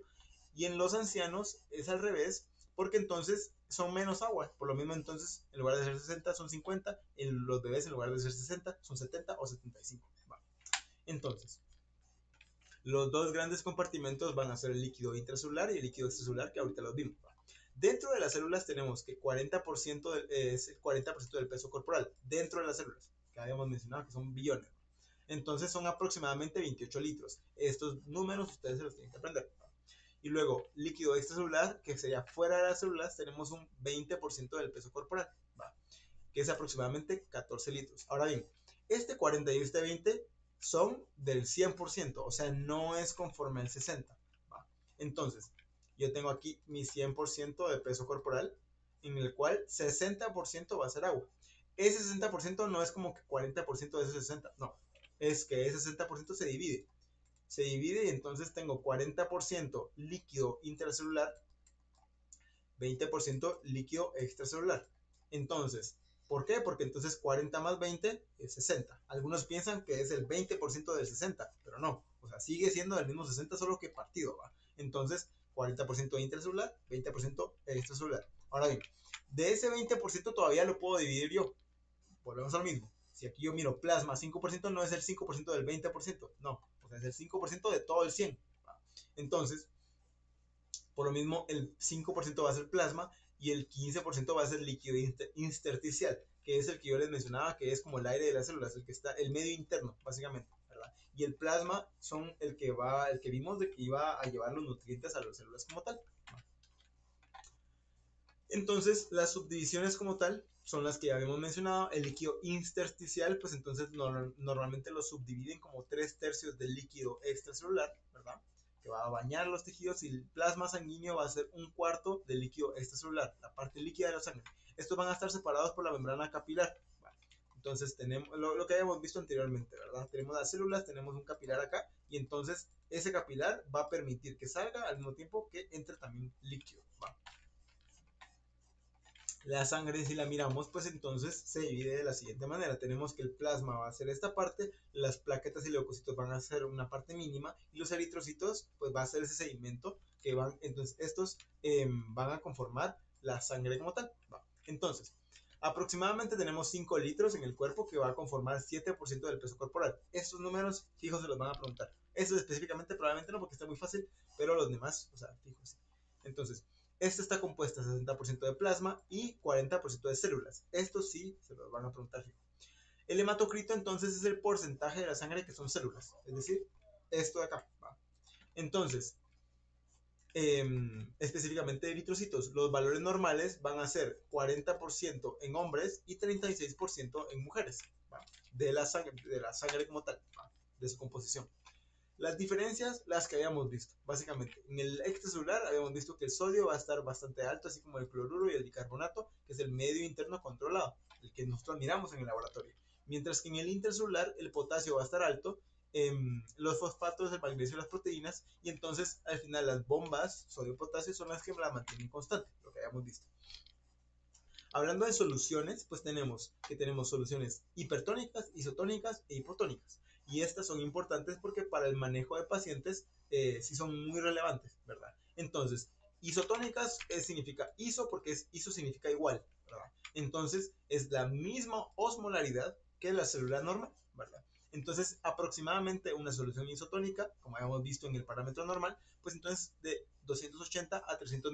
Y en los ancianos es al revés porque entonces son menos agua. Por lo mismo, entonces, en lugar de ser 60 son 50. En los bebés, en lugar de ser 60, son 70 o 75. ¿Va? Entonces, los dos grandes compartimentos van a ser el líquido intracelular y el líquido extracelular, que ahorita los vimos. Dentro de las células tenemos que 40% es el 40% del peso corporal. Dentro de las células, que habíamos mencionado que son billones. Entonces son aproximadamente 28 litros. Estos números ustedes se los tienen que aprender. Y luego, líquido extracelular, que sería fuera de las células, tenemos un 20% del peso corporal, ¿va? Que es aproximadamente 14 litros. Ahora bien, este 40 y este 20 son del 100%, o sea, no es conforme al 60. ¿Va? Entonces, yo tengo aquí mi 100% de peso corporal, en el cual 60% va a ser agua. Ese 60% no es como que 40% de ese 60, no, es que ese 60% se divide y entonces tengo 40% líquido intracelular, 20% líquido extracelular. Entonces, ¿por qué? Porque entonces 40 más 20 es 60. Algunos piensan que es el 20% del 60, pero no. O sea, sigue siendo el mismo 60, solo que partido, ¿va? Entonces, 40% intracelular, 20% extracelular. Ahora bien, de ese 20% todavía lo puedo dividir yo. Volvemos al mismo. Si aquí yo miro plasma 5%, no es el 5% del 20%, no. O sea, es el 5% de todo el 100. ¿Va? Entonces, por lo mismo, el 5% va a ser plasma y el 15% va a ser líquido intersticial, que es el que yo les mencionaba, que es como el aire de las células, el que está, el medio interno, básicamente, ¿verdad? Y el plasma son el que vimos de que iba a llevar los nutrientes a las células como tal. Entonces, las subdivisiones como tal son las que ya habíamos mencionado. El líquido intersticial, pues entonces normalmente lo subdividen como 3/3 del líquido extracelular, ¿verdad? Que va a bañar los tejidos, y el plasma sanguíneo va a ser 1/4 del líquido extracelular, la parte líquida de la sangre. Estos van a estar separados por la membrana capilar. Entonces tenemos lo que habíamos visto anteriormente, ¿verdad? Tenemos las células, tenemos un capilar acá, y entonces ese capilar va a permitir que salga al mismo tiempo que entre también líquido, ¿va? La sangre, si la miramos, pues entonces se divide de la siguiente manera. Tenemos que el plasma va a ser esta parte, las plaquetas y leucocitos van a ser una parte mínima, y los eritrocitos pues va a ser ese sedimento que van, entonces estos van a conformar la sangre como tal. ¿Va? Entonces, aproximadamente tenemos 5 litros en el cuerpo, que va a conformar 7% del peso corporal. Estos números fijos se los van a preguntar. Estos específicamente probablemente no, porque está muy fácil, pero los demás, o sea, fijos. Entonces, esta está compuesta 60% de plasma y 40% de células. Esto sí se lo van a preguntar. El hematocrito entonces es el porcentaje de la sangre que son células, es decir, esto de acá. ¿Va? Entonces, específicamente de eritrocitos. Los valores normales van a ser 40% en hombres y 36% en mujeres, ¿va? De la sangre como tal, ¿va? De su composición. Las diferencias, las que habíamos visto, básicamente. En el extracelular habíamos visto que el sodio va a estar bastante alto, así como el cloruro y el bicarbonato, que es el medio interno controlado, el que nosotros miramos en el laboratorio. Mientras que en el intracelular el potasio va a estar alto, los fosfatos, el magnesio y las proteínas, y entonces al final las bombas sodio-potasio son las que la mantienen constante, lo que habíamos visto. Hablando de soluciones, pues tenemos soluciones hipertónicas, isotónicas e hipotónicas. Y estas son importantes porque para el manejo de pacientes sí son muy relevantes, ¿verdad? Entonces, isotónicas significa iso porque iso significa igual, ¿verdad? Entonces, es la misma osmolaridad que la célula normal, ¿verdad? Entonces, aproximadamente una solución isotónica, como habíamos visto en el parámetro normal, pues entonces de 280 a 300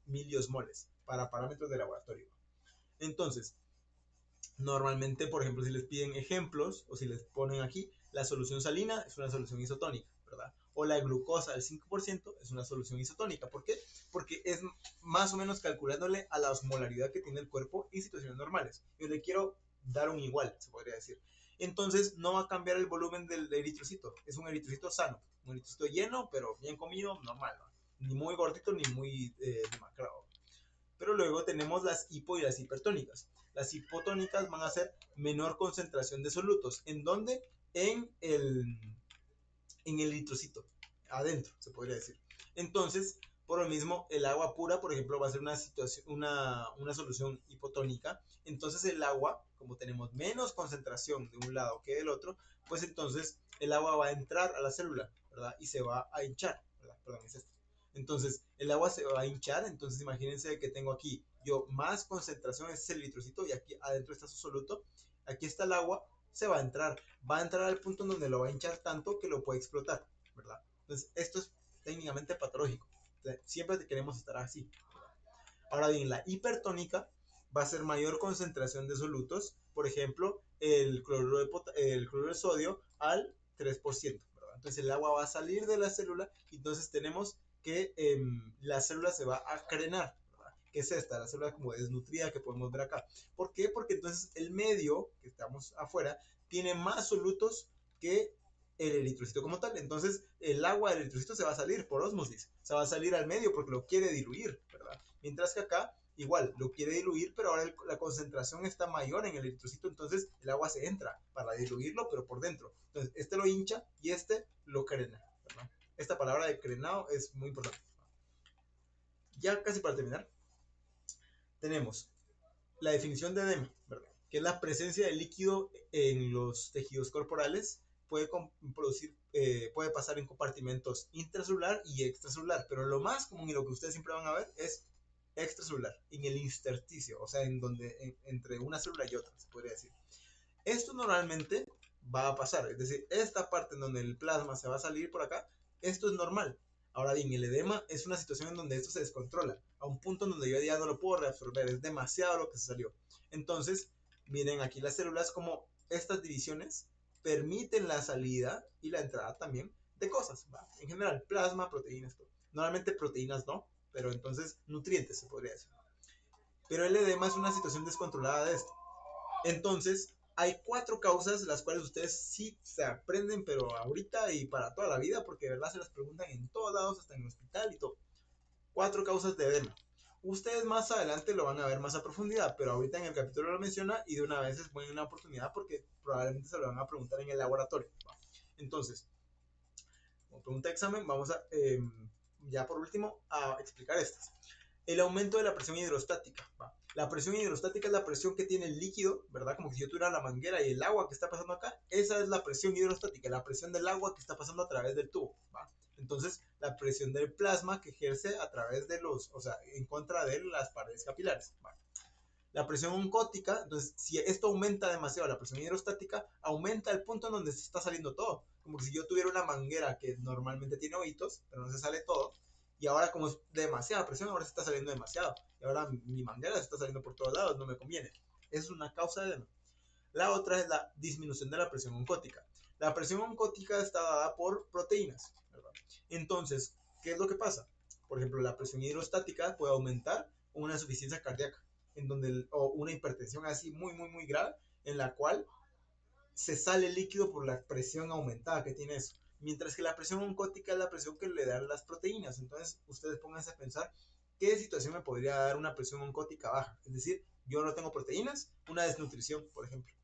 miliosmoles para parámetros de laboratorio. Entonces, normalmente, por ejemplo, si les piden ejemplos o si les ponen aquí, la solución salina es una solución isotónica, ¿verdad? O la glucosa al 5% es una solución isotónica. ¿Por qué? Porque es más o menos calculándole a la osmolaridad que tiene el cuerpo en situaciones normales. Yo le quiero dar un igual, se podría decir. Entonces, no va a cambiar el volumen del eritrocito. Es un eritrocito sano, un eritrocito lleno, pero bien comido, normal, ¿no? Ni muy gordito ni muy demacrado. Pero luego tenemos las hipo y las hipertónicas. Las hipotónicas van a ser menor concentración de solutos. ¿En dónde? En el eritrocito, adentro, se podría decir. Entonces, por lo mismo, el agua pura, por ejemplo, va a ser una solución hipotónica. Entonces, el agua, como tenemos menos concentración de un lado que del otro, pues entonces el agua va a entrar a la célula, ¿verdad? Y se va a hinchar, ¿verdad? Perdón, es esto. Entonces, el agua se va a hinchar. Entonces, imagínense que tengo aquí yo más concentración, ese es el eritrocito, y aquí adentro está su soluto. Aquí está el agua, va a entrar al punto en donde lo va a hinchar tanto que lo puede explotar, ¿verdad? Entonces, esto es técnicamente patológico. Siempre queremos estar así, ¿verdad? Ahora bien, la hipertónica va a ser mayor concentración de solutos, por ejemplo, el cloruro de sodio al 3%, ¿verdad? Entonces, el agua va a salir de la célula y entonces tenemos que la célula se va a crenar, ¿verdad? Que es esta, la célula como desnutrida que podemos ver acá. ¿Por qué? Porque entonces el medio que estamos afuera tiene más solutos que el eritrocito como tal. Entonces el agua del eritrocito se va a salir por ósmosis, se va a salir al medio porque lo quiere diluir, ¿verdad? Mientras que acá igual lo quiere diluir, pero ahora la concentración está mayor en el eritrocito, entonces el agua se entra para diluirlo, pero por dentro. Entonces este lo hincha y este lo crena, ¿verdad? Esta palabra de crenado es muy importante. Ya casi para terminar, tenemos la definición de edema, ¿verdad? Que es la presencia de líquido en los tejidos corporales. Puede pasar en compartimentos intracelular y extracelular, pero lo más común y lo que ustedes siempre van a ver es extracelular, en el intersticio, o sea, entre una célula y otra, se podría decir. Esto normalmente va a pasar, es decir, esta parte en donde el plasma se va a salir por acá, esto es normal. Ahora bien, el edema es una situación en donde esto se descontrola, a un punto en donde yo ya no lo puedo reabsorber, es demasiado lo que se salió. Entonces, miren aquí las células como estas divisiones permiten la salida y la entrada también de cosas, ¿va? En general, plasma, proteínas, todo. Normalmente proteínas no, pero entonces nutrientes se podría decir. Pero el edema es una situación descontrolada de esto. Entonces, hay 4 causas las cuales ustedes sí se aprenden, pero ahorita y para toda la vida, porque de verdad se las preguntan en todos lados, hasta en el hospital y todo. 4 causas de edema. Ustedes más adelante lo van a ver más a profundidad, pero ahorita en el capítulo lo menciona y de una vez es buena oportunidad porque probablemente se lo van a preguntar en el laboratorio. Entonces, como pregunta de examen, vamos a, ya por último, a explicar estas. El aumento de la presión hidrostática. ¿Va? La presión hidrostática es la presión que tiene el líquido, ¿verdad? Como si yo tuviera la manguera y el agua que está pasando acá. Esa es la presión hidrostática, la presión del agua que está pasando a través del tubo, ¿va? Entonces, la presión del plasma que ejerce a través de en contra de las paredes capilares, ¿va? La presión oncótica, entonces, si esto aumenta demasiado la presión hidrostática, aumenta el punto en donde se está saliendo todo. Como si yo tuviera una manguera que normalmente tiene hoyitos, pero no se sale todo. Y ahora como es demasiada presión, ahora se está saliendo demasiado. Y ahora mi manguera se está saliendo por todos lados, no me conviene. Esa es una causa de edema. La otra es la disminución de la presión oncótica. La presión oncótica está dada por proteínas, ¿verdad? Entonces, ¿qué es lo que pasa? Por ejemplo, la presión hidrostática puede aumentar una insuficiencia cardíaca, o una hipertensión así muy, muy, muy grave, en la cual se sale líquido por la presión aumentada que tiene eso. Mientras que la presión oncótica es la presión que le dan las proteínas. Entonces, ustedes pónganse a pensar qué situación me podría dar una presión oncótica baja. Es decir, yo no tengo proteínas, una desnutrición, por ejemplo,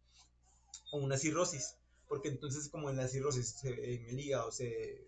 o una cirrosis, porque entonces como en la cirrosis en el hígado se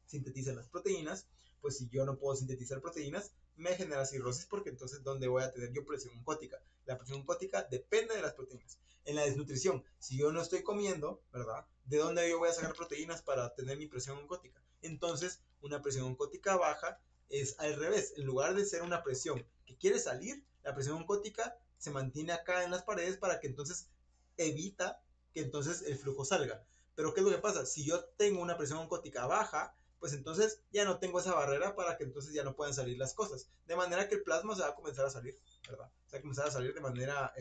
sintetizan las proteínas, pues si yo no puedo sintetizar proteínas, me genera cirrosis, porque entonces ¿dónde voy a tener yo presión oncótica? La presión oncótica depende de las proteínas. En la desnutrición, si yo no estoy comiendo, ¿verdad? ¿De dónde yo voy a sacar proteínas para tener mi presión oncótica? Entonces, una presión oncótica baja es al revés. En lugar de ser una presión que quiere salir, la presión oncótica se mantiene acá en las paredes para que entonces evita que entonces el flujo salga. Pero ¿qué es lo que pasa? Si yo tengo una presión oncótica baja, pues entonces ya no tengo esa barrera para que entonces ya no puedan salir las cosas. De manera que el plasma se va a comenzar a salir, ¿verdad? Se va a comenzar a salir de manera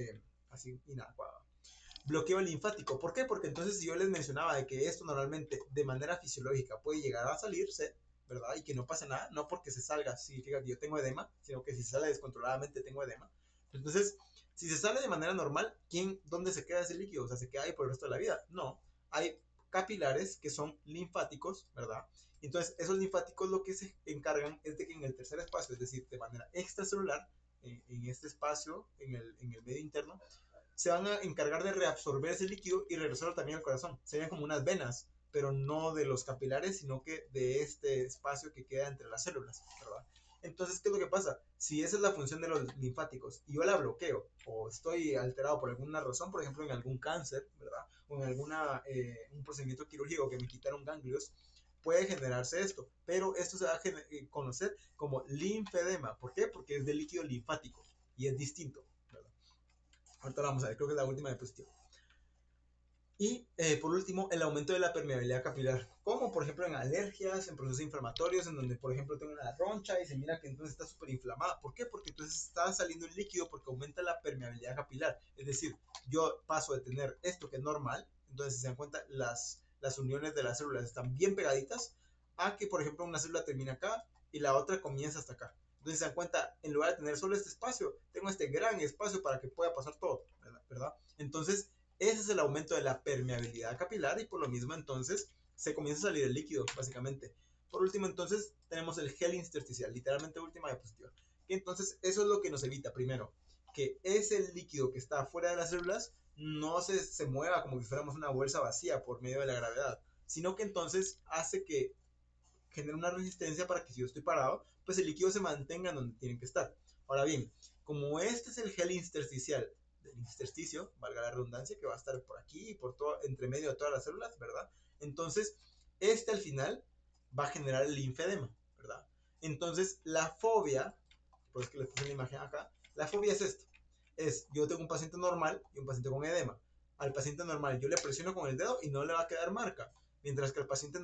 así inadecuada. Bloqueo linfático. ¿Por qué? Porque entonces si yo les mencionaba de que esto normalmente de manera fisiológica puede llegar a salirse, ¿verdad? Y que no pasa nada, no porque se salga significa que yo tengo edema, sino que si se sale descontroladamente tengo edema. Entonces, si se sale de manera normal, ¿dónde se queda ese líquido? O sea, ¿se queda ahí por el resto de la vida? No. Hay capilares que son linfáticos, ¿verdad? Entonces, esos linfáticos lo que se encargan es de que en el tercer espacio, es decir, de manera extracelular, en este espacio, en el medio interno, se van a encargar de reabsorber ese líquido y regresarlo también al corazón. Serían como unas venas, pero no de los capilares, sino que de este espacio que queda entre las células, ¿verdad? Entonces, ¿qué es lo que pasa? Si esa es la función de los linfáticos y yo la bloqueo o estoy alterado por alguna razón, por ejemplo en algún cáncer, ¿verdad? O en un procedimiento quirúrgico que me quitaron ganglios, puede generarse esto, pero esto se va a conocer como linfedema. ¿Por qué? Porque es de líquido linfático y es distinto, ¿verdad? Ahorita lo vamos a ver, creo que es la última diapositiva. Y por último, el aumento de la permeabilidad capilar, como por ejemplo en alergias, en procesos inflamatorios, en donde por ejemplo tengo una roncha y se mira que entonces está súper inflamada. ¿Por qué? Porque entonces está saliendo el líquido porque aumenta la permeabilidad capilar. Es decir, yo paso de tener esto que es normal, entonces si se dan cuenta, las uniones de las células están bien pegaditas, a que por ejemplo una célula termina acá y la otra comienza hasta acá. Entonces se dan cuenta, en lugar de tener solo este espacio, tengo este gran espacio para que pueda pasar todo, ¿verdad? Entonces, ese es el aumento de la permeabilidad capilar y por lo mismo entonces se comienza a salir el líquido, básicamente. Por último entonces tenemos el gel intersticial, literalmente última diapositiva. Y entonces eso es lo que nos evita, primero, que ese líquido que está fuera de las células no se mueva como si fuéramos una bolsa vacía por medio de la gravedad, sino que entonces hace que genere una resistencia para que si yo estoy parado, pues el líquido se mantenga donde tiene que estar. Ahora bien, como este es el gel intersticial, del intersticio, valga la redundancia, que va a estar por aquí y por todo, entre medio de todas las células, ¿verdad? Entonces, este al final va a generar el linfedema, ¿verdad? Entonces, la fobia, pues que les puse la imagen acá, la fobia es esto. Yo tengo un paciente normal y un paciente con edema. Al paciente normal yo le presiono con el dedo y no le va a quedar marca. Mientras que al paciente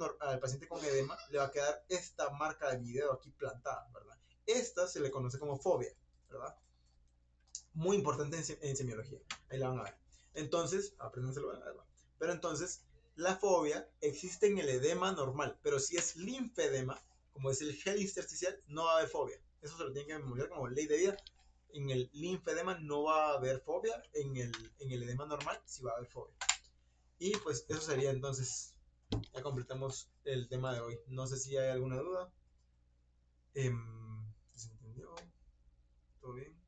con edema le va a quedar esta marca de mi dedo aquí plantada, ¿verdad? Esta se le conoce como fobia, ¿verdad? Muy importante en semiología. Ahí la van a ver. Entonces, apréndanselo, ¿verdad? Pero entonces, la fobia existe en el edema normal, pero si es linfedema, como es el gel intersticial, no va a haber fobia. Eso se lo tienen que memorizar como ley de vida. En el linfedema no va a haber fobia, en el edema normal sí va a haber fobia. Y pues eso sería entonces, ya completamos el tema de hoy. No sé si hay alguna duda. ¿Se entendió? ¿Todo bien?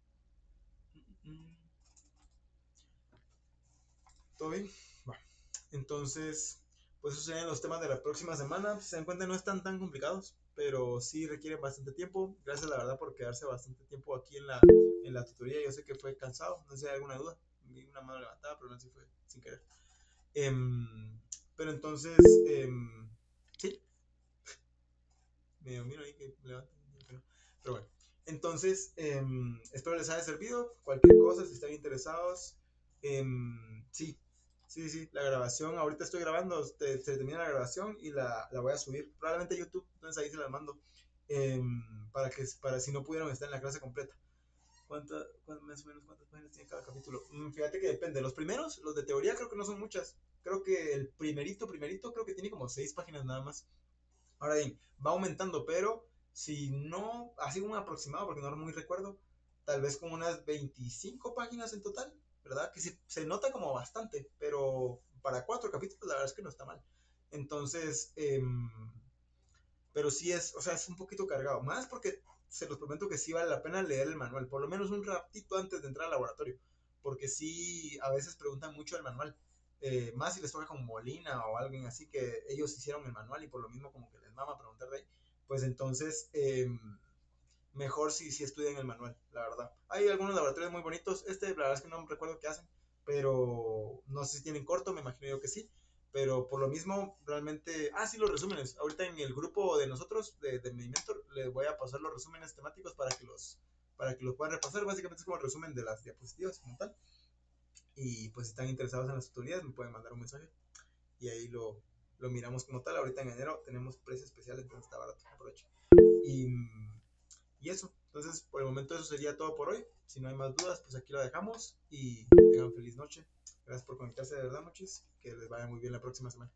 ¿Todo bien? Bueno, entonces, pues esos serían los temas de la próxima semana. Si se dan cuenta, no están tan complicados, pero sí requieren bastante tiempo. Gracias, la verdad, por quedarse bastante tiempo aquí en la tutoría. Yo sé que fue cansado, no sé si hay alguna duda. Vi una mano levantada, pero no sé si fue sin querer. Pero entonces, sí, me miro ahí que levanta. Pero bueno, entonces, espero les haya servido. Cualquier cosa, si están interesados, sí, sí, sí, la grabación, ahorita estoy grabando, se termina la grabación y la voy a subir, probablemente a YouTube, entonces ahí se la mando, para si no pudieron estar en la clase completa. Más o menos cuántas páginas tiene cada capítulo? Fíjate que depende, los primeros, los de teoría creo que no son muchas, creo que el primerito creo que tiene como 6 páginas nada más. Ahora bien, va aumentando, pero si no, así un aproximado, porque no muy recuerdo, tal vez como unas 25 páginas en total, ¿verdad? Que se nota como bastante, pero para 4 capítulos la verdad es que no está mal. Entonces, pero sí es, o sea, es un poquito cargado, más porque se los prometo que sí vale la pena leer el manual, por lo menos un ratito antes de entrar al laboratorio, porque sí, a veces preguntan mucho el manual, más si les toca como Molina o alguien así que ellos hicieron el manual y por lo mismo como que les mama preguntar de ahí, pues entonces mejor si estudian el manual, la verdad. Hay algunos laboratorios muy bonitos, la verdad es que no recuerdo qué hacen, pero no sé si tienen corto, me imagino yo que sí, pero por lo mismo, realmente, sí, los resúmenes, ahorita en el grupo de nosotros, de mi mentor, les voy a pasar los resúmenes temáticos para que los puedan repasar, básicamente es como el resumen de las diapositivas como tal, y pues si están interesados en las tutorías, me pueden mandar un mensaje, y ahí lo miramos como tal. Ahorita en enero tenemos precio especial, entonces está barato, aprovecho. Y, y eso, entonces por el momento eso sería todo por hoy. Si no hay más dudas, pues aquí lo dejamos y que tengan feliz noche. Gracias por conectarse, de verdad, muchis. Que les vaya muy bien la próxima semana.